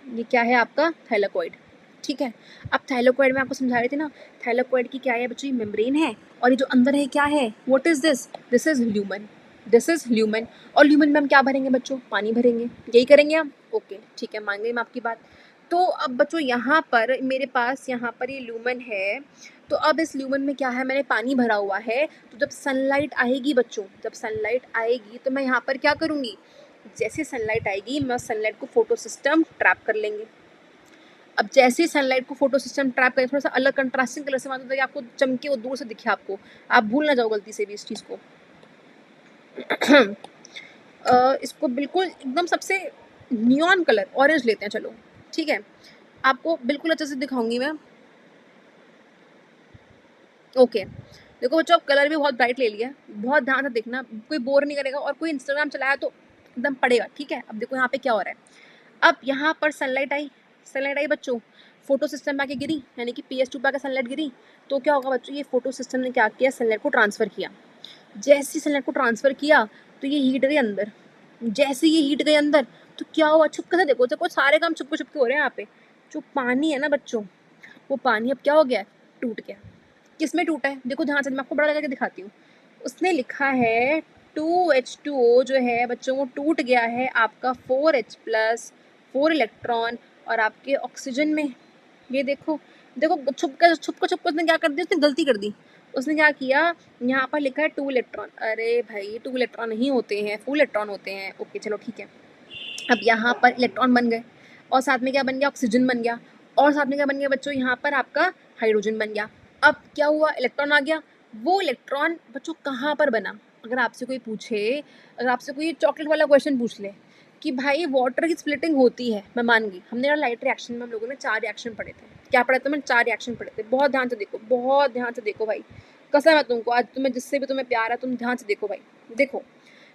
ये क्या है आपका? थाइलाकॉइड। ठीक है। अब थाइलाकोइड में आपको समझा रही थी ना, थाइलाकोइड की क्या है बच्चों, ये मेम्ब्रेन है, और ये जो अंदर है क्या है, what is this, this is lumen, this is lumen. और ल्यूमन में हम क्या भरेंगे बच्चों, पानी भरेंगे, यही करेंगे हम। ओके ठीक है, मान गई मैं आपकी बात। तो अब बच्चों यहाँ पर मेरे पास यहाँ पर ये ल्यूमन है, तो अब इस ल्यूमन में क्या है, मैंने पानी भरा हुआ है। तो जब सनलाइट आएगी बच्चों, जब सनलाइट आएगी तो मैं यहाँ पर क्या करूँगी, जैसे सनलाइट आएगी मैं सनलाइट को फोटो सिस्टम ट्रैप कर लेंगे। अब जैसे ही सनलाइट को फोटो सिस्टम ट्रैप करे, थोड़ा सा अलग कंट्रास्टिंग कलर से मानो ताकि आपको चमके और दूर से दिखे आपको, आप भूल ना जाओ गलती से भी इस चीज़ को। इसको बिल्कुल एकदम सबसे नियॉन कलर ऑरेंज लेते हैं, चलो ठीक है, आपको बिल्कुल अच्छे से दिखाऊंगी मैं। ओके देखो बच्चों, अब कलर भी बहुत ब्राइट ले लिया, बहुत ध्यान से देखना, कोई बोर नहीं करेगा, और कोई इंस्टाग्राम चलाया तो एकदम पड़ेगा, ठीक है। अब देखो यहाँ पे क्या हो रहा है, अब यहाँ पर सनलाइट आई, सनलाइट आई बच्चों, फोटो सिस्टम में आके गिरी, यानी कि PS2 पे आके सनलाइट गिरी, तो क्या होगा बच्चों, ये फोटो सिस्टम ने क्या किया, सनलाइट को ट्रांसफर किया। जैसे ही सनलाइट को ट्रांसफर किया तो ये हीट गई अंदर, जैसे ये हीट गई अंदर तो क्या हुआ, छुपके से देखो, देखो सारे काम छुपके छुपके हो रहे हैं यहाँ पे। जो पानी है ना बच्चों, वो पानी अब क्या हो गया, टूट गया। किस में टूटा है, देखो ध्यान से, मैं आपको बड़ा लगा के दिखाती हूँ। उसने लिखा है 2H2O जो है बच्चों, वो टूट गया है आपका 4H+, 4 इलेक्ट्रॉन, और आपके ऑक्सीजन में। ये देखो, देखो छुपकर उसने क्या कर दिया, उसने गलती कर दी। उसने क्या किया, यहाँ पर लिखा है 2 इलेक्ट्रॉन, अरे भाई 2 इलेक्ट्रॉन नहीं होते हैं, फुल इलेक्ट्रॉन होते हैं। ओके चलो ठीक है, अब यहाँ पर इलेक्ट्रॉन बन गए, और साथ में क्या बन गया, ऑक्सीजन बन गया, और साथ में क्या बन गया बच्चों, यहाँ पर आपका हाइड्रोजन बन गया। अब क्या हुआ, इलेक्ट्रॉन आ गया। वो इलेक्ट्रॉन बच्चों कहाँ पर बना, अगर आपसे कोई पूछे, अगर आपसे कोई चॉकलेट वाला क्वेश्चन पूछ ले कि भाई वाटर की स्प्लिटिंग होती है, मैं मान गई, हमने लाइट रिएक्शन में हम लोगों ने 4 रिएक्शन पढ़े थे, क्या पढ़े थे, मैंने 4 रिएक्शन पढ़े थे, बहुत ध्यान से देखो, बहुत ध्यान से देखो भाई, कसम है तुमको, आज तुम्हें जिससे भी तुम्हें प्यार है तुम ध्यान से देखो भाई। देखो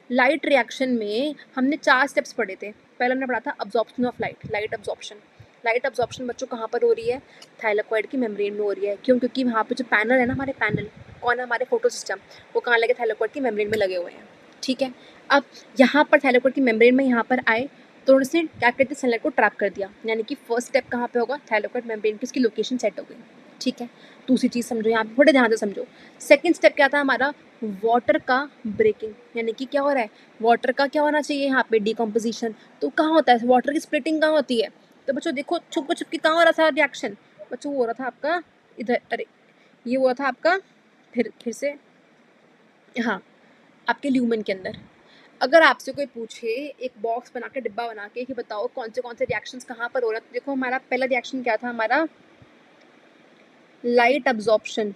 लाइट रिएक्शन में हमने 4 स्टेप्स पढ़े थे। पहले हमने पढ़ा था absorption of light, light absorption. Light absorption बच्चों कहाँ पर हो रही है, थाइलाकोइड की मेम्ब्रेन में हो रही है। क्यों, क्योंकि वहाँ पे जो पैनल है ना, हमारे पैनल कौन है, हमारे फोटो सिस्टम, वो कहाँ लगे, थाइलाकोइड की मेम्ब्रेन में लगे हुए हैं, ठीक है। अब यहाँ पर थाइलाकोइड की मेम्ब्रेन में यहाँ पर आए तो उसने क्या करते, सनलाइट को ट्रैप कर दिया, यानी कि फर्स्ट स्टेप कहाँ पे होगा, थाइलाकोइड मेम्ब्रेन की उसकी लोकेशन सेट हो गई, ठीक है। दूसरी चीज़ समझो, यहाँ पे थोड़े ध्यान से समझो। सेकंड स्टेप क्या था हमारा, वाटर का ब्रेकिंग, यानी कि क्या हो रहा है, वाटर का क्या होना चाहिए यहाँ पे, डिकम्पोजिशन। तो कहाँ होता है वाटर की स्प्लिटिंग, कहाँ होती है, तो बच्चों देखो छुप छुप के कहाँ हो रहा था रिएक्शन, बच्चों वो हो रहा था आपका इधर, अरे ये हुआ था आपका, फिर से, हाँ, आपके ल्यूमन के अंदर। अगर आपसे कोई पूछे एक बॉक्स बना के, डिब्बा बना के, कि बताओ कौन से रिएक्शंस कहाँ पर हो रहे हैं, तो देखो हमारा पहला रिएक्शन क्या था, हमारा लाइट अब्जॉर्प्शन,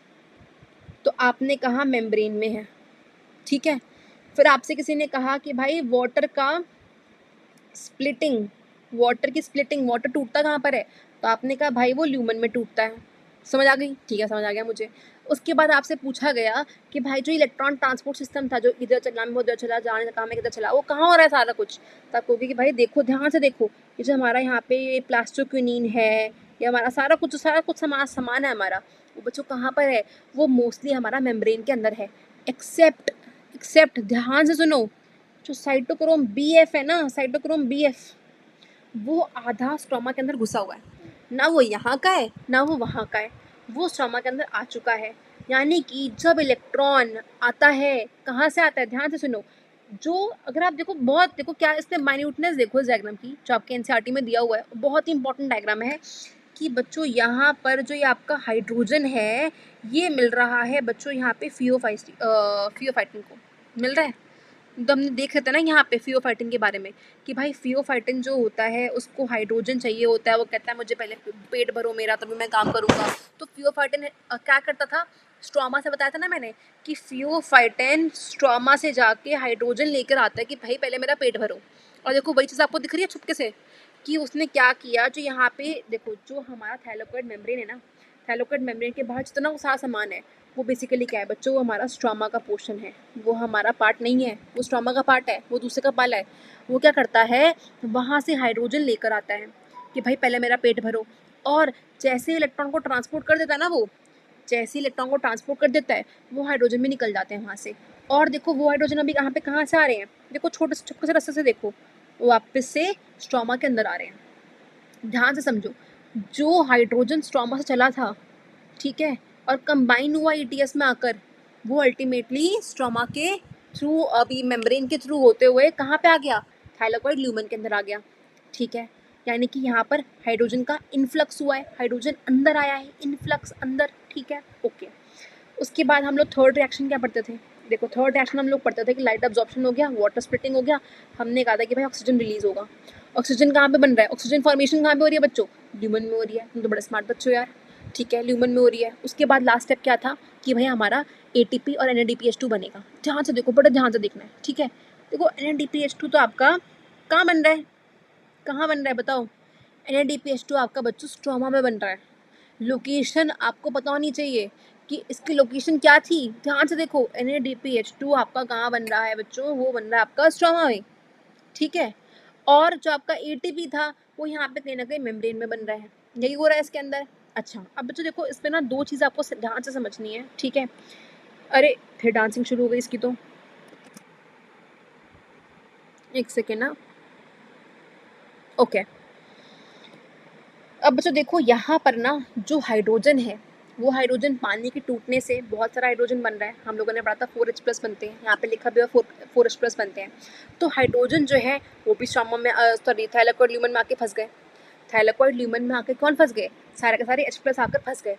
तो आपने कहा मेम्ब्रेन में है, ठीक है। फिर आपसे किसी ने कहा कि भाई वाटर का स्प्लिटिंग, वाटर की स्प्लिटिंग, वाटर टूटता कहाँ पर है, तो आपने कहा भाई वो ल्यूमन में टूटता है। समझ आ गई, ठीक है, समझ आ गया मुझे। उसके बाद आपसे पूछा गया कि भाई जो इलेक्ट्रॉन ट्रांसपोर्ट सिस्टम था, जो इधर चला में उधर चला, जाने का काम है किधर चला, वो कहाँ हो रहा है सारा कुछ, तो आप कहोगे कि भाई देखो ध्यान से देखो, ये जो हमारा यहाँ पे ये प्लास्टोक्विनीन है, ये हमारा सारा कुछ सामान है हमारा, वो बच्चों कहाँ पर है, वो मोस्टली हमारा मेम्ब्रेन के अंदर है, एक्सेप्ट, एक्सेप्ट ध्यान से सुनो, जो साइटोक्रोम BF है ना, साइटोक्रोम BF, वो आधा स्ट्रोमा के अंदर घुसा हुआ है, ना वो यहाँ का है ना वो वहाँ का है, वो स्ट्रोमा के अंदर आ चुका है। यानी कि जब इलेक्ट्रॉन आता है, कहाँ से आता है, ध्यान से सुनो, जो अगर आप देखो, बहुत देखो क्या इसने माइन्यूटनेस देखो इस डायग्राम की, जो आपके NCERT में दिया हुआ है, बहुत ही इंपॉर्टेंट डायग्राम है कि बच्चों यहाँ पर जो ये आपका हाइड्रोजन है, ये मिल रहा है बच्चों यहाँ पे फियोफाइटिन को मिल रहा है। तो हमने देख रहे थे ना यहाँ पे फियोफाइटिन के बारे में कि भाई फियोफाइटिन जो होता है उसको हाइड्रोजन चाहिए होता है, वो कहता है मुझे पहले पेट भरो मेरा तभी मैं काम करूँगा। तो फियोफाइटिन क्या करता था, स्ट्रोमा से बताया था ना मैंने कि फियोफाइटिन स्ट्रोमा से जाके हाइड्रोजन लेकर आता है कि भाई पहले मेरा पेट भरो। और देखो वही चीज़ आपको दिख रही है छुपके से कि उसने क्या किया, जो यहाँ पे देखो जो हमारा थाइलाकोइड मेम्ब्रेन है ना, थाइलाकोइड मेम्ब्रेन के बाहर जितना वो सारा सामान है, वो बेसिकली क्या है बच्चों, वो हमारा स्ट्रोमा का पोर्शन है, वो हमारा पार्ट नहीं है, वो स्ट्रोमा का पार्ट है, वो दूसरे का पाला है। वो क्या करता है, वहाँ से हाइड्रोजन लेकर आता है कि भाई पहले मेरा पेट भरो, और जैसे इलेक्ट्रॉन को ट्रांसपोर्ट कर देता है ना, वो जैसे इलेक्ट्रॉन को ट्रांसपोर्ट कर देता है, वो हाइड्रोजन भी निकल जाते हैं वहाँ से। और देखो वो हाइड्रोजन अभी कहाँ से आ रहे हैं, देखो छोटे छोटे से रास्ते से देखो, वो वापस से स्ट्रोमा के अंदर आ रहे हैं, ध्यान से समझो। जो हाइड्रोजन स्ट्रोमा से चला था, ठीक है, और कंबाइन हुआ ईटीएस में आकर, वो अल्टीमेटली स्ट्रोमा के थ्रू, अभी मेम्ब्रेन के थ्रू होते हुए कहाँ पे आ गया, थाइलाकोइड ल्यूमन के अंदर आ गया, ठीक है। यानी कि यहाँ पर हाइड्रोजन का इनफ्लक्स हुआ है, हाइड्रोजन अंदर आया है, इनफ्लक्स अंदर, ठीक है, ओके। उसके बाद हम लोग थर्ड रिएक्शन क्या पढ़ते थे, देखो थर्ड रिएक्शन हम लोग पढ़ते थे कि लाइट अब्जॉर्प्शन हो गया, वाटर स्प्लिटिंग हो गया, हमने कहा था कि भाई ऑक्सीजन रिलीज होगा। ऑक्सीजन कहाँ पे बन रहा है, ऑक्सीजन फॉर्मेशन कहाँ पे हो रही है बच्चों, ल्यूमन में हो रही है, तुम तो बड़े स्मार्ट बच्चों यार, ठीक है, ल्यूमन में हो रही है। उसके बाद लास्ट स्टेप क्या था कि भाई हमारा एटीपी और NADPH2 बनेगा। ध्यान से देखो, बड़ा ध्यान से देखना है, ठीक है। देखो NADPH2 तो आपका कहाँ बन रहा है, कहाँ बन रहा है बताओ, NADPH2 आपका बच्चों स्ट्रोमा में बन रहा है। लोकेशन आपको पता होनी चाहिए कि इसकी लोकेशन क्या थी, ध्यान से देखो, NADPH2 आपका कहाँ बन रहा है बच्चों, वो बन रहा है आपका स्ट्रोमा में, ठीक है। और जो आपका एटीपी था वो यहाँ पे कहीं ना कहीं मेम्ब्रेन में बन रहा है, यही हो रहा है इसके अंदर। अच्छा, अब बच्चों देखो इस पे ना दो चीज़ आपको ध्यान से समझनी है, ठीक है। अरे फिर डांसिंग शुरू हो गई इसकी, तो एक सेकेंड ना, ओके। अब बच्चों देखो यहाँ पर ना जो हाइड्रोजन है, वो हाइड्रोजन पानी के टूटने से बहुत सारा हाइड्रोजन बन रहा है, हम लोगों ने पढ़ा था 4H+ बनते हैं, यहाँ पे लिखा भी है 4H+ बनते हैं। तो हाइड्रोजन जो है वो भी स्ट्रोमा में, सॉरी, थाइलाकोइड ल्यूमन में आके फंस गए। थाइलाकोइड ल्यूमन में आके कौन फंस गए, सारे के सारे H+ आकर फंस गए।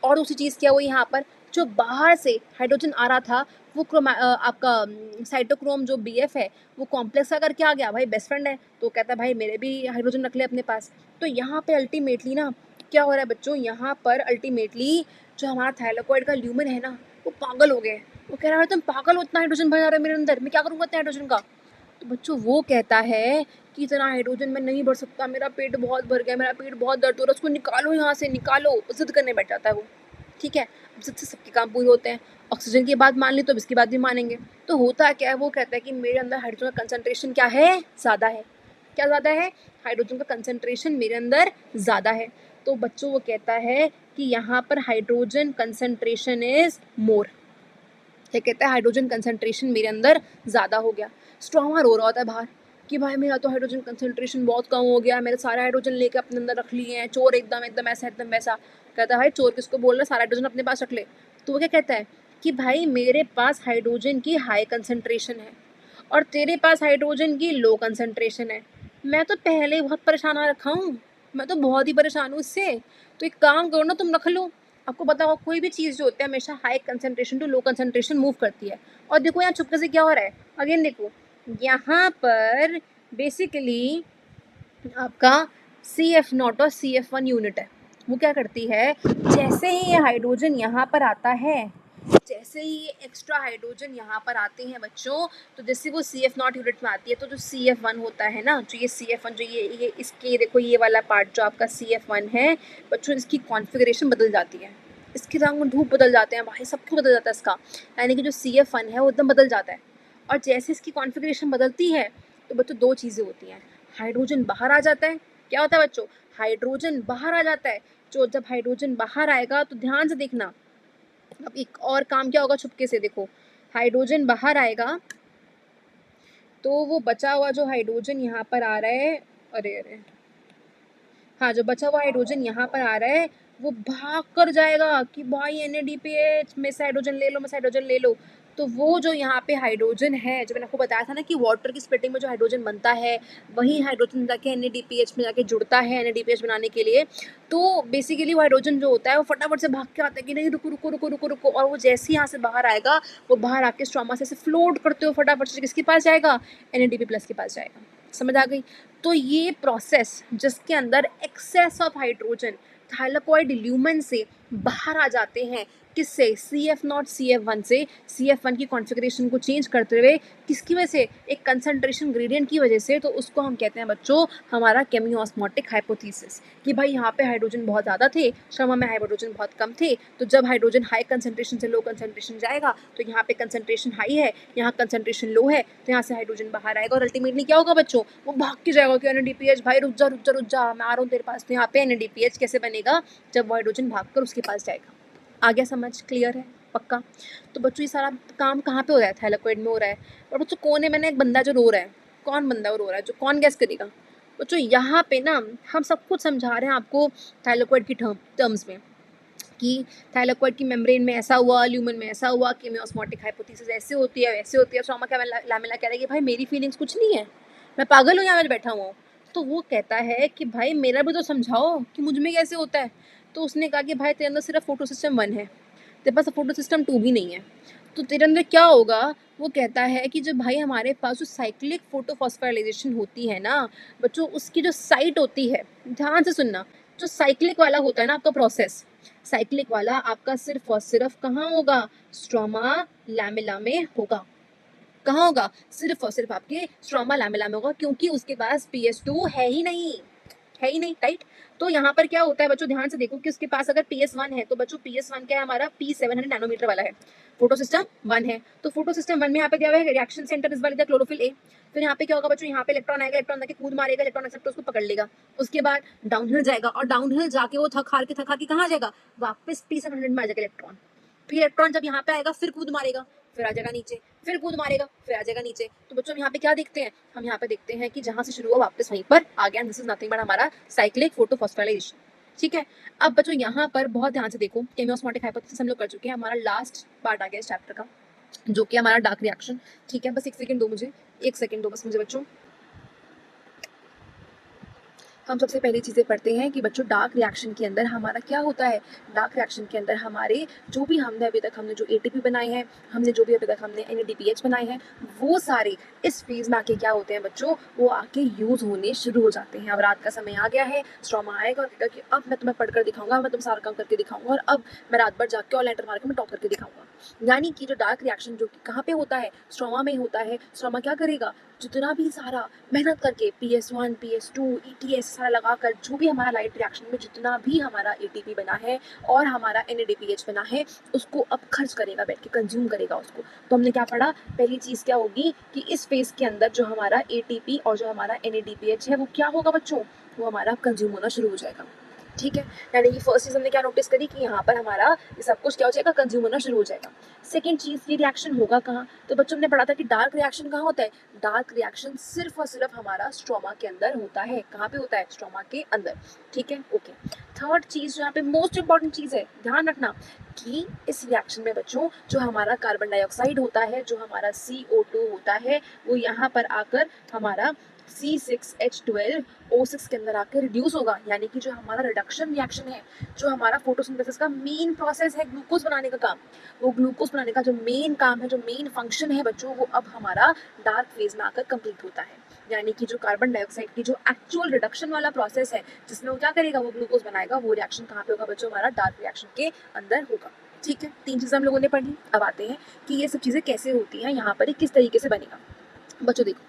और दूसरी चीज़ क्या हुई यहाँ पर, जो बाहर से हाइड्रोजन आ रहा था वो आपका साइटोक्रोम जो BF है वो कॉम्प्लेक्स का करके आ गया, भाई बेस्ट फ्रेंड है, तो कहता है भाई मेरे भी हाइड्रोजन रख ले अपने पास। तो यहाँ पे अल्टीमेटली ना क्या हो रहा है बच्चों, यहाँ पर अल्टीमेटली जो हमारा थाइलाकोइड का ल्यूमन है ना वो पागल हो गया है। वो कह रहा है तुम पागल हो, इतना हाइड्रोजन भर जा रहा है मेरे अंदर, मैं क्या करूँगा इतने हाइड्रोजन का। तो बच्चों वो कहता है कि इतना हाइड्रोजन मैं नहीं भर सकता, मेरा पेट बहुत भर गया, मेरा पेट बहुत दर्द हो रहा है, उसको निकालो यहाँ से निकालो, जिद करने बैठ जाता है वो, ठीक है। जिद से सबके काम पूरे होते हैं, ऑक्सीजन की बात मान ली तो अब इसकी बात भी मानेंगे। तो होता क्या है, वो कहता है कि मेरे अंदर हाइड्रोजन का कंसंट्रेशन क्या है, ज़्यादा है। क्या ज़्यादा है, हाइड्रोजन का कंसंट्रेशन मेरे अंदर ज़्यादा है। तो बच्चों वो कहता है कि यहाँ पर हाइड्रोजन कंसंट्रेशन इज मोर, क्या कहता है, हाइड्रोजन कंसंट्रेशन मेरे अंदर ज़्यादा हो गया। स्ट्रोमा रो रहा होता है बाहर कि भाई मेरा तो हाइड्रोजन कंसंट्रेशन बहुत कम हो गया, मेरे सारे हाइड्रोजन लेके अपने अंदर रख लिए हैं, चोर एकदम एकदम ऐसा एकदम वैसा। कहता है भाई चोर किसको बोल रहा है, सारा हाइड्रोजन अपने पास रख ले। तो वो क्या कहता है कि भाई मेरे पास हाइड्रोजन की हाई कंसंट्रेशन है और तेरे पास हाइड्रोजन की लो कंसंट्रेशन है। मैं तो पहले ही बहुत परेशान आ रखा हूँ, मैं तो बहुत ही परेशान हूँ इससे। तो एक काम करो ना, तुम रख लो। आपको पता होगा कोई भी चीज़ जो होती है हमेशा high concentration to low concentration move करती है। और देखो यहाँ चुपके से क्या हो रहा है, अगेन देखो यहाँ पर बेसिकली आपका CF0 और CF1 यूनिट है, वो क्या करती है, जैसे ही ये हाइड्रोजन यहाँ पर आता है, जैसे ही ये एक्स्ट्रा हाइड्रोजन यहाँ पर आते हैं बच्चों, तो जैसे वो CF0 यूनिट में आती है तो जो CF1 होता है ना, जो ये CF1 जो ये इसके देखो ये वाला पार्ट जो आपका CF1 है बच्चों, इसकी कॉन्फ़िगरेशन बदल जाती है, इसके रंग धूप बदल जाते हैं भाई, सब कुछ बदल जाता है इसका। यानी कि जो CF1 है वो एकदम बदल जाता है। और जैसे इसकी कॉन्फ़िगरेशन बदलती है तो बच्चों दो चीज़ें होती हैं, हाइड्रोजन बाहर आ जाता है। क्या होता है बच्चों, हाइड्रोजन बाहर आ जाता है। जो जब हाइड्रोजन बाहर आएगा तो ध्यान से देखना, अब एक और काम क्या होगा छुपके से देखो, हाइड्रोजन बाहर आएगा तो वो बचा हुआ जो हाइड्रोजन यहाँ पर आ रहा है, अरे अरे, हाँ, जो बचा हुआ हाइड्रोजन यहाँ पर आ रहा है वो भाग कर जाएगा कि भाई NADPH में से हाइड्रोजन ले लो, में से हाइड्रोजन ले लो। तो वो जो यहाँ पे हाइड्रोजन है, जो मैंने आपको बताया था ना कि वाटर की स्प्लिटिंग में जो हाइड्रोजन बनता है वही हाइड्रोजन जाके NADPH में जाके जुड़ता है NADPH बनाने के लिए। तो बेसिकली वो हाइड्रोजन जो होता है वो फटाफट से भाग के आता है कि नहीं रुको रुको रुको रुको रुको, और वो जैसे ही यहाँ से बाहर आएगा वो बाहर आके स्ट्रोमा से फ्लोट करते हुए फटाफट से किसके पास जाएगा, NADP+ के पास जाएगा। समझ आ गई। तो ये प्रोसेस जिसके अंदर excess of hydrogen thylakoid lumen से बाहर आ जाते हैं, किससे, CF0 CF1 से, CF1 की कॉन्फ़िगरेशन को चेंज करते हुए, किसकी वजह से, एक कंसंट्रेशन ग्रेडियंट की वजह से। तो उसको हम कहते हैं बच्चों हमारा केमियोस्मोटिक हाइपोथेसिस, कि भाई यहाँ पे हाइड्रोजन बहुत ज़्यादा थे, श्रमा में हाइड्रोजन बहुत कम थे, तो जब हाइड्रोजन हाई कंसंट्रेशन से लो कंसंट्रेशन जाएगा तो यहाँ पे कंसंट्रेशन हाई है, यहाँ कंसंट्रेशन लो है, तो यहाँ से हाइड्रोजन बाहर आएगा और अल्टीमेटली क्या होगा बच्चों, वो भाग के जाएगा कि NADPH भाई रुक जा रुक जा रुक जा, मैं आ रहा हूँ तेरे पास। तो यहाँ पे NADPH कैसे बनेगा, जब वो हाइड्रोजन भाग कर उसके पास जाएगा। आ गया समझ, क्लियर है पक्का। तो बच्चों ये सारा काम कहाँ पे हो रहा है, थाइलाकोइड में हो रहा है। और बच्चों कौन है, मैंने एक बंदा जो रो रहा है, कौन बंदा वो रो रहा है, जो कौन गैस करेगा, बच्चों यहाँ पे ना हम सब कुछ समझा रहे हैं आपको थाइलाकोइड की टर्म्स में, कि थाइलाकोइड की मेम्ब्रेन में ऐसा हुआ, ल्यूमन में ऐसा हुआ, कि ऑस्मोटिक हाइपोथेसिस ऐसे होती है, वैसे होती है। स्ट्रोमा का लामेला कह रहा है कि भाई मेरी फीलिंग्स कुछ नहीं है, मैं पागल हूँ यहाँ पे बैठा हुआ हूँ। तो वो कहता है कि भाई मेरा भी तो समझाओ कि मुझ में कैसे होता है। तो उसने कहा कि भाई तेरे अंदर सिर्फ फोटो सिस्टम 1 है, तेरे पास फोटो सिस्टम 2 भी नहीं है। तो तेरे अंदर क्या होगा, वो कहता है कि जब भाई हमारे पास जो साइक्लिक फोटोफॉस्फोराइलेशन होती है ना बच्चों, उसकी जो साइट होती है, ध्यान से सुनना, जो साइक्लिक वाला होता है ना आपका प्रोसेस, साइक्लिक वाला आपका सिर्फ और सिर्फ कहाँ होगा, स्ट्रोमा लैमेला में होगा। कहाँ होगा, सिर्फ और सिर्फ आपके स्ट्रोमा लैमेला में होगा, क्योंकि उसके पास PS2 है ही नहीं, है ही नहीं, राइट। तो यहाँ पर क्या होता है बच्चों, ध्यान से देखो कि उसके पास अगर PS1 है तो बच्चों PS1 क्या है हमारा, P700 नैनोमीटर वाला है, फोटो सिस्टम 1 है। तो फोटो सिस्टम 1 में यहाँ पे दिया हुआ है रिएक्शन सेंटर इज वाले क्लोरोफिल ए। फिर यहाँ पे क्या होगा बच्चों, यहाँ पे इलेक्ट्रॉन आएगा, इलेक्ट्रॉन आके कूद मारेगा, इलेक्ट्रॉन एक्सेप्टर उसको पकड़ लेगा। उसके बाद डाउनहिल जाएगा, और डाउनहिल जाके वो थक हार के कहाँ जाएगा, वापस P700 में आ जाएगा इलेक्ट्रॉन। फिर इलेक्ट्रॉन जब यहाँ पे आएगा फिर कूद मारेगा, फिर आ जाएगा नीचे, फिर कूद मारेगा, फिर आ जाएगा नीचे। तो बच्चों हम यहाँ पे क्या देखते हैं, हम यहाँ पे देखते हैं कि जहां से शुरू हुआ वापस वहीं पर आ गया। दिस इज नथिंग बट हमारा साइक्लिक फोटोफॉस्फोराइलेशन। ठीक है। अब बच्चों यहाँ पर बहुत ध्यान से देखो, केमियोस्मोटिक हाइपोथेसिस हम लोग कर चुके हैं, हमारा लास्ट पार्ट आ गया इस चैप्टर का, जो कि हमारा डार्क रिएक्शन। ठीक है, बस एक सेकंड दो मुझे, एक सेकंड दो बस मुझे बच्चों। हम सबसे पहली चीज़ें पढ़ते हैं कि बच्चों डार्क रिएक्शन के अंदर हमारा क्या होता है। डार्क रिएक्शन के अंदर हमारे जो भी हमने अभी तक हमने जो एटीपी बनाए हैं, हमने जो भी अभी तक हमने NADPH बनाए हैं, वो सारे इस फेज में आके क्या होते हैं बच्चों, वो आके यूज़ होने शुरू हो जाते हैं। अब रात का समय आ गया है, स्ट्रोमा आएगा और कहेगा कि अब मैं तुम्हें पढ़कर दिखाऊंगा, मैं तुम सारा काम करके दिखाऊंगा, और अब मैं रात भर जाके और लेटर मार के मैं टॉप करके दिखाऊंगा। यानी कि जो डार्क रिएक्शन जो कि कहाँ पे होता है, स्ट्रोमा में होता है। स्ट्रोमा क्या करेगा, जितना भी सारा मेहनत करके PS1 PS2 ETS सारा लगाकर जो भी हमारा लाइट रिएक्शन में जितना भी हमारा ATP बना है और हमारा NADPH बना है, उसको अब खर्च करेगा, बैठ के कंज्यूम करेगा उसको। तो हमने क्या पढ़ा, पहली चीज़ क्या होगी कि इस फेज के अंदर जो हमारा ATP और जो हमारा NADPH है वो क्या होगा बच्चों, वो हमारा कंज्यूम होना शुरू हो जाएगा। ठीक है, यानी कि फर्स्ट चीज़ हमने क्या नोटिस करी कि यहाँ पर हमारा ये सब कुछ क्या हो जाएगा, कंज्यूम होना शुरू हो जाएगा। सेकेंड चीज़, ये रिएक्शन होगा कहाँ, तो बच्चों ने पढ़ा था कि डार्क रिएक्शन कहाँ होता है। डार्क रिएक्शन सिर्फ और सिर्फ हमारा स्ट्रोमा के अंदर होता है। कहाँ पे होता है, स्ट्रोमा के अंदर। ठीक है, ओके। थर्ड चीज़ यहाँ पे मोस्ट इंपॉर्टेंट चीज़ है, ध्यान रखना कि इस रिएक्शन में बच्चों जो हमारा कार्बन डाइऑक्साइड होता है, जो हमारा CO2 होता है, वो यहाँ पर आकर हमारा C6H12O6 के अंदर आकर रिड्यूस होगा। यानी कि जो हमारा रिडक्शन रिएक्शन है, जो हमारा फोटोसिंथेसिस का मेन प्रोसेस है ग्लूकोज बनाने का काम, वो ग्लूकोज बनाने का जो मेन काम है, जो मेन फंक्शन है बच्चों, वो अब हमारा डार्क फेज में आकर कंप्लीट होता है। यानी कि जो कार्बन डाइऑक्साइड की जो एक्चुअल रिडक्शन वाला प्रोसेस है, जिसमें वो क्या करेगा, वो ग्लूकोज बनाएगा, वो रिएक्शन कहाँ पे होगा बच्चों, हमारा डार्क रिएक्शन के अंदर होगा। ठीक है, 3 चीज़ें हम लोगों ने पढ़ी। अब आते हैं कि ये सब चीज़ें कैसे होती हैं, यहाँ पर किस तरीके से बनेगा। बच्चों देखो,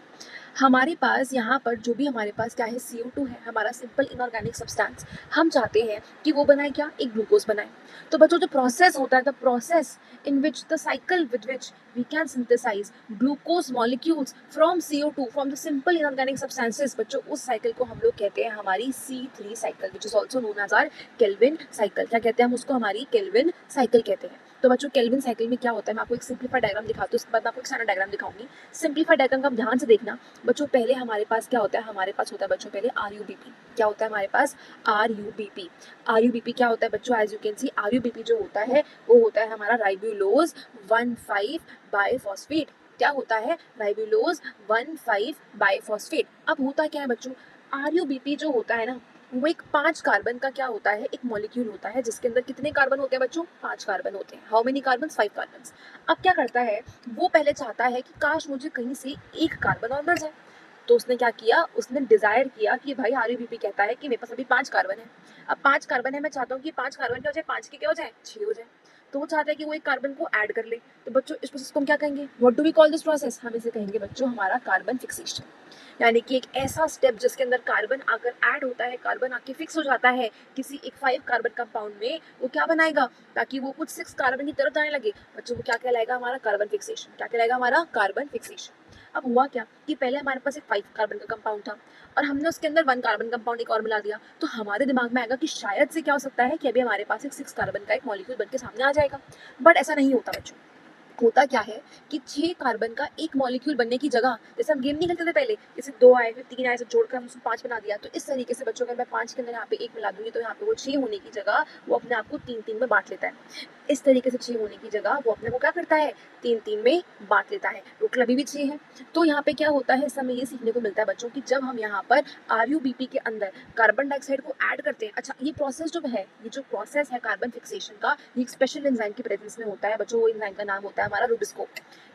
हमारे पास यहाँ पर जो भी हमारे पास क्या है, CO2 है, हमारा सिंपल इनऑर्गेनिक सब्सटेंस। हम चाहते हैं कि वो बनाए क्या, एक ग्लूकोज बनाए। तो बच्चों जो प्रोसेस होता है, the process in which the cycle with which we can synthesise glucose molecules from CO2 from the simple inorganic substances, बच्चों उस साइकिल को हम लोग कहते हैं हमारी C3 cycle, which is also known as our Calvin cycle. क्या कहते हैं हम उसको, हमारी केल्विन साइकिल कहते हैं। तो बच्चों केल्विन साइकिल में क्या होता है, मैं आपको एक सिंप्लीफाइड डायग्राम दिखाती हूँ, उसके बाद मैं आपको एक स्टैंडर्ड डायग्राम दिखाऊंगी। सिंप्लीफाइड डायग्राम का आप ध्यान से देखना बच्चों। पहले हमारे पास क्या होता है, हमारे पास होता है बच्चों पहले RUBP। क्या होता है हमारे पास, RUBP। RUBP क्या होता है बच्चों, as you can see RUBP जो होता है वो होता है हमारा राइबोलोज 1,5 बाइफॉस्फेट। क्या होता है, राइबोलोज 1,5 बाइफॉस्फेट। अब होता क्या है बच्चों, RUBP जो होता है ना, वो एक 5 कार्बन का क्या होता है, एक मॉलिक्यूल होता है, जिसके अंदर कितने कार्बन होते हैं बच्चों, 5 कार्बन होते हैं। How many carbon, 5 carbon. अब क्या करता है, वो पहले चाहता है कि काश मुझे कहीं से एक कार्बन और मिल जाए। तो उसने क्या किया, उसने डिजायर किया कि भाई RUBP कहता है कि मेरे पास अभी 5 कार्बन है। अब 5 कार्बन है, मैं चाहता हूँ कि 5 कार्बन क्या हो जाए, 5 के क्या हो जाए, 6 हो जाए। तो वो चाहता है कि वो एक कार्बन को ऐड कर ले। तो बच्चों इस प्रोसेस को हम क्या कहेंगे, what do we call this process, हम इसे कहेंगे बच्चों हमारा कार्बन फिक्सेशन। यानी कि एक ऐसा स्टेप जिसके अंदर कार्बन आकर ऐड होता है, कार्बन आके फिक्स हो जाता है किसी एक 5 कार्बन कंपाउंड में, वो क्या बनाएगा, ताकि वो कुछ 6 कार्बन की तरफ जाने लगे बच्चों, वो क्या कहलाएगा, हमारा कार्बन फिक्सेशन। क्या कहलाएगा, हमारा कार्बन फिक्सेशन। अब हुआ क्या कि पहले हमारे पास एक 5 कार्बन का कंपाउंड था और हमने उसके अंदर 1 कार्बन कंपाउंड एक और मिला दिया, तो हमारे दिमाग में आएगा कि शायद से क्या हो सकता है कि अभी हमारे पास एक 6 कार्बन का एक मॉलिक्यूल बन के सामने आ जाएगा। बट ऐसा नहीं होता बच्चों, होता क्या है कि 6 कार्बन का एक मॉलिक्यूल बनने की जगह, जैसे हम गेम नहीं खेलते थे पहले, जैसे 2 आए फिर 3 आए, सब जोड़कर हम उसको 5 बना दिया, तो इस तरीके से बच्चों, अगर मैं 5 के अंदर यहाँ पे 1 मिला दूंगी तो यहाँ पे वो 6 होने की जगह वो अपने आप को 3-3 में बांट लेता है। इस तरीके से 6 होने की जगह वो अपने को क्या करता है, 3-3 में बांट लेता है। टोटल अभी भी 6 है। तो यहाँ पे क्या होता है, इस समय ये सीखने को मिलता है बच्चों की जब हम यहाँ पर RUBP के अंदर कार्बन डाइऑक्साइड को ऐड करते हैं। अच्छा, ये प्रोसेस जो है, ये जो प्रोसेस है कार्बन फिक्सेशन का, ये एक स्पेशल एंजाइम की प्रेजेंस में होता है बच्चों। वो एंजाइम का नाम होता है हमारा रुबिस्को।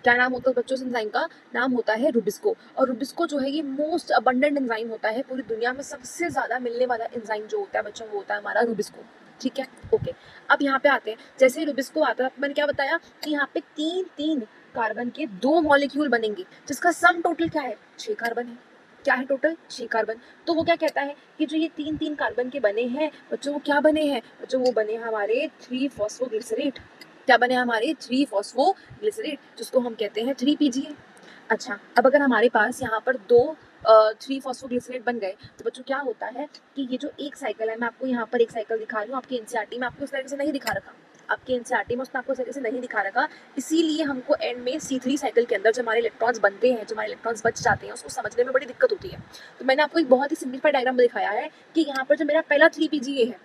क्या नाम होता है बच्चों इस एंजाइम का? नाम होता है रुबिस्को। और रुबिस्को जो है ये मोस्ट अबंडेंट एंजाइम होता है, पूरी दुनिया में सबसे ज्यादा मिलने वाला एंजाइम जो होता है बच्चों वो होता है हमारा रुबिस्को। ठीक है, ओके। अब यहाँ पे आते हैं, जैसे रुबिस्को आता है, मैंने क्या बताया कि यहाँ पे 3-3 कार्बन के 2 मॉलिक्यूल बनेंगे, जिसका सम टोटल क्या है, 6 कार्बन है। क्या है टोटल? 6 कार्बन। तो वो क्या कहता है कि जो ये 3-3 कार्बन के बने हैं बच्चों, वो क्या बने हैं बच्चों, वो बने हमारे 3-फॉस्फोग्लिसरेट। क्या बने हमारे? 3-फॉस्फोग्लिसरेट, जिसको हम कहते हैं 3PGA। अच्छा, अब अगर हमारे पास यहाँ पर 2 3-फॉस्फोग्लिसरेट बन गए तो बच्चों क्या होता है कि ये जो एक साइकिल है, मैं आपको यहाँ पर एक साइकिल दिखा रही हूँ, आपकी एनसीईआरटी में आपको इस तरीके से नहीं दिखा रखा, आपके एनसीईआरटी में उसने आपको इस तरीके से नहीं दिखा रखा, इसीलिए हमको एंड में C3 साइकिल के अंदर जो हमारे इलेक्ट्रॉन्स बनते हैं, जो हमारे इलेक्ट्रॉन्स बच जाते हैं, उसको समझने में बड़ी दिक्कत होती है। तो मैंने आपको एक बहुत ही सिंपलीफाइड डायग्राम दिखाया है कि यहाँ पर जो मेरा पहला 3PGA है,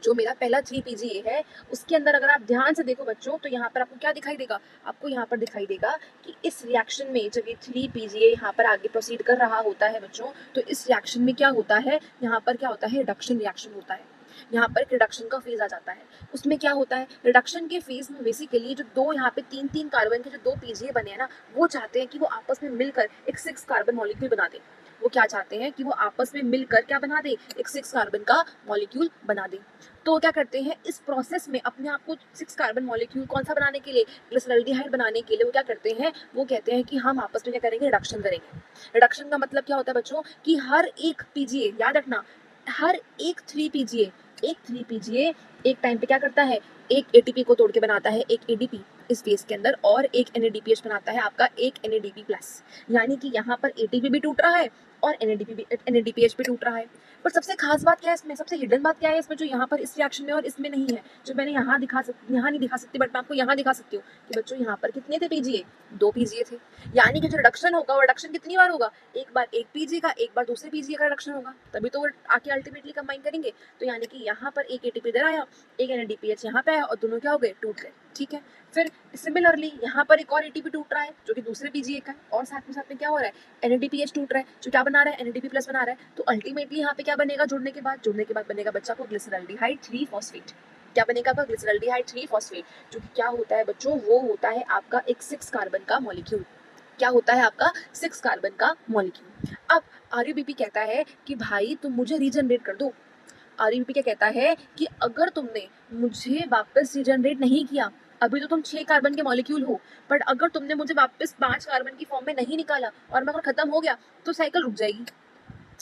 जो मेरा पहला 3PGA है, उसके अंदर अगर आप ध्यान से देखो बच्चों तो यहाँ पर आपको क्या दिखाई देगा, आपको यहाँ पर दिखाई देगा कि इस रिएक्शन में जब ये 3PGA यहाँ पर आगे प्रोसीड कर रहा होता है बच्चों, तो इस रिएक्शन में क्या होता है, यहाँ पर क्या होता है, रिडक्शन रिएक्शन होता है। यहाँ पर एक रिडक्शन का फेज आ जाता है। उसमें क्या होता है, रिडक्शन के फेज में बेसिकली जो दो यहाँ पे 3-3 कार्बन के जो 2 PGA बने हैं ना, वो चाहते हैं कि वो आपस में मिलकर एक 6 कार्बन मॉलिक्यूल बना दें। वो क्या चाहते हैं कि वो आपस में मिलकर क्या बना दे, एक 6 कार्बन का मॉलिक्यूल बना दे। तो क्या करते हैं, इस प्रोसेस में अपने आप को 6 कार्बन मॉलिक्यूल कौन सा बनाने के लिए, ग्लिसरॉल्डिहाइड बनाने के लिए वो क्या करते हैं, वो कहते हैं कि हम आपस में क्या करेंगे, रिडक्शन करेंगे। रिडक्शन का मतलब क्या होता है बच्चों कि हर एक PGA, याद रखना, हर एक 3PGA एक टाइम पे क्या करता है, एक ATP को तोड़ के बनाता है एक ADP इस फेज के अंदर, और एक NADPH बनाता है आपका एक NADP+। यानी कि यहाँ पर ATP भी टूट रहा है और NADPH भी टूट रहा है। पर सबसे खास बात क्या है इसमें, सबसे हिडन बात क्या है इसमें, जो यहाँ पर इस रिएक्शन में और इसमें नहीं है, जो मैंने यहाँ नहीं दिखा सकती, बट मैं आपको यहाँ दिखा सकती हूँ कि बच्चों यहाँ पर कितने थे PGA, 2 PGA थे। यानी कि जो रिडक्शन होगा वो रिडक्शन कितनी बार होगा, एक बार एक PGA का, एक बार दूसरे PGA का रिडक्शन होगा, तभी तो वो आके अल्टीमेटली कंबाइन करेंगे। तो यानी कि यहाँ पर एक ATP इधर आया, एक NADPH यहाँ पे आया, और दोनों क्या हो गए, टूट गए। ठीक है, फिर सिमिलरली यहाँ पर एक और ATP टूट रहा है जो कि दूसरे PGA का है, और साथ में क्या हो रहा है, NADPH टूट रहा है जो क्या बना रहा है, NADP+ बना रहा है। तो अल्टीमेटली यहाँ पे क्या बनेगा, जुड़ने के बाद बनेगा बच्चा को ग्लिसरॉल्डिहाइड 3-फॉस्फेट। क्या बनेगा आपका, ग्लिसरॉल्डिहाइड 3-फॉस्फेट, जो कि क्या होता है बच्चों, वो होता है आपका एक 6 कार्बन का मॉलिक्यूल। क्या होता है आपका, 6 कार्बन का मॉलिक्यूल। अब RUBP कहता है कि भाई तुम मुझे रीजनरेट कर दो। RUBP क्या कहता है कि अगर तुमने मुझे वापस रीजनरेट नहीं किया, अभी तो तुम 6 कार्बन के मॉलिक्यूल हो, बट अगर तुमने मुझे वापस 5 कार्बन की फॉर्म में नहीं निकाला और मैं अगर खत्म हो गया, तो साइकिल रुक जाएगी,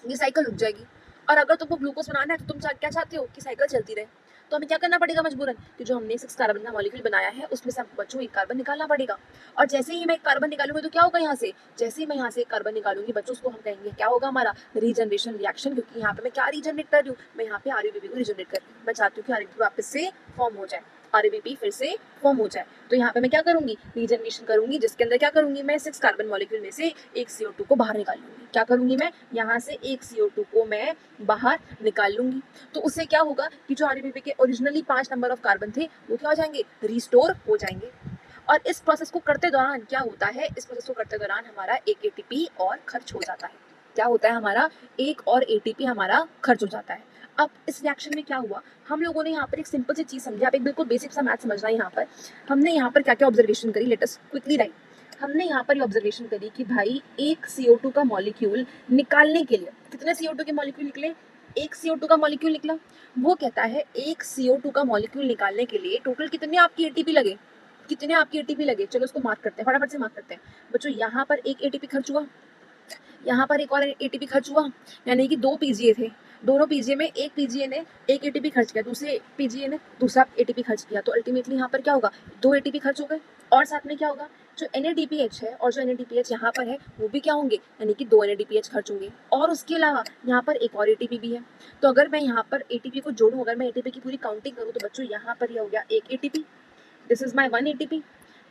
ये साइकिल रुक जाएगी। और अगर तुमको ग्लूकोज बनाना है तो तुम क्या चाहते हो कि साइकिल चलती रहे। तो हमें क्या करना पड़ेगा मजबूरन, कि जो हमने 6 कार्बन का मॉलिक्यूल बनाया है उसमें से हमको बच्चों एक कार्बन निकालना पड़ेगा। और जैसे ही मैं एक कार्बन निकालूंगी तो क्या होगा, यहाँ से जैसे ही मैं यहाँ से एक कार्बन निकालूंगी बच्चों, उसको हम कहेंगे क्या होगा, हमारा रीजनरेशन रिएक्शन। क्योंकि यहाँ पे मैं क्या रीजनरेट कर रही हूँ, मैं यहाँ पे RUBP को रीजनरेट कर रही हूँ। मैं चाहती हूँ कि RUBP वापस से फॉर्म हो जाए, RUBP फिर से फॉर्म हो जाए। तो यहाँ पे मैं क्या करूंगी, रीजनरेशन करूंगी, जिसके अंदर क्या करूंगी, मैं 6 कार्बन मॉलिक्यूल में से एक CO2 को बाहर निकाल लूंगी। क्या करूंगी, मैं यहाँ से एक CO2 को मैं बाहर निकाल लूंगी। तो उससे क्या होगा कि जो RUBP के ओरिजिनली 5 नंबर ऑफ कार्बन थे वो क्या हो जाएंगे, रिस्टोर हो जाएंगे। और इस प्रोसेस को करते दौरान क्या होता है, इस प्रोसेस को करते दौरान हमारा एक ATP और खर्च हो जाता है। क्या होता है, हमारा एक और ATP हमारा खर्च हो जाता है। अब इस रिएक्शन में क्या हुआ, हम लोगों ने यहाँ पर एक सिंपल सी चीज समझी, आप एक बिल्कुल बेसिक सा मैथ समझना है। यहाँ पर हमने यहाँ पर क्या क्या ऑब्जर्वेशन करी, लेट अस क्विकली राइट। हमने यहाँ पर ये ऑब्जर्वेशन करी कि भाई एक CO2 का मॉलिक्यूल निकालने के लिए कितने CO2 के मॉलिक्यूल निकले, एक CO2 का मॉलिक्यूल निकला। वो कहता है एक CO2 का मॉलिक्यूल निकालने के लिए टोटल कितने आपकी ATP लगे, कितने आपकी ATP लगे, चलो उसको मार्क करते हैं, फटाफट से मार्क करते हैं बच्चों। यहाँ पर एक ATP खर्च हुआ, यहाँ पर एक और ATP खर्च हुआ, यानी कि 2 PGA थे। दोनों PGA में एक PGA ने एक ATP खर्च किया, दूसरे PGA ने दूसरा ATP खर्च किया। तो अल्टीमेटली यहाँ पर क्या होगा, 2 ATP खर्च हो गए। और साथ में क्या होगा, जो NADPH है और जो NADPH यहाँ पर है वो भी क्या होंगे, यानी कि 2 NADPH खर्च होंगे। और उसके अलावा यहाँ पर एक और ATP भी है। तो अगर मैं यहाँ पर ATP को जोड़ूँ, अगर मैं ATP की पूरी काउंटिंग करूँ, तो बच्चों यहाँ पर ये हो गया एक ATP, this is my 1 ATP।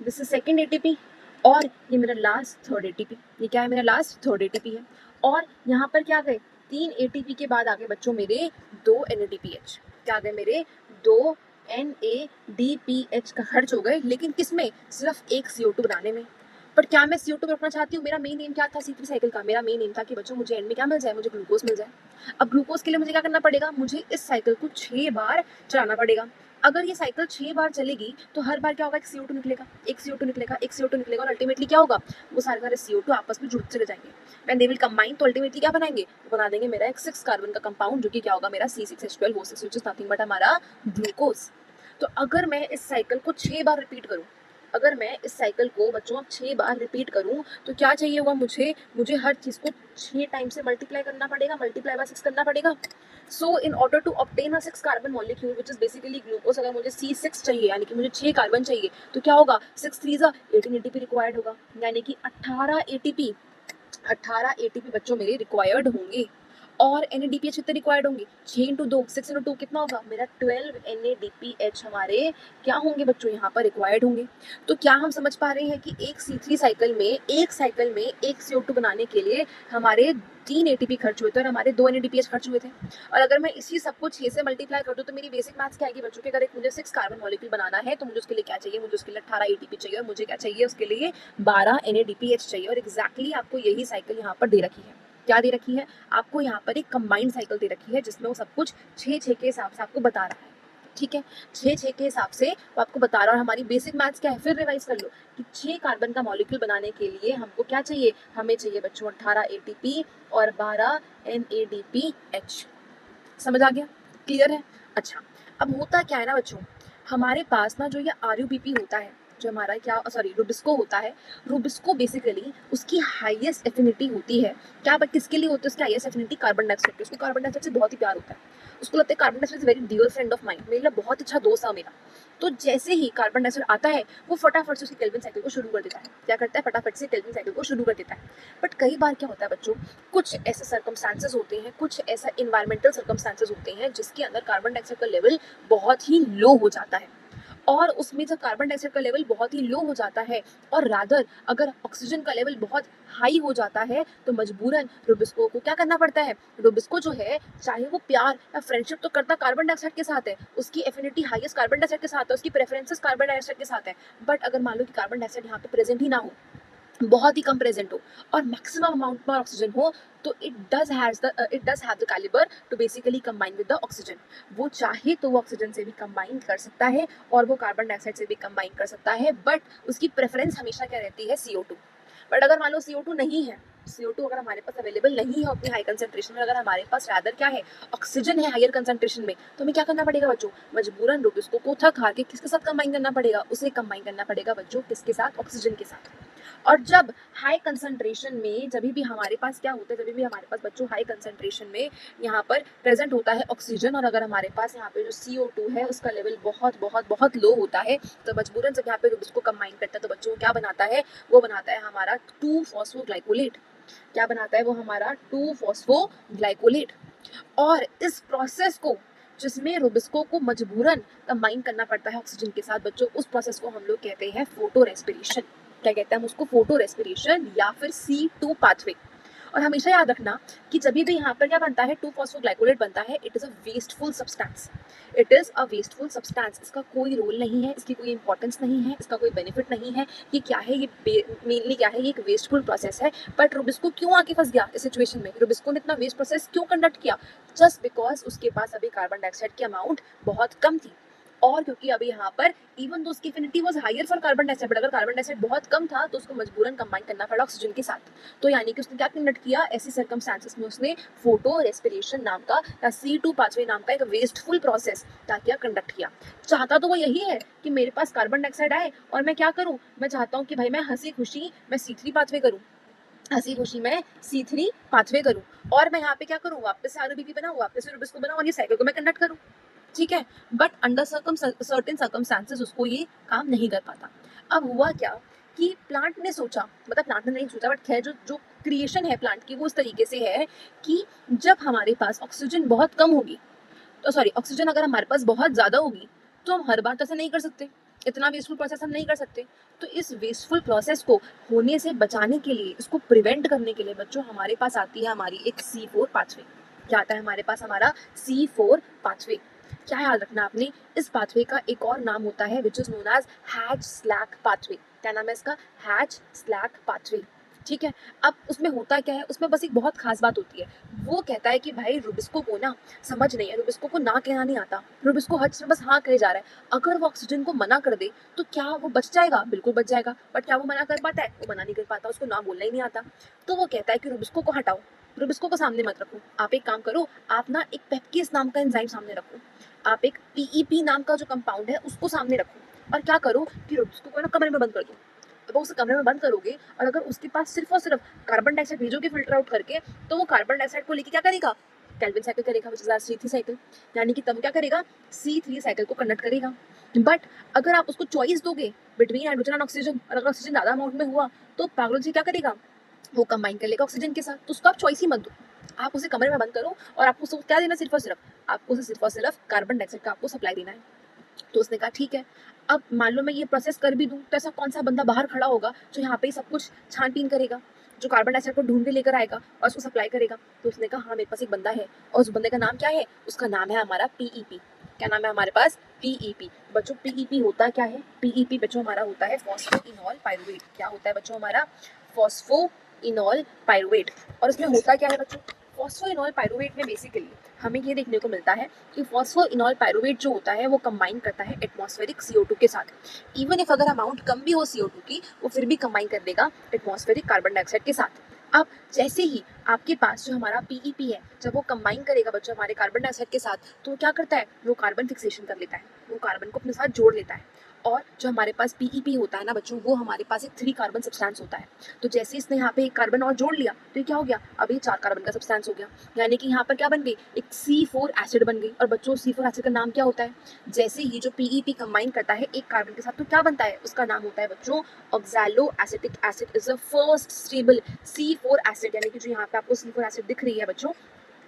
This is second ATP, और ये मेरा लास्ट थर्ड एटीपी। ये क्या है? मेरा लास्ट थर्ड एटीपी है। और यहाँ पर क्या गए? 3 एटीपी के बाद आगे बच्चों मेरे 2 NADPH। क्या गए मेरे? 2 NADPH का खर्च हो गए, लेकिन किस में? सिर्फ एक CO2 बनाने में। पर क्या मैं CO2 रखना चाहती हूँ? मेरा मेन एम क्या था C3 साइकिल का? मेरा मेन एम था कि बच्चों मुझे एंड में क्या मिल जाए? मुझे ग्लूकोज मिल जाए। अब ग्लूकोज के लिए मुझे क्या करना पड़ेगा? मुझे इस साइकिल को 6 बार चलाना पड़ेगा। अगर ये साइकिल 6 बार चलेगी तो हर बार क्या होगा? एक CO2 निकलेगा, एक CO2 निकलेगा, एक CO2 निकलेगा, और अल्टीमेटली क्या होगा? वो सारे CO2 आपस में जुड़ते चले जाएंगे। व्हेन दे विल कंबाइन, तो अल्टीमेटली क्या बनाएंगे? वो बना देंगे मेरा एक 6 कार्बन का कंपाउंड, जो कि क्या होगा? मेरा C6H12O6, which is nothing but हमारा ग्लूकोज। तो अगर मैं इस साइकिल को 6 बार रिपीट करूं, अगर मैं इस साइकिल को बच्चों 6 बार रिपीट करूं, तो क्या चाहिए होगा मुझे? मुझे हर चीज को 6 टाइम से मल्टीप्लाई करना पड़ेगा, मल्टीप्लाई बाय 6 करना पड़ेगा। So in order to obtain a 6 carbon molecule which is basically glucose, अगर मुझे C6 चाहिए, यानी कि मुझे 6 कार्बन चाहिए, तो क्या होगा? 6 3 18 एटीपी रिक्वायर्ड होगा, यानी कि 18 एटीपी। 18 एटीपी बच्चों मेरे रिक्वायर्ड होंगे। और NADPH कितने रिक्वायर्ड होंगे? 6 इंटू 2, 6 इंटू 2 कितना होगा? मेरा 12 NADPH हमारे क्या होंगे बच्चों? यहाँ पर रिक्वायर्ड होंगे। तो क्या हम समझ पा रहे हैं कि एक C3 साइकिल में, एक CO2 बनाने के लिए हमारे 3 ATP खर्च हुए थे और हमारे 2 NADPH खर्च हुए थे। और अगर मैं इसी सबको 6 से मल्टीप्लाई कर दूं, तो मेरी बेसिक मैथ्स क्या आएगी बच्चों? कि अगर एक मुझे 6 कार्बन मॉलिक्यूल बनाना है, तो मुझे उसके लिए क्या चाहिए? मुझे उसके लिए 18 ATP चाहिए, और मुझे क्या चाहिए उसके लिए? 12 NADPH चाहिए। और एग्जैक्टली आपको यही साइकिल यहाँ पर दे रखी है। क्या दे रखी है? आपको यहाँ पर एक कंबाइंड साइकिल दे रखी है, जिसमें वो सब कुछ 6-6 के हिसाब से आपको बता रहा है। ठीक है, 6-6 के हिसाब से वो आपको बता रहा है। और हमारी बेसिक मैथ्स क्या है? फिर रिवाइज कर लो कि 6 कार्बन का मॉलिक्यूल बनाने के लिए हमको क्या चाहिए? हमें चाहिए बच्चों 18 ATP और 12 NADPH। समझ आ गया? क्लियर है? अच्छा, अब होता क्या है ना बच्चों, हमारे पास ना जो ये RUBP होता है, जो हमारा क्या, सॉरी, रुबिस्को होता है। रुबिस्को बेसिकली उसकी हाईएस्ट एफिनिटी होती है। क्या किसके लिए होती है उसकी हाईएस्ट एफिनिटी? कार्बन डाइऑक्साइड की। उसको कार्बन डाइऑक्साइड से बहुत ही प्यार होता है। उसको लगता है carbon dioxide is very dear friend of mine, मेरे लिए बहुत अच्छा दोस्त है मेरा। तो जैसे ही कार्बन डाइऑक्साइड आता है, वो फटाफट से उसकी केल्विन साइकिल को शुरू कर देता है। क्या करता है? फटाफट से केल्विन साइकिल को शुरू कर देता है। बट कई बार क्या होता है बच्चों, कुछ ऐसे सर्कमस्टांसेस होते हैं, कुछ ऐसा इन्वायरमेंटल सर्कमस्टांसेस होते हैं, जिसके अंदर कार्बन डाइऑक्साइड का लेवल बहुत ही लो हो जाता है। और उसमें जब कार्बन डाइऑक्साइड का लेवल बहुत ही लो हो जाता है, और रादर अगर ऑक्सीजन का लेवल बहुत हाई हो जाता है, तो मजबूरन रुबिस्को को क्या करना पड़ता है? रुबिस्को जो है, चाहे वो प्यार या फ्रेंडशिप तो करता कार्बन डाइऑक्साइड के साथ है, उसकी एफिनिटी हाईएस्ट कार्बन डाइऑक्साइड के साथ है, उसकी प्रेफरेंसेस कार्बन डाइऑक्साइड के साथ है। बट अगर मान लो कि कार्बन डाइऑक्साइड यहाँ पे प्रेजेंट ही ना हो, बहुत ही कम प्रेजेंट हो, और मैक्सिमम अमाउंट में ऑक्सीजन हो, तो it does have the calibre to basically combine with the oxygen. वो चाहे तो वो ऑक्सीजन से भी कंबाइन कर सकता है, और वो कार्बन डाइऑक्साइड से भी कंबाइन कर सकता है, बट उसकी प्रेफरेंस हमेशा क्या रहती है? CO2। बट अगर मान लो CO2 नहीं है, CO2 अगर हमारे पास अवेलेबल नहीं है उतनी हाई कंसेंट्रेशन में, अगर हमारे पास रादर क्या है? ऑक्सीजन है हायर कंसेंट्रेशन में, तो हमें क्या करना पड़ेगा बच्चों? मजबूरन रुबिस्को को थक हार के किसके साथ कंबाइन करना पड़ेगा? उसे कंबाइन करना पड़ेगा बच्चों, किसके साथ? ऑक्सीजन के साथ। और जब हाई कंसंट्रेशन में, जब भी हमारे पास क्या होता है, जब भी हमारे पास बच्चों हाई कंसंट्रेशन में यहाँ पर प्रेजेंट होता है ऑक्सीजन, और अगर हमारे पास यहाँ पे जो CO2 है उसका लेवल बहुत बहुत बहुत लो होता है, तो मजबूरन जब यहाँ पे उसको कंबाइन करता है, तो बच्चों क्या बनाता है? वो बनाता है हमारा 2-फॉस्फोग्लाइकोलेट। क्या बनाता है वो? हमारा 2-फॉस्फोग्लाइकोलेट। और इस प्रोसेस को, जिसमें रुबिस्को को मजबूरन कंबाइन करना पड़ता है ऑक्सीजन के साथ बच्चों, उस प्रोसेस को हम लोग कहते हैं फोटो रेस्पिरेशन। क्या कहते हैं हम उसको? फोटो रेस्पिरेशन, या फिर C2 पाथवे। और हमेशा याद रखना कि जब भी यहाँ पर क्या बनता है? 2-फॉस्फोग्लाइकोलेट बनता है, it is a wasteful substance. It is a wasteful substance. इसका कोई रोल नहीं है, इसकी कोई इंपॉर्टेंस नहीं है, इसका कोई बेनिफिट नहीं है। ये क्या है? ये मेनली क्या है? ये एक वेस्टफुल प्रोसेस है। बट रुबिस्को क्यों आके फंस गया इस सिचुएशन में? रुबिस्को ने इतना वेस्ट प्रोसेस क्यों कंडक्ट किया? जस्ट बिकॉज उसके पास अभी कार्बन डाइऑक्साइड की अमाउंट बहुत कम थी, और क्योंकि अभी यहाँ पर इवन दो उसकी affinity was higher for carbon dioxide, but अगर कार्बन डाइऑक्साइड बहुत कम था, तो उसको मजबूरन कंबाइन करना पड़ा ऑक्सीजन के साथ। तो यानी कि उसने क्या कंडक्ट किया? ऐसी सर्कमस्टांसेस में उसने फोटो रेस्पिरेशन नाम का, या C2 पाथवे नाम का एक वेस्टफुल प्रोसेस क्या कंडक्ट किया। चाहता तो वो यही है कि मेरे पास कार्बन डाइऑक्साइड आए और मैं क्या करूं? मैं चाहता हूं कि भाई मैं हंसी खुशी मैं C3 पाथवे करूं, हंसी खुशी मैं C3 पाथवे करूं, और मैं यहाँ पे क्या करूं? वापस से RUBP बनाऊं, वापस से रुबिस्को बनाऊं, और ये साइकिल को मैं कंडक्ट करूं। ठीक है, बट अंडर सर्टेन सर्कमस्टांसेस उसको ये काम नहीं कर पाता। अब हुआ क्या कि प्लांट ने सोचा, मतलब प्लांट ने नहीं सोचा, बट खैर जो जो क्रिएशन है प्लांट की, वो इस तरीके से है कि जब हमारे पास ऑक्सीजन बहुत कम होगी, तो सॉरी, ऑक्सीजन अगर हमारे पास बहुत ज्यादा होगी, तो हम हर बार तो ऐसा नहीं कर सकते। इतना वेस्टफुल प्रोसेस हम नहीं कर सकते। तो इस वेस्टफुल प्रोसेस को होने से बचाने के लिए, इसको प्रिवेंट करने के लिए बच्चों हमारे पास आती है हमारी एक C4 पाथवे। क्या आता है हमारे पास? हमारा C4 पाथवे। क्या याद रखना आपने, इस पाथवे का एक और नाम होता है which is known as Hatch Slack pathway. क्या नाम है इसका? Hatch Slack pathway. ठीक है। अब उसमें होता क्या है, उसमें बस एक बहुत खास बात होती है। वो कहता है कि भाई रुबिस्को को ना समझ नहीं है, रुबिस्को को ना कहना नहीं आता, रुबिस्को हर चीज में बस हाँ कहे जा रहा है। अगर वो ऑक्सीजन को मना कर दे तो क्या वो बच जाएगा? बिल्कुल बच जाएगा। बट क्या वो मना कर पाता है? वो मना नहीं कर पाता, उसको ना बोलना ही नहीं आता। तो वो कहता है कि रुबिस्को को हटाओ, रुबिस्को को सामने मत रखो। आप एक काम करो, आप ना एक पेप्केस नाम का एंजाइम सामने रखो, आप एक पीईपी नाम का जो कंपाउंड है उसको सामने रखो, और क्या करो कि रुबिस्को को ना कमरे में बंद कर दो। अब उस कमरे में बंद करोगे और अगर उसके पास सिर्फ और सिर्फ कार्बन डाइऑक्साइड भेजोगे फिल्टर आउट करके, तो वो कार्बन डाइऑक्साइड को लेके क्या करेगा? केल्विन साइकिल करेगा, which is our C3 cycle. यानी कि तब क्या करेगा? C3 साइकिल को कंडक्ट करेगा। बट अगर आप उसको चॉइस दोगे बिटवीन हाइड्रोजन एंड ऑक्सीजन, और अगर ऑक्सीजन ज्यादा अमाउंट में हुआ तो पागल जी क्या करेगा? वो कंबाइन कर लेगा ऑक्सीजन के साथ। तो उसको आप चॉइस ही मत दो, आप उसे कमरे में बंद करो और आपको उसको क्या देना? सिर्फ और सिर्फ आपको उसे सिर्फ और सिर्फ कार्बन डाइऑक्साइड का आपको सप्लाई देना है। तो उसने कहा ठीक है। अब मान लो मैं ये प्रोसेस कर भी दूं तो ऐसा कौन सा बंदा बाहर खड़ा होगा जो यहाँ पे ही सब कुछ छानबीन करेगा, जो कार्बन डाइऑक्साइड को ढूंढ के लेकर आएगा और उसको सप्लाई करेगा? तो उसने कहा हाँ मेरे पास एक बंदा है, और उस बंदे का नाम क्या है? उसका नाम है हमारा पीईपी। क्या नाम है हमारे पास? पीईपी। बच्चों पीईपी होता क्या है? पीईपी बच्चों हमारा होता है फॉस्फोइनॉल पायरुवेट। क्या होता है बच्चों हमारा? Phosphoenol pyruvate. और इसमें होता क्या है बच्चों? फॉस्फोइनॉल पायरुवेट में बेसिकली हमें ये देखने को मिलता है कि फॉस्फोइनॉल पायरुवेट जो होता है वो कंबाइन करता है एटमॉस्फेरिक CO2 के साथ। इवन इफ अगर अमाउंट कम भी हो CO2 की, वो फिर भी कंबाइन कर देगा एटमॉस्फेरिक कार्बन डाइऑक्साइड के साथ। अब जैसे ही आपके पास जो हमारा पीईपी है, जब वो कंबाइन करेगा बच्चों हमारे कार्बन डाइऑक्साइड के साथ, तो क्या करता है? वो कार्बन फिक्सेशन कर लेता है, वो कार्बन को अपने साथ जोड़ लेता है। और जो हमारे पास पीईपी होता है ना बच्चों, वो हमारे पास एक 3 कार्बन सब्सटेंस होता है। तो जैसे इसने यहाँ पे एक कार्बन और जोड़ लिया तो ये क्या हो गया? अब ये 4 कार्बन का सब्सटेंस हो गया। यानी कि यहाँ पर क्या बन गई? एक C4 एसिड बन गई। और बच्चों C4 एसिड का नाम क्या होता है? जैसे ही जो पीईपी कंबाइन करता है एक कार्बन के साथ तो क्या बनता है? उसका नाम होता है बच्चों oxalo acetic acid is the first stable C4 acid. यानी कि जो यहाँ पे आपको C4 एसिड दिख रही है बच्चों,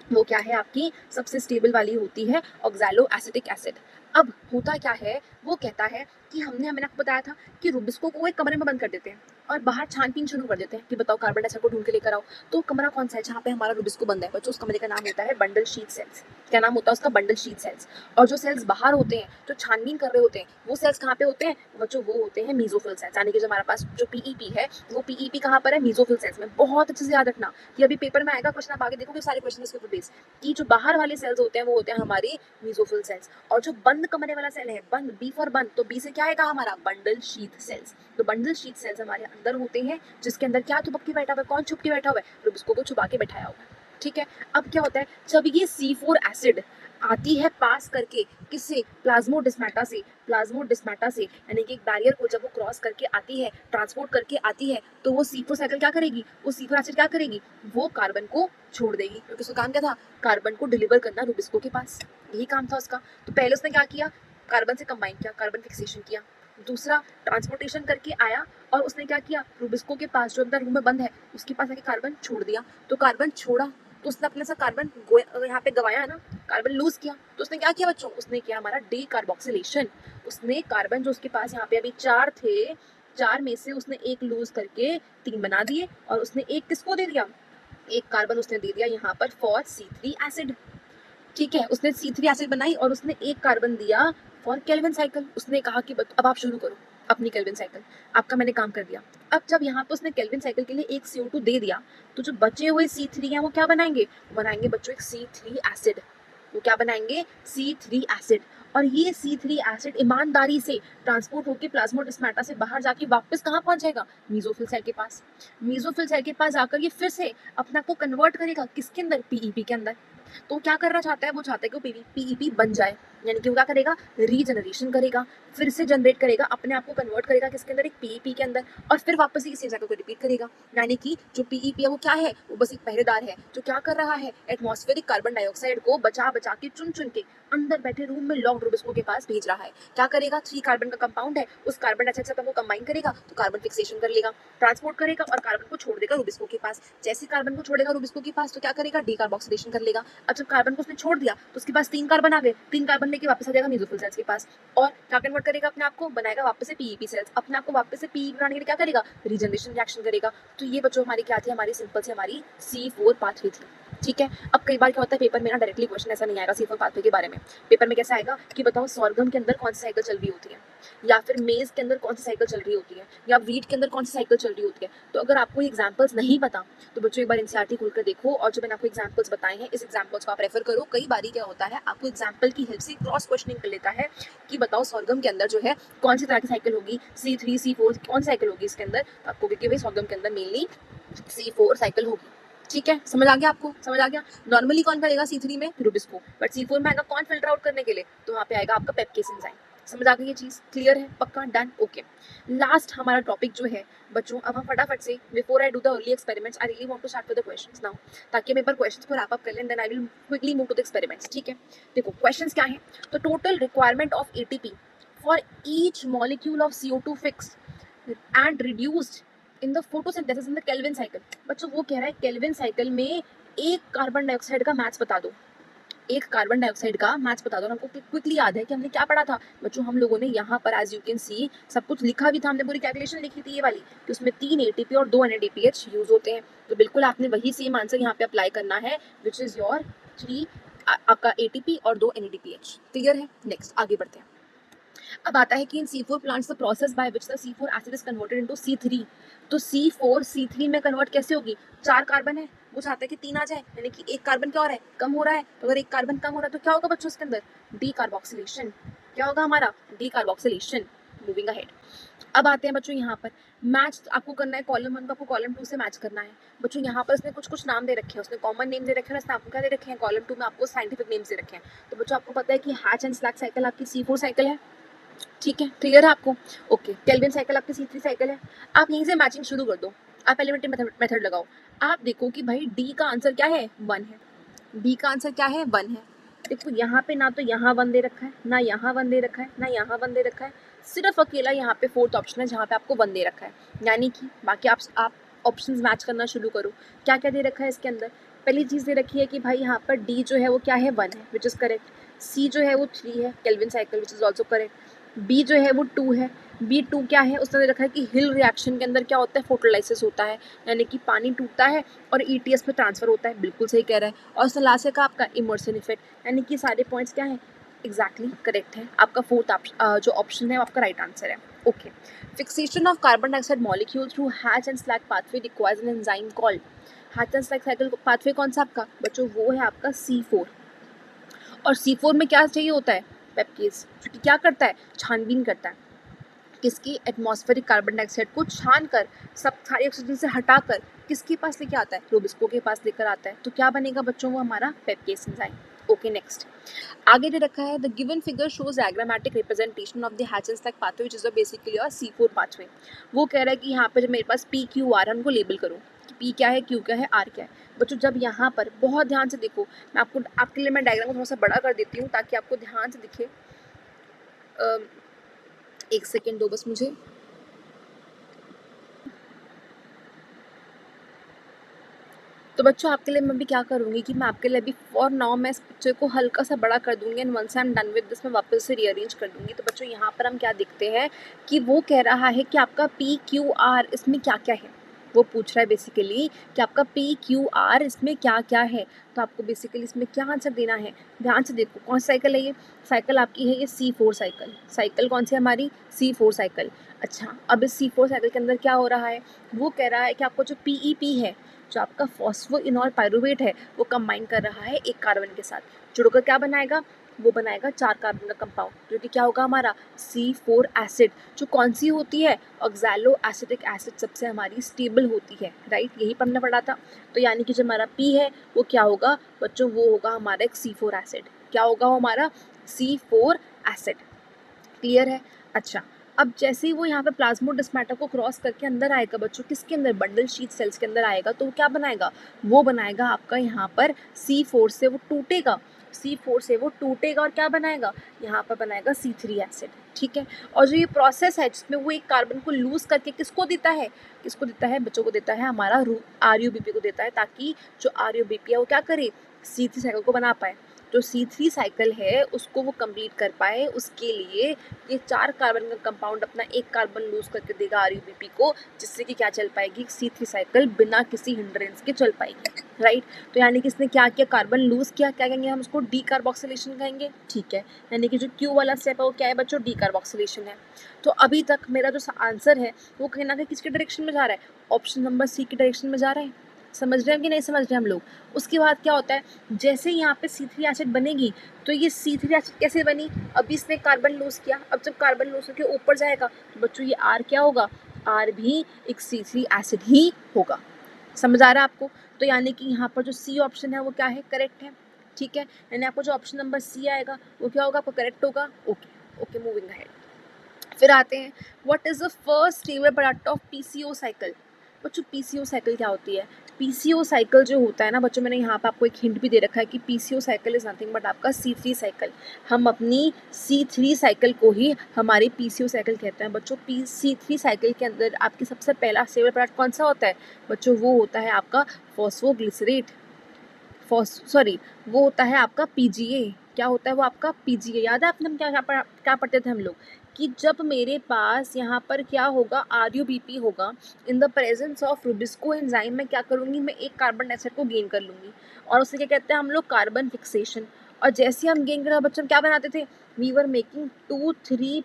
वो क्या है? आपकी सबसे स्टेबल वाली होती है ऑक्सैलो एसिटिक एसिड। अब होता क्या है, वो कहता है कि मैंने आपको बताया था कि रुबिस्को को एक कमरे में बंद कर देते हैं और बाहर छानबीन शुरू कर देते हैं कि बताओ कार्बन डाइऑक्साइड को ढूंढ के लेकर आओ। तो कमरा कौन सा है जहाँ पे हमारा रुबिस्को बंद है बच्चों? उस कमरे का नाम होता है बंडल शीट सेल्स। क्या नाम होता है उसका? Bundle sheath cells. और जो सेल्स बाहर होते हैं, जो छानबीन कर रहे होते हैं, वो सेल्स कहाँ पे होते हैं बच्चों? वो होते हैं मीजोफिल सेल्स। यानी कि जो हमारे पास जो पीईपी है, वो पीईपी कहाँ पर है? मीजोफिल सेल्स में। बहुत अच्छे से याद रखना, कि अभी पेपर में आएगा क्वेश्चन, आप आगे देखोगे सारे क्वेश्चन इसके ऊपर बेस, कि जो बाहर वाले सेल्स होते हैं वो होते हैं हमारे मीजोफिल सेल्स। और जो बंद कमरे वाला सेल है, बंद, बी फॉर बंद, तो बी से क्या आएगा हमारा? Bundle sheath cells. तो बंडल शीट सेल्स हमारे अंदर होते हैं, जिसके अंदर क्या छुपक के बैठा हुआ है? कौन छुप के बैठा हुआ है? रुबिस्को को छुपा के बैठाया हुआ है। ठीक है। अब क्या होता है, जब ये C4 एसिड आती है पास करके किससे? प्लाज्मोडिस्माटा से। प्लाज्मोडिस्माटा से यानी कि एक बैरियर को जब वो क्रॉस करके आती है, ट्रांसपोर्ट करके आती है, तो वो C4 साइकिल क्या करेगी? वो C4 एसिड क्या करेगी? वो कार्बन को छोड़ देगी, क्योंकि उसका काम क्या था? कार्बन को डिलीवर करना रुबिस्को के पास, यही काम था उसका। तो पहले उसने क्या किया? कार्बन से कंबाइन किया, कार्बन फिक्सेशन किया। दूसरा, ट्रांसपोर्टेशन करके आया और उसने क्या किया? रुबिस्को के पास जो अंदर रूम में बंद है उसके पास आके कार्बन छोड़ दिया। तो कार्बन छोड़ा तो उसने अपने साथ कार्बन यहाँ पे गवाया ना, कार्बन लूज किया। तो उसने क्या किया बच्चों? उसने किया हमारा डी कार्बोक्सिलेशन। उसने कार्बन जो उसके पास यहाँ पे अभी 4 थे, 4 में से उसने एक लूज करके 3 बना दिए, और उसने एक किसको दे दिया? एक कार्बन उसने दे दिया यहाँ पर फॉर C3 एसिड। ठीक है, उसने C3 एसिड बनाई और उसने एक कार्बन दिया फॉर केल्विन साइकिल। उसने कहा कि अब आप शुरू करो अपनी केल्विन साइकिल, आपका मैंने काम कर दिया। अब जब यहाँ पे उसने केल्विन साइकिल के लिए एक CO2 दे दिया, तो जो बचे हुए C3 हैं वो क्या बनाएंगे? बनाएंगे बच्चों एक C3 एसिड। वो क्या बनाएंगे? C3 acid. और ये C3 एसिड ईमानदारी से ट्रांसपोर्ट होकर प्लाज्मोडिस्माटा से बाहर जाके वापस कहाँ पहुंच जाएगा? मीजोफिल सेल के पास। मीजोफिल सेल के पास जाकर ये फिर से अपने आप को कन्वर्ट करेगा किसके अंदर? पीईपी के अंदर। तो क्या करना चाहता है? वो चाहता है कि वो पीईपी बन जाए, यानी कि वो क्या करेगा? रीजनरेशन करेगा, फिर से जनरेट करेगा, अपने आप को कन्वर्ट करेगा किसके अंदर? एक पीईपी के अंदर, और फिर वापस ही इसी जगह को रिपीट करेगा। यानी कि जो पीईपी है वो क्या है? वो बस एक पहरेदार है जो क्या कर रहा है? एटमॉस्फेरिक कार्बन डाइऑक्साइड को बचा बचा के, चुन चुन के अंदर बैठे रूम में लॉक्ड रुबिस्को के पास भेज रहा है। क्या करेगा? 3 कार्बन का कंपाउंड है, उस कार्बन डाइऑक्साइड से वो कंबाइन करेगा तो कार्बन फिक्सेशन कर लेगा, ट्रांसपोर्ट करेगा और कार्बन को छोड़ देगा रुबिस्को के पास। जैसे कार्बन को छोड़ेगा रुबिस्को के पास तो क्या करेगा? डीकार्बोक्सिलेशन कर लेगा। अब जब कार्बन को उसने छोड़ दिया तो उसके पास 3 कार्बन आ गए, 3 कार्बन लेके वापस आ जाएगा मेसोफिल सेल्स के पास, और क्या कन्वर्ट करेगा अपने आप को, बनाएगा वापस से पीईपी सेल्स, अपने आप को वापस से पीई बनाने के लिए क्या करेगा, रीजनरेशन रिएक्शन करेगा। तो ये बच्चों हमारी क्या थी, हमारी सिंपल से हमारी C4 पाथवे थी। ठीक है, अब कई बार क्या होता है पेपर में ना डायरेक्टली क्वेश्चन ऐसा नहीं आएगा C4 पाथवे के बारे में। पेपर में कैसा आएगा कि बताओ सॉर्गम के अंदर कौन सी साइकिल चल रही होती है, या फिर मेज के अंदर कौन सी साइकिल चल रही होती है, या वीट के अंदर कौन सी साइकिल चल रही होती है। तो अगर आपको एग्जाम्पल्स नहीं पता तो बच्चों एक बार एनसीईआरटी खोलकर देखो, और जो मैंने आपको एग्जाम्पल्स बताए हैं इस एग्जाम्पल्स को आप रेफर करो। कई बारी क्या होता है आपको एग्जाम्पल की हेल्प से क्रॉस क्वेश्चनिंग कर लेता है कि बताओ सॉर्गम के अंदर जो है कौन सी तरह की साइकिल होगी, C3 C4 कौन सी साइकिल होगी इसके अंदर। तो आपको कि भाई सॉर्गम के अंदर मेनली C4 साइकिल होगी। ठीक है, समझ आ गया, आपको समझ आ गया। नॉर्मली कौन करेगा C3 में, रुबिस्को, बट C4 में आएगा कौन फिल्टर आउट करने के लिए, तो वहाँ पे आएगा आपका पेप्केस एंजाइम। समझ आ गई ये चीज, क्लियर है, पक्का, डन, ओके। लास्ट हमारा टॉपिक जो है बच्चों, अब हम फटाफट से before I do the early experiments I really want to start with the questions now, ताकि हम एक बार क्वेश्चंस को रैप अप कर लें, then I will quickly move to the experiments. ठीक है, देखो क्वेश्चंस क्या है। तो total requirement of ATP for each molecule of CO2 fixed and reduced in the photosynthesis in the Calvin cycle. बच्चों वो कह रहा है केल्विन साइकिल में एक कार्बन डाइऑक्साइड का मैच बता दो, एक कार्बन डाइऑक्साइड का मैच बता दो। हमको क्विकली याद है कि हमने क्या पढ़ा था बच्चों, हम लोगों ने यहाँ पर एज यू कैन सी सब कुछ लिखा भी था, हमने पूरी कैलकुलेशन लिखी थी ये वाली, कि उसमें 3 ATP और 2 NADPH यूज होते हैं। तो बिल्कुल आपने वही सेम आंसर यहाँ पे अप्लाई करना है, विच इज योर 3 आपका ATP और 2 NADPH। क्लियर है, नेक्स्ट आगे बढ़ते हैं। अब आता है कि इन C4 plants the process by which the C4 acid is converted into C3। तो C4 C3 में कन्वर्ट कैसे होगी, 4 कार्बन है, वो चाहता है कि 3 आ जाए, यानी कि एक कार्बन क्या हो रहा है, कम हो रहा है। तो अगर एक कार्बन कम हो रहा है तो क्या होगा बच्चों इसके अंदर, डीकार्बोक्सिलेशन। क्या होगा हमारा, डीकार्बोक्सिलेशन। मूविंग अहेड, अब आते हैं बच्चों यहाँ पर मैच आपको करना है, कॉलम 1 को आपको कॉलम 2 से मैच करना है। बच्चों यहाँ पर उसने कुछ कुछ नाम दे रखे हैं, उसने कॉमन नेम दे रखे हैं, उसने आपको क्या दे रखे हैं, कॉलम 2 में आपको साइंटिफिक नेम्स दे रखे हैं। तो बच्चों आपको पता है कि हैच एंड स्लैग साइकिल आपकी C4 साइकिल है। ठीक है, क्लियर है आपको, ओके। केल्विन साइकिल आपकी C3 साइकिल है। आप यहीं से मैचिंग शुरू कर दो, आप एलिमेंट्री मेथड लगाओ। आप देखो कि भाई डी का आंसर क्या है, 1 है, डी का आंसर क्या है, 1 है। देखो यहाँ पे ना तो यहाँ 1 दे रखा है, ना यहाँ 1 दे रखा है, ना यहाँ 1 दे रखा है, सिर्फ अकेला यहाँ पे 4th ऑप्शन है जहाँ पे आपको 1 दे रखा है। यानी कि बाकी आप ऑप्शंस मैच करना शुरू करो। क्या क्या दे रखा है इसके अंदर, पहली चीज़ दे रखी है कि भाई यहाँ पर डी जो है वो क्या है, 1 है, विच इज़ करेक्ट। सी जो है वो 3 है, Calvin cycle, which is also correct. B जो है वो 2 है, B2 क्या है, उसने दे रखा है कि हिल रिएक्शन के अंदर क्या होता है, फोटोलाइसिस होता है, यानी कि पानी टूटता है और ETS में ट्रांसफर होता है, बिल्कुल सही कह रहा है। और लास्ट का आपका इमर्सन इफेक्ट, यानी कि सारे पॉइंट्स क्या हैं, एग्जैक्टली करेक्ट है। आपका 4th जो ऑप्शन है वो आपका राइट आंसर है, okay. Fixation of carbon dioxide molecule through hatch and slag pathway requires an enzyme called, hatch and slag cycle pathway कौन सा आपका बच्चों, वो है आपका C4। और C4 में क्या चाहिए होता है, पेप्केज, जो कि क्या करता है, छानबीन करता है, किसकी, एटमॉस्फेरिक कार्बन डाइऑक्साइड को छान कर सब सारी ऑक्सीजन से हटाकर किसके पास लेके आता है, रोबिस्को के पास लेकर आता है। तो क्या बनेगा बच्चों, वो हमारा पेप्केज एंजाइम, ओके। नेक्स्ट आगे दे रखा है the given figure shows diagrammatic representation of the hatch and slag pathway which is basically और C4 पाथवे। वो कह रहा है कि यहाँ पे जब मेरे पास PQR है उनको लेबल करो कि P क्या है, Q क्या है, R क्या है। बच्चों जब यहाँ पर बहुत ध्यान से देखो, मैं आपको आपके लिए मैं डायग्राम को थोड़ा सा बड़ा कर देती हूँ ताकि आपको ध्यान से दिखे। एक सेकेंड दो बस मुझे। तो बच्चों आपके लिए मैं भी क्या करूँगी कि मैं आपके लिए अभी फॉर नाउ मैं इस पिक्चर को हल्का सा बड़ा कर दूंगी, and once I am done with this मैं वापस से रीअरेंज कर दूंगी। तो बच्चों यहाँ पर हम क्या देखते हैं कि वो कह रहा है कि आपका PQR इसमें क्या क्या है, वो पूछ रहा है बेसिकली कि आपका PQR इसमें क्या क्या है। तो आपको बेसिकली इसमें क्या आंसर देना है, ध्यान से देखो कौन सी साइकिल है ये, साइकिल आपकी है ये C4 साइकिल। साइकिल कौन सी है हमारी, C4 साइकिल। अच्छा, अब इस C4 साइकिल के अंदर क्या हो रहा है, वो कह रहा है कि आपको जो PEP है, जो आपका फॉस्फोइनॉल पायरुवेट है, वो कंबाइन कर रहा है एक कार्बन के साथ, जुड़कर क्या बनाएगा, वो बनाएगा 4 कार्बन का कंपाउंड, जो कि क्या होगा हमारा C4 एसिड, जो कौन सी होती है, ऑक्सैलो एसिटिक एसिड सबसे हमारी स्टेबल होती है, राइट, यही पर हमने पढ़ा था। तो यानी कि जो हमारा P है वो क्या होगा बच्चों, वो होगा हमारा एक C4 एसिड। क्या होगा वो हमारा C4 एसिड, क्लियर है। अच्छा, अब जैसे ही वो यहाँ पे प्लाज्मोडेस्माटा को क्रॉस करके अंदर आएगा बच्चों, किसके अंदर, बंडल शीट सेल्स के अंदर आएगा, तो वो क्या बनाएगा, वो बनाएगा आपका यहाँ पर C4 से वो टूटेगा, C4 से वो टूटेगा और क्या बनाएगा, यहाँ पर बनाएगा C3 एसिड। ठीक है, और जो ये प्रोसेस है जिसमें वो एक कार्बन को लूज करके किसको देता है, किसको देता है बच्चों को, देता है हमारा RUBP को देता है, ताकि जो RUBP है वो क्या करे, C3 साइकिल को बना पाए। जो C3 साइकिल है उसको वो कंप्लीट कर पाए, उसके लिए ये 4 कार्बन का कंपाउंड अपना एक कार्बन लूज करके देगा RUBP को, जिससे कि क्या चल पाएगी C3 साइकिल बिना किसी हिंड्रेंस के चल पाएगी, राइट। तो यानी कि इसने क्या किया, कार्बन लूज किया, क्या कहेंगे हम उसको, डीकार्बोक्सिलेशन कहेंगे, ठीक है। यानी कि जो Q वाला स्टेप है वो क्या है बच्चों, डीकार्बोक्सिलेशन है। तो अभी तक मेरा जो आंसर है वो कहीं ना कहीं किसके डायरेक्शन में जा रहा है, ऑप्शन नंबर C की डायरेक्शन में जा रहा है। समझ रहे हैं कि नहीं समझ रहे हम लोग। उसके बाद क्या होता है, जैसे यहाँ पे C3 एसिड बनेगी, तो ये C3 एसिड कैसे बनी, अभी इसने कार्बन लूज किया, अब जब कार्बन लूज करके ऊपर जाएगा तो बच्चों ये R क्या होगा, R भी एक C3 एसिड ही होगा। समझ आ रहा है आपको। तो यानी कि यहाँ पर जो C ऑप्शन है वो क्या है, करेक्ट है, ठीक है। यानी आपको जो ऑप्शन नंबर C आएगा वो क्या होगा, आपको करेक्ट होगा। Okay okay, moving ahead. फिर आते हैं, what is the first stable product of PCO cycle. बच्चों PCO साइकिल क्या होती है, PCO साइकिल जो होता है ना बच्चों, मैंने यहाँ पे आपको एक हिंट भी दे रखा है कि PCO cycle is nothing but आपका C3 साइकिल। हम अपनी C3 साइकिल को ही हमारी PCO साइकिल कहते हैं बच्चों। C3 साइकिल के अंदर आपकी सबसे पहला स्टेबल प्रोडक्ट कौन सा होता है बच्चों, वो होता है आपका फॉस्फोग्लिसरेट, सॉरी वो होता है आपका PGA। क्या होता है वो आपका PGA। याद है आपने हम क्या पढ़ते थे हम लोग, कि जब मेरे पास यहाँ पर क्या होगा, RUBP होगा, in the presence of Rubisco enzyme, मैं क्या करूँगी, मैं एक कार्बन डाइऑक्साइड को गेन कर लूँगी, और उसे क्या कहते हैं हम लोग, कार्बन फिक्सेशन। और जैसे हम गेन कर बच्चों क्या बनाते थे, वी वर मेकिंग 2,3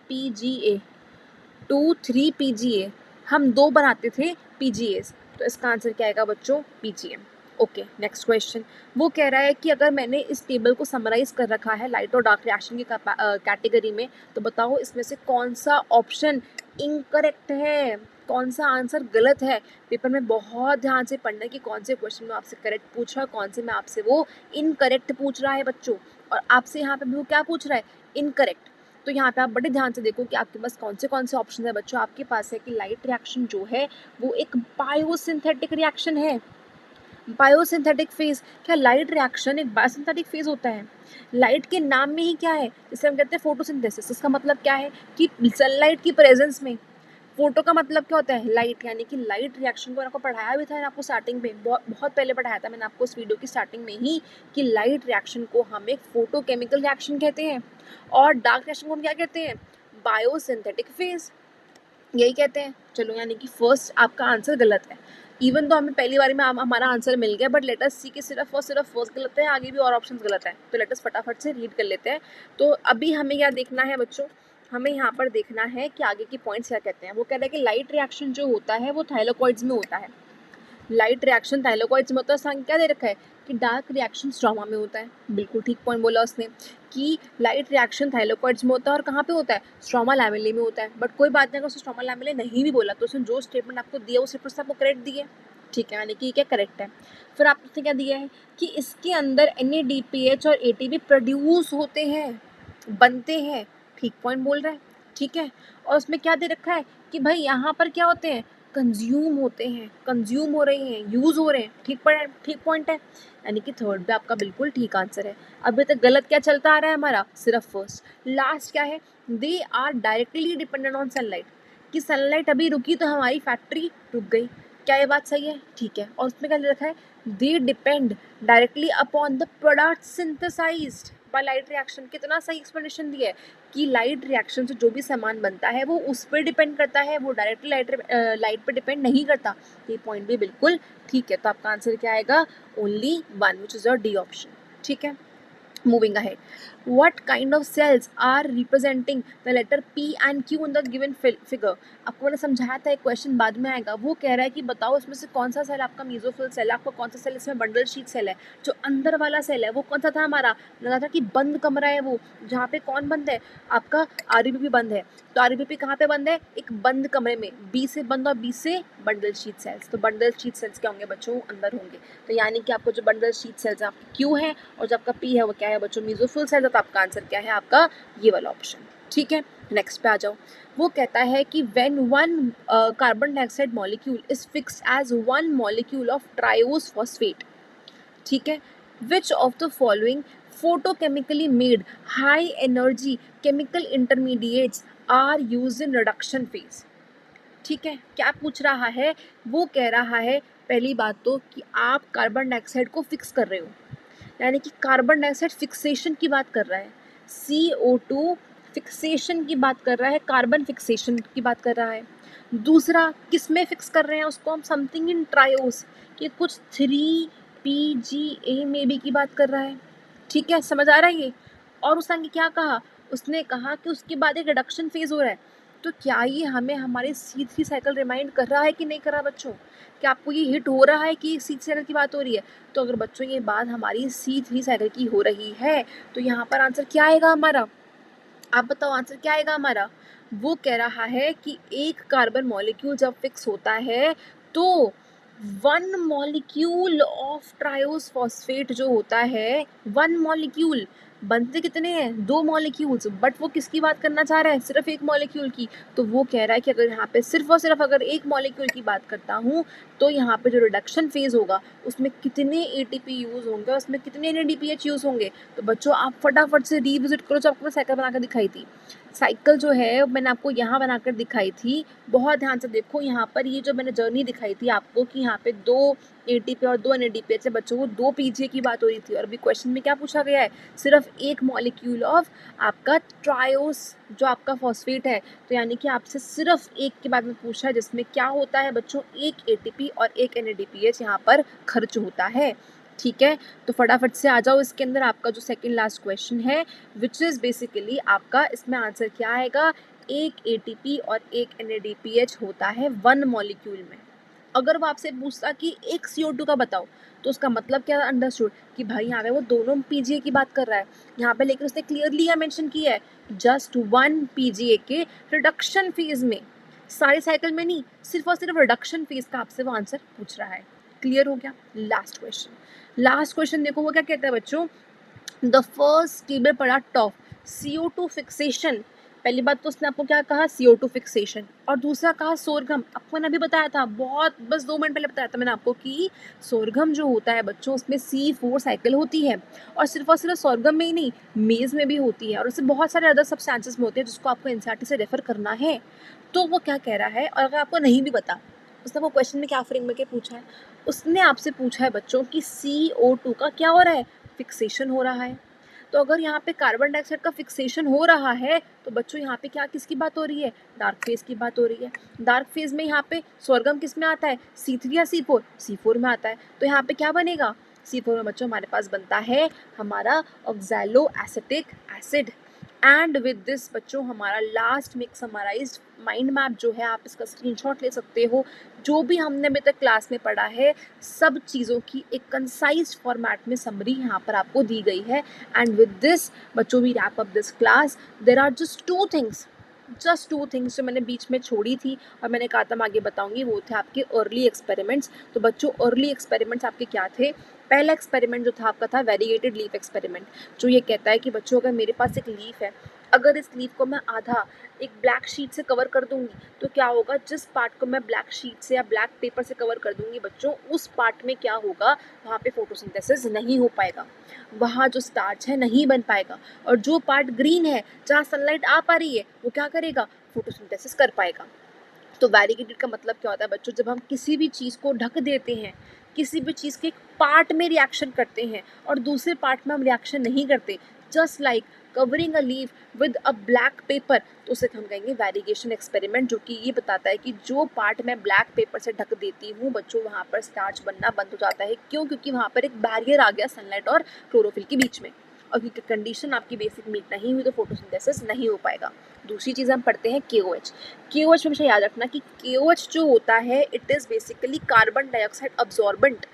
PGA, हम 2 बनाते थे PGAs। तो इसका आंसर क्या आएगा बच्चों, PGM। Okay, next question. वो कह रहा है कि अगर मैंने इस टेबल को समराइज कर रखा है लाइट और डार्क रिएक्शन की कैटेगरी में, तो बताओ इसमें से कौन सा ऑप्शन इनकरेक्ट है, कौन सा आंसर गलत है। पेपर में बहुत ध्यान से पढ़ना कि कौन से क्वेश्चन में आपसे करेक्ट पूछ रहा है, कौन से में आपसे वो इनकरेक्ट पूछ रहा है बच्चों। और आपसे यहाँ पे भी वो क्या पूछ रहा है, इनकरेक्ट। तो यहाँ पे आप बड़े ध्यान से देखो कि आपके पास कौन से ऑप्शन है बच्चों। आपके पास है कि लाइट रिएक्शन जो है वो एक बायोसिंथेटिक रिएक्शन है। बायोसिंथेटिक फेज, क्या लाइट रिएक्शन एक बायोसिंथेटिक फेज होता है। लाइट के नाम में ही क्या है, जिसे हम कहते हैं फोटोसिंथेसिस। इसका मतलब क्या है कि सनलाइट की प्रेजेंस में, फोटो का मतलब क्या होता है, लाइट, यानी कि लाइट रिएक्शन को आपको पढ़ाया भी था आपको स्टार्टिंग में, बहुत पहले पढ़ाया था मैंने आपको इस वीडियो की स्टार्टिंग में ही, कि लाइट रिएक्शन को हम एक फोटोकेमिकल रिएक्शन कहते हैं, और डार्क रिएक्शन को हम क्या कहते हैं, बायोसिंथेटिक फेज, यही कहते हैं। चलो यानी कि फर्स्ट आपका आंसर गलत है। इवन तो हमें पहली बारी में हमारा आंसर मिल गया, बट लेट अस सी कि सिर्फ और सिर्फ फर्स्ट गलत है, आगे भी और ऑप्शंस गलत है। तो लेट अस फटाफट से रीड कर लेते हैं। तो अभी हमें क्या देखना है बच्चों, हमें यहाँ पर देखना है कि आगे की पॉइंट्स क्या कहते हैं। वो कह रहे हैं कि लाइट रिएक्शन जो होता है वो थाइलाकॉइड्स में होता है। लाइट रिएक्शन थाइलाकॉइड्स में होता है, संग क्या दे रखा है कि डार्क रिएक्शन स्ट्रोमा में होता है। बिल्कुल ठीक पॉइंट बोला उसने कि लाइट रिएक्शन थाइलाकॉइड्स में होता है, और कहाँ पे होता है, स्ट्रोमा लैमेले में होता है। बट कोई बात नहीं, अगर उसने स्ट्रोमा लैमेले नहीं भी बोला तो उसने जो स्टेटमेंट आपको दिया वो स्टेटमेंट आपको करेक्ट दिए, ठीक है, यानी कि क्या करेक्ट है। फिर आपने क्या दिया है कि इसके अंदर NADPH और ATP प्रोड्यूस होते हैं, बनते हैं, ठीक पॉइंट बोल रहा है, ठीक है। और उसमें क्या दे रखा है कि भाई यहाँ पर क्या होते हैं, कंज्यूम होते हैं, कंज्यूम हो रहे हैं, यूज हो रहे हैं, ठीक पॉइंट है। यानी कि थर्ड पे आपका बिल्कुल ठीक आंसर है। अभी तक गलत क्या चलता आ रहा है हमारा, सिर्फ फर्स्ट। लास्ट क्या है, they are directly dependent on sunlight, कि सनलाइट अभी रुकी तो हमारी फैक्ट्री रुक गई। क्या ये बात सही है, ठीक है। और उसमें क्या लिखा है, they depend directly upon the product synthesized by light reaction. कितना सही एक्सप्लेनेशन दिया है कि लाइट रिएक्शन से जो भी सामान बनता है वो उस पर डिपेंड करता है, वो डायरेक्टली लाइट पे डिपेंड नहीं करता। ये पॉइंट भी बिल्कुल ठीक है। तो आपका आंसर क्या आएगा, only one, which is your D option, ठीक है। Moving ahead, what kind of cells are representing the letter P and Q in the given figure? आपको मैंने समझाया था, एक क्वेश्चन बाद में आएगा। वो कह रहा है कि बताओ इसमें से कौन सा सेल आपका मेसोफिल सेल है, आपका कौन सा सेल इसमें बंडल शीट सेल है। जो अंदर वाला सेल है वो कौन सा था हमारा, लगा था कि बंद कमरा है वो, जहाँ पे कौन बंद है, आपका RBP बंद है। तो RBP कहाँ पे बंद है, एक बंद कमरे में, B से बंद और B से बंडल शीट सेल्स। तो बंडल शीट सेल्स क्या होंगे बच्चों, अंदर होंगे। तो यानी कि आपको जो बंडल शीट सेल्स है आपकी Q है, और जो आपका P है वो क्या है बच्चों, मेसोफिल सेल है। तो आपका आंसर क्या है, आपका ये वाला ऑप्शन, ठीक है। नेक्स्ट पे आ जाओ। वो कहता है कि when one carbon dioxide molecule is fixed as one molecule of triose phosphate, ठीक है, which of the following photochemically made high energy chemical intermediates are used in reduction phase, ठीक है। क्या पूछ रहा है, वो कह रहा है पहली बात तो कि आप कार्बन डाइऑक्साइड को फिक्स कर रहे हो, यानी कि कार्बन डाइऑक्साइड फिक्सेशन की बात कर रहा है, CO2 फिक्सेशन की बात कर रहा है, कार्बन फिक्सेशन की बात कर रहा है। दूसरा किस में फिक्स कर रहे हैं उसको हम, समथिंग इन ट्रायोस, कि कुछ 3 PGA में भी की बात कर रहा है। ठीक है, समझ आ रहा है ये। और उसने आगे क्या कहा, उसने कहा कि उसके बाद एक रिडक्शन फेज हो रहा है। तो क्या ये हमें हमारे C3 साइकिल रिमाइंड कर रहा है कि नहीं कर रहा बच्चों? क्या आपको ये हिट हो रहा है कि C3 साइकिल की बात हो रही है? तो अगर बच्चों ये बात हमारी C3 साइकिल की हो रही है तो यहाँ पर आंसर क्या आएगा हमारा? आप बताओ आंसर क्या आएगा हमारा? वो कह रहा है कि एक कार्बन मॉलिक्यूल जब फिक्स होता है तो 1 मॉलिक्यूल ऑफ ट्रायोस फॉस्फेट जो होता है, 1 मॉलिक्यूल, बनते कितने हैं? 2 मॉलिक्यूल्स, बट वो किसकी बात करना चाह रहा है? सिर्फ एक मॉलिक्यूल की। तो वो कह रहा है कि अगर यहाँ पे सिर्फ और सिर्फ अगर एक मॉलिक्यूल की बात करता हूँ तो यहाँ पे जो रिडक्शन फेज होगा उसमें कितने ATP यूज होंगे, उसमें कितने NADPH यूज होंगे। तो बच्चों आप फटाफट से रिविजिट करो जो आपको मैं साइकिल बनाकर दिखाई थी। साइकिल जो है मैंने आपको यहाँ बनाकर दिखाई थी, बहुत ध्यान से देखो। यहाँ पर ये जो मैंने जर्नी दिखाई थी आपको कि यहाँ पे 2 ATP और 2 NADPH से बच्चों को 2 PGA की बात हो रही थी, और अभी क्वेश्चन में क्या पूछा गया है? सिर्फ एक मॉलिक्यूल ऑफ आपका ट्रायोस जो आपका फॉस्फेट है। तो यानी कि आपसे सिर्फ एक के बारे में पूछा है जिसमें क्या होता है बच्चों, एक ATP और एक NADPH यहाँ पर खर्च होता है। ठीक है, तो फटाफट से आ जाओ इसके अंदर। आपका जो सेकंड लास्ट क्वेश्चन है विच इज़ बेसिकली आपका, इसमें आंसर क्या आएगा? एक ATP और एक NADPH होता है 1 मॉलिक्यूल में। अगर वो आपसे पूछता कि एक CO2 का बताओ तो उसका मतलब क्या अंडरस्टूड कि भाई यहाँ पे वो दोनों PGA की बात कर रहा है यहाँ पे, लेकिन उसने क्लियरली यह मेंशन किया है जस्ट 1 PGA के रिडक्शन फेज में, सारी साइकिल में नहीं, सिर्फ और सिर्फ रिडक्शन फेज का आपसे वो आंसर पूछ रहा है। क्लियर हो गया? लास्ट क्वेश्चन देखो वो क्या कहता है बच्चों, द फर्स्ट टेबल पढ़ा टॉप CO2 फिक्सेशन। पहली बात तो उसने आपको क्या कहा, CO2 फिक्सेशन, और दूसरा कहा सोरगम। आपको मैंने अभी बताया था, बहुत बस 2 मिनट पहले बताया था मैंने आपको कि सोरगम जो होता है बच्चों उसमें C4 साइकिल होती है, और सिर्फ सोरगम में ही नहीं, मेज में भी होती है, और उससे बहुत सारे अदर सब्सटेंसेस में होते हैं जिसको आपको NCERT से रेफर करना है। तो वो क्या कह रहा है, और अगर आपको नहीं भी पता, उसने वो क्वेश्चन में क्या फ्रेमवर्क पूछा है, उसने आपसे पूछा है बच्चों कि CO2 का क्या हो रहा है, फिक्सेशन हो रहा है। तो अगर यहाँ पे कार्बन डाइऑक्साइड का फिक्सेशन हो रहा है तो बच्चों यहाँ पे क्या किसकी बात हो रही है, डार्क फेज की बात हो रही है। डार्क फेज में यहाँ पे स्वर्गम किस में आता है, C3 या C4 में आता है। तो यहाँ पे क्या बनेगा, C4 में बच्चों हमारे पास बनता है हमारा oxalo acetic acid. And with this बच्चों हमारा लास्ट में समराइज्ड माइंड मैप जो है, आप इसका स्क्रीनशॉट ले सकते हो। जो भी हमने अभी तक क्लास में पढ़ा है सब चीज़ों की एक कंसाइज फॉर्मेट में समरी यहाँ पर आपको दी गई है। एंड विद दिस बच्चों we wrap up this class. There are just two things जो मैंने बीच में छोड़ी थी और मैंने कहा था मैं आगे बताऊंगी, वो थे आपके अर्ली एक्सपेरिमेंट्स। तो बच्चों अर्ली एक्सपेरिमेंट्स आपके क्या थे? पहला एक्सपेरिमेंट जो था आपका था वेरीगेटेड लीफ एक्सपेरिमेंट, जो ये कहता है कि बच्चों अगर मेरे पास एक लीफ है, अगर इस लीफ को मैं आधा एक ब्लैक शीट से कवर कर दूंगी तो क्या होगा, जिस पार्ट को मैं ब्लैक शीट से या ब्लैक पेपर से कवर कर दूंगी बच्चों, उस पार्ट में क्या होगा, वहाँ पे फोटोसिंथेसिस नहीं हो पाएगा, वहाँ जो स्टार्च है नहीं बन पाएगा, और जो पार्ट ग्रीन है जहाँ सनलाइट आ पा रही है वो क्या करेगा, फोटोसिंथेसिस कर पाएगा। तो वैरीगेटेड का मतलब क्या होता है बच्चों, जब हम किसी भी चीज़ को ढक देते हैं, किसी भी चीज़ के एक पार्ट में रिएक्शन करते हैं और दूसरे पार्ट में हम रिएक्शन नहीं करते, just like covering a leaf with a black pepper, तो उसे हम कहेंगे वैरीगेशन एक्सपेरिमेंट, जो कि ये बताता है कि जो पार्ट मैं ब्लैक पेपर से ढक देती हूँ बच्चों, वहाँ पर स्टार्च बनना बंद हो जाता है। क्यों? क्योंकि वहाँ पर एक बैरियर आ गया सनलाइट और क्लोरोफिल के बीच में, और क्योंकि कंडीशन आपकी बेसिक मीट नहीं हुई तो फोटोसिंथेसिस नहीं हो पाएगा। दूसरी चीज़ हम पढ़ते हैं KOH। KOH में हमेशा याद रखना कि KOH जो होता है it is basically carbon dioxide absorbent.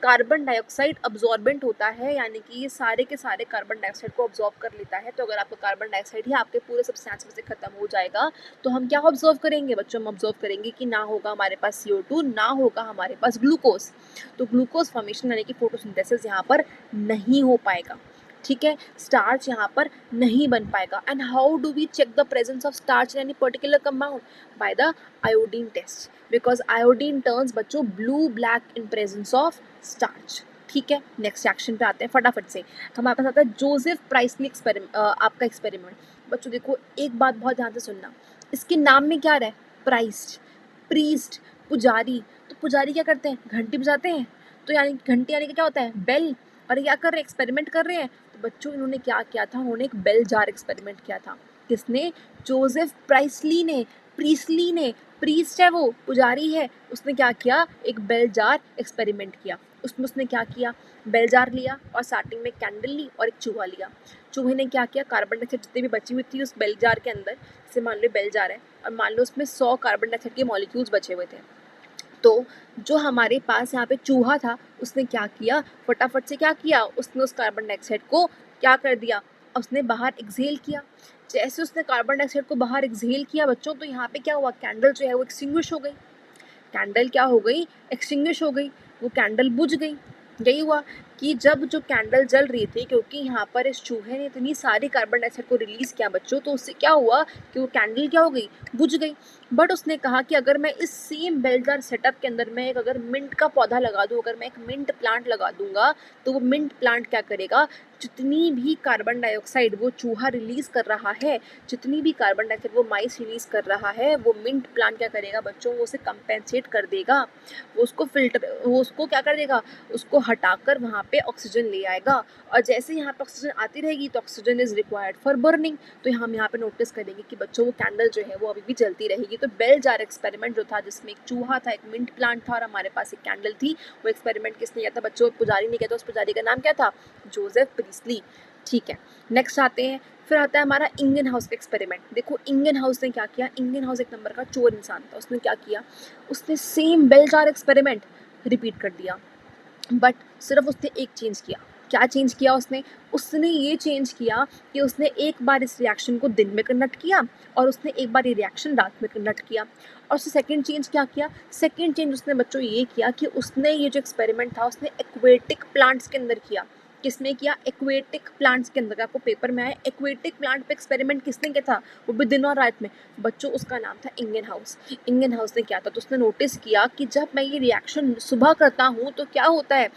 Carbon dioxide absorbent होता है, यानी कि ये सारे के सारे कार्बन डाइऑक्साइड को अब्जॉर्ब कर लेता है। तो अगर आपका कार्बन डाइऑक्साइड ही आपके पूरे सब्सटेंस में से खत्म हो जाएगा तो हम क्या ऑब्जर्व करेंगे बच्चों, हम ऑब्जर्व करेंगे कि ना होगा हमारे पास CO2, ना होगा हमारे पास ग्लूकोज। तो ग्लूकोज फॉर्मेशन यानी कि फोटोसिंथेसिस यहाँ पर नहीं हो पाएगा। ठीक है, स्टार्च यहाँ पर नहीं बन पाएगा। And how do we check the presence of starch in any particular compound? By the iodine test, because iodine turns बच्चों blue black in presence of starch. ठीक है, नेक्स्ट एक्शन पे आते हैं फटाफट से। हमारे पास आता है जोसेफ प्राइसली एक्सपेरिमेंट, आपका एक्सपेरिमेंट। बच्चों देखो एक बात बहुत ध्यान से सुनना, इसके नाम में क्या रहा है, प्राइस्ट, प्रीस्ट, पुजारी। तो पुजारी क्या करते हैं, घंटी बजाते हैं। तो यानी घंटी यानी कि क्या होता है, बेल। और ये क्या कर रहे हैं, एक्सपेरिमेंट कर रहे हैं। तो बच्चों इन्होंने क्या किया था, उन्होंने एक बेल जार एक्सपेरिमेंट किया था। किसने? जोसेफ प्राइसली ने, प्रीस्ली ने, प्रीस्ट है वो, पुजारी है, उसने क्या किया, एक बेल जार एक्सपेरिमेंट किया। उसमें उसने क्या किया, बेल जार लिया और स्टार्टिंग में कैंडल ली और एक चूहा लिया। चूहे ने क्या किया, कार्बन डाइऑक्साइड जितनी भी बची हुई थी उस बेल जार के अंदर, जैसे मान लो बेल जार है और मान लो उसमें 100 कार्बन डाइऑक्साइड के मॉलिक्यूल्स बचे हुए थे। तो जो हमारे पास यहाँ पे चूहा था उसने क्या किया, फटाफट से क्या किया, उसने उस कार्बन डाइऑक्साइड को क्या कर दिया, उसने बाहर एक्सहेल किया। जैसे उसने कार्बन डाइऑक्साइड को बाहर एक्सहेल किया बच्चों, तो यहाँ पे क्या हुआ, कैंडल जो है वो एक्सटिंग्विश हो गई। कैंडल क्या हो गई, एक्सटिंग्विश हो गई, वो कैंडल बुझ गई। यही हुआ कि जब जो कैंडल जल रही थी, क्योंकि यहाँ पर इस चूहे ने इतनी सारी कार्बन डाइऑक्साइड को रिलीज किया बच्चों, तो उससे क्या हुआ कि वो कैंडल क्या हो गई, बुझ गई। बट उसने कहा कि अगर मैं इस सेम बेलदार सेटअप के अंदर मैं एक अगर मिंट का पौधा लगा दूं, अगर मैं एक मिंट प्लांट लगा दूंगा, तो वो मिंट प्लांट क्या करेगा, जितनी भी कार्बन डाइऑक्साइड वो चूहा रिलीज कर रहा है, जितनी भी कार्बन डाइऑक्साइड वो माइस रिलीज कर रहा है, वो मिंट प्लांट क्या करेगा बच्चों, वो उसे कंपेंसेट कर देगा, वो उसको फिल्टर, वो उसको क्या कर देगा, उसको हटाकर वहाँ पे ऑक्सीजन ले आएगा। और जैसे यहाँ पे ऑक्सीजन आती रहेगी तो oxygen is required for burning. तो हम यहाँ पे नोटिस करेंगे कि बच्चों वो कैंडल जो है वो अभी भी जलती रहेगी। तो बेल जार एक्सपेरिमेंट जो था, जिसमें एक चूहा था, एक मिंट प्लांट था और हमारे पास एक कैंडल थी, वो एक्सपेरिमेंट किसने किया था बच्चों, पुजारी ने किया था। उस पुजारी का नाम क्या था, जोसेफ प्रीस्ली। ठीक है, नेक्स्ट आते हैं, फिर आता है हमारा इंडियन हाउस का एक्सपेरिमेंट। देखो इंडियन हाउस ने क्या किया, इंडियन हाउस एक नंबर का चोर इंसान था। उसने क्या किया, उसने same bell jar experiment repeat कर दिया, बट सिर्फ उसने एक चेंज किया। क्या चेंज किया उसने, उसने ये चेंज किया कि उसने एक बार इस रिएक्शन को दिन में कंडक्ट किया और उसने एक बार ये रिएक्शन रात में कंडक्ट किया। और उसने सेकंड चेंज क्या किया, सेकंड चेंज उसने बच्चों ये किया कि उसने ये जो एक्सपेरिमेंट था उसने एक्वेटिक प्लांट्स के अंदर किया। किसने किया, एक्वेटिक प्लांट्स के अंदर। आपको पेपर में आया एक्वेटिक प्लांट पे एक्सपेरिमेंट किसने किया था, वो भी दिन और रात में बच्चों, उसका नाम था इंडियन हाउस। इंडियन हाउस ने क्या था, तो उसने नोटिस किया कि जब मैं ये रिएक्शन सुबह करता हूँ तो क्या होता है,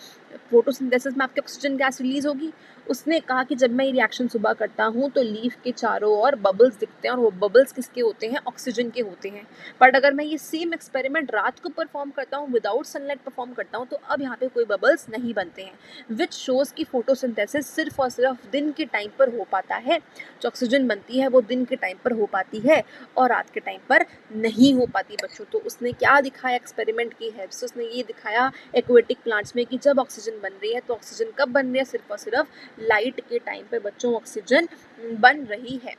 फोटोसिंथेसिस में आपके ऑक्सीजन गैस रिलीज होगी। उसने कहा कि जब मैं ये रिएक्शन सुबह करता हूँ तो लीफ के चारों ओर बबल्स दिखते हैं और वो बबल्स किसके होते हैं, ऑक्सीजन के होते हैं। बट अगर मैं ये सेम एक्सपेरिमेंट रात को परफॉर्म करता हूँ, विदाउट सनलाइट परफॉर्म करता हूँ, तो अब यहाँ पे कोई बबल्स नहीं बनते हैं, विच शोज की फोटोसिंथेसिस सिर्फ और सिर्फ दिन के टाइम पर हो पाता है। जो ऑक्सीजन बनती है वो दिन के टाइम पर हो पाती है और रात के टाइम पर नहीं हो पाती बच्चों। तो उसने क्या दिखाया एक्सपेरिमेंट की हेल्प से, उसने ये दिखाया एक्वेटिक प्लांट्स में कि जब ऑक्सीजन बन रही है तो ऑक्सीजन कब बन रही है, सिर्फ और सिर्फ लाइट के टाइम पे बच्चों ऑक्सीजन बन रही है।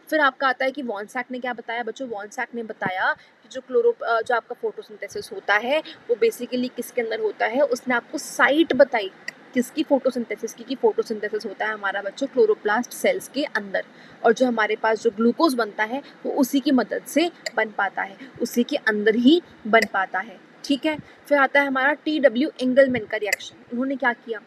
फिर आपका आता है कि वॉनसैक ने क्या बताया बच्चों, वॉनसैक ने बताया कि जो आपका फोटोसिंथेसिस होता है वो बेसिकली किसके अंदर होता है। उसने आपको साइट बताई किसकी, फोटोसिंथेसिस की, फोटोसिंथेसिस होता है हमारा बच्चों क्लोरोप्लास्ट सेल्स के अंदर। और जो हमारे पास जो ग्लूकोज बनता है वो उसी की मदद से बन पाता है, उसी के अंदर ही बन पाता है। ठीक है, फिर आता है हमारा TW एंगलमैन का रिएक्शन। उन्होंने क्या किया,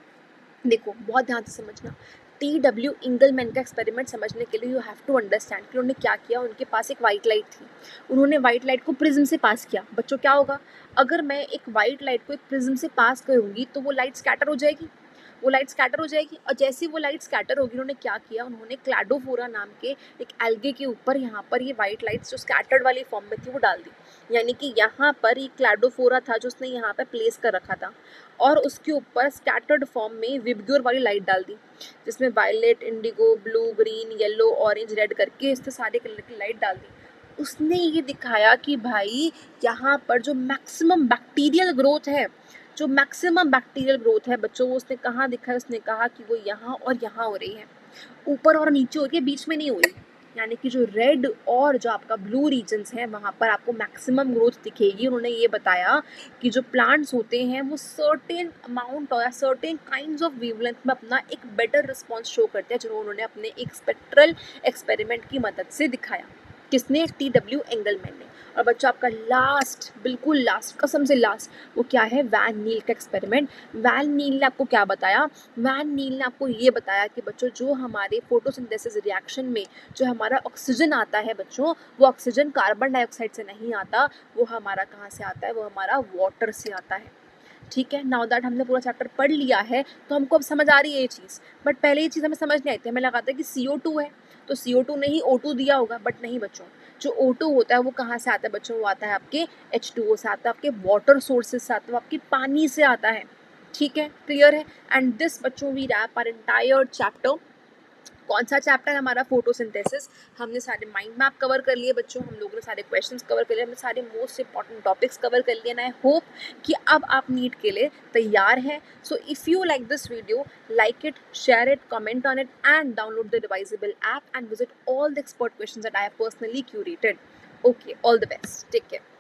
देखो बहुत ध्यान से समझना। TW एंगलमैन का एक्सपेरिमेंट समझने के लिए यू हैव टू अंडरस्टैंड कि उन्होंने क्या किया। उनके पास एक वाइट लाइट थी, उन्होंने वाइट लाइट को प्रिज्म से पास किया। बच्चों क्या होगा, अगर मैं एक वाइट लाइट को एक प्रिज्म से पास करूंगी तो वो लाइट स्कैटर हो जाएगी, वो लाइट स्कैटर हो जाएगी। और जैसे वो लाइट स्कैटर होगी, उन्होंने क्या किया, उन्होंने क्लैडोफोरा नाम के एक एल्गे के ऊपर यहाँ पर ये वाइट लाइट्स जो स्कैटर्ड वाली फॉर्म में थी वो डाल दी। यानी कि यहाँ पर ये क्लैडोफोरा था जो उसने यहाँ पर प्लेस कर रखा था और उसके ऊपर स्कैटर्ड फॉर्म में विबग्योर वाली लाइट डाल दी, जिसमें violet, indigo, blue, green, yellow, orange, red करके इससे सारे कलर की लाइट डाल दी। उसने ये दिखाया कि भाई यहाँ पर जो मैक्सिमम बैक्टीरियल ग्रोथ है, जो मैक्सिमम बैक्टीरियल ग्रोथ है बच्चों, वो उसने कहाँ दिखा है, उसने कहा कि वो यहाँ और यहाँ हो रही है, ऊपर और नीचे हो रही है, बीच में नहीं हो रही। यानी कि जो रेड और जो आपका ब्लू रीजन्स हैं वहाँ पर आपको मैक्सिमम ग्रोथ दिखेगी। उन्होंने ये बताया कि जो प्लांट्स होते हैं वो सर्टेन अमाउंट और सर्टेन काइंड्स ऑफ वेवलेंथ में अपना एक बेटर रिस्पॉन्स शो करते हैं, जो उन्होंने अपने एक स्पेक्ट्रल एक्सपेरिमेंट की मदद से दिखाया। किसने, TW एंगलमैन ने। और बच्चों आपका लास्ट, बिल्कुल लास्ट, कसम से लास्ट, वो क्या है, वैन नील का एक्सपेरिमेंट। वैन नील ने आपको क्या बताया, वैन नील ने आपको ये बताया कि बच्चों जो हमारे फोटोसिंथेसिस रिएक्शन में जो हमारा ऑक्सीजन आता है बच्चों, वो ऑक्सीजन कार्बन डाइऑक्साइड से नहीं आता, वो हमारा कहाँ से आता है, वो हमारा वाटर से आता है। ठीक है, नाउ दैट हमने पूरा चैप्टर पढ़ लिया है तो हमको अब समझ आ रही है ये चीज़। बट पहले ये चीज़ हमें समझ नहीं आई थी, हमें लगा था कि CO2 है तो CO2 ने ही O2 दिया होगा, बट नहीं बच्चों। जो O2 होता है वो कहाँ से आता है बच्चों, वो आता है आपके H2O से, आता है आपके वाटर सोर्सेज से, आता है आपके पानी से आता है। ठीक है, क्लियर है? एंड दिस बच्चों we wrap our entire chapter. कौन सा चैप्टर हमारा? फोटोसिंथेसिस। हमने सारे माइंड मैप कवर कर लिए बच्चों, हम लोगों ने सारे क्वेश्चंस कवर कर लिए, हमने सारे मोस्ट इंपॉर्टेंट टॉपिक्स कवर कर लिए। एंड आई होप कि अब आप नीट के लिए तैयार हैं। So if you like this video, like it, share it, comment on it, and download the Devisable app and visit all the expert questions that I have personally curated. Okay, all the best. Take care.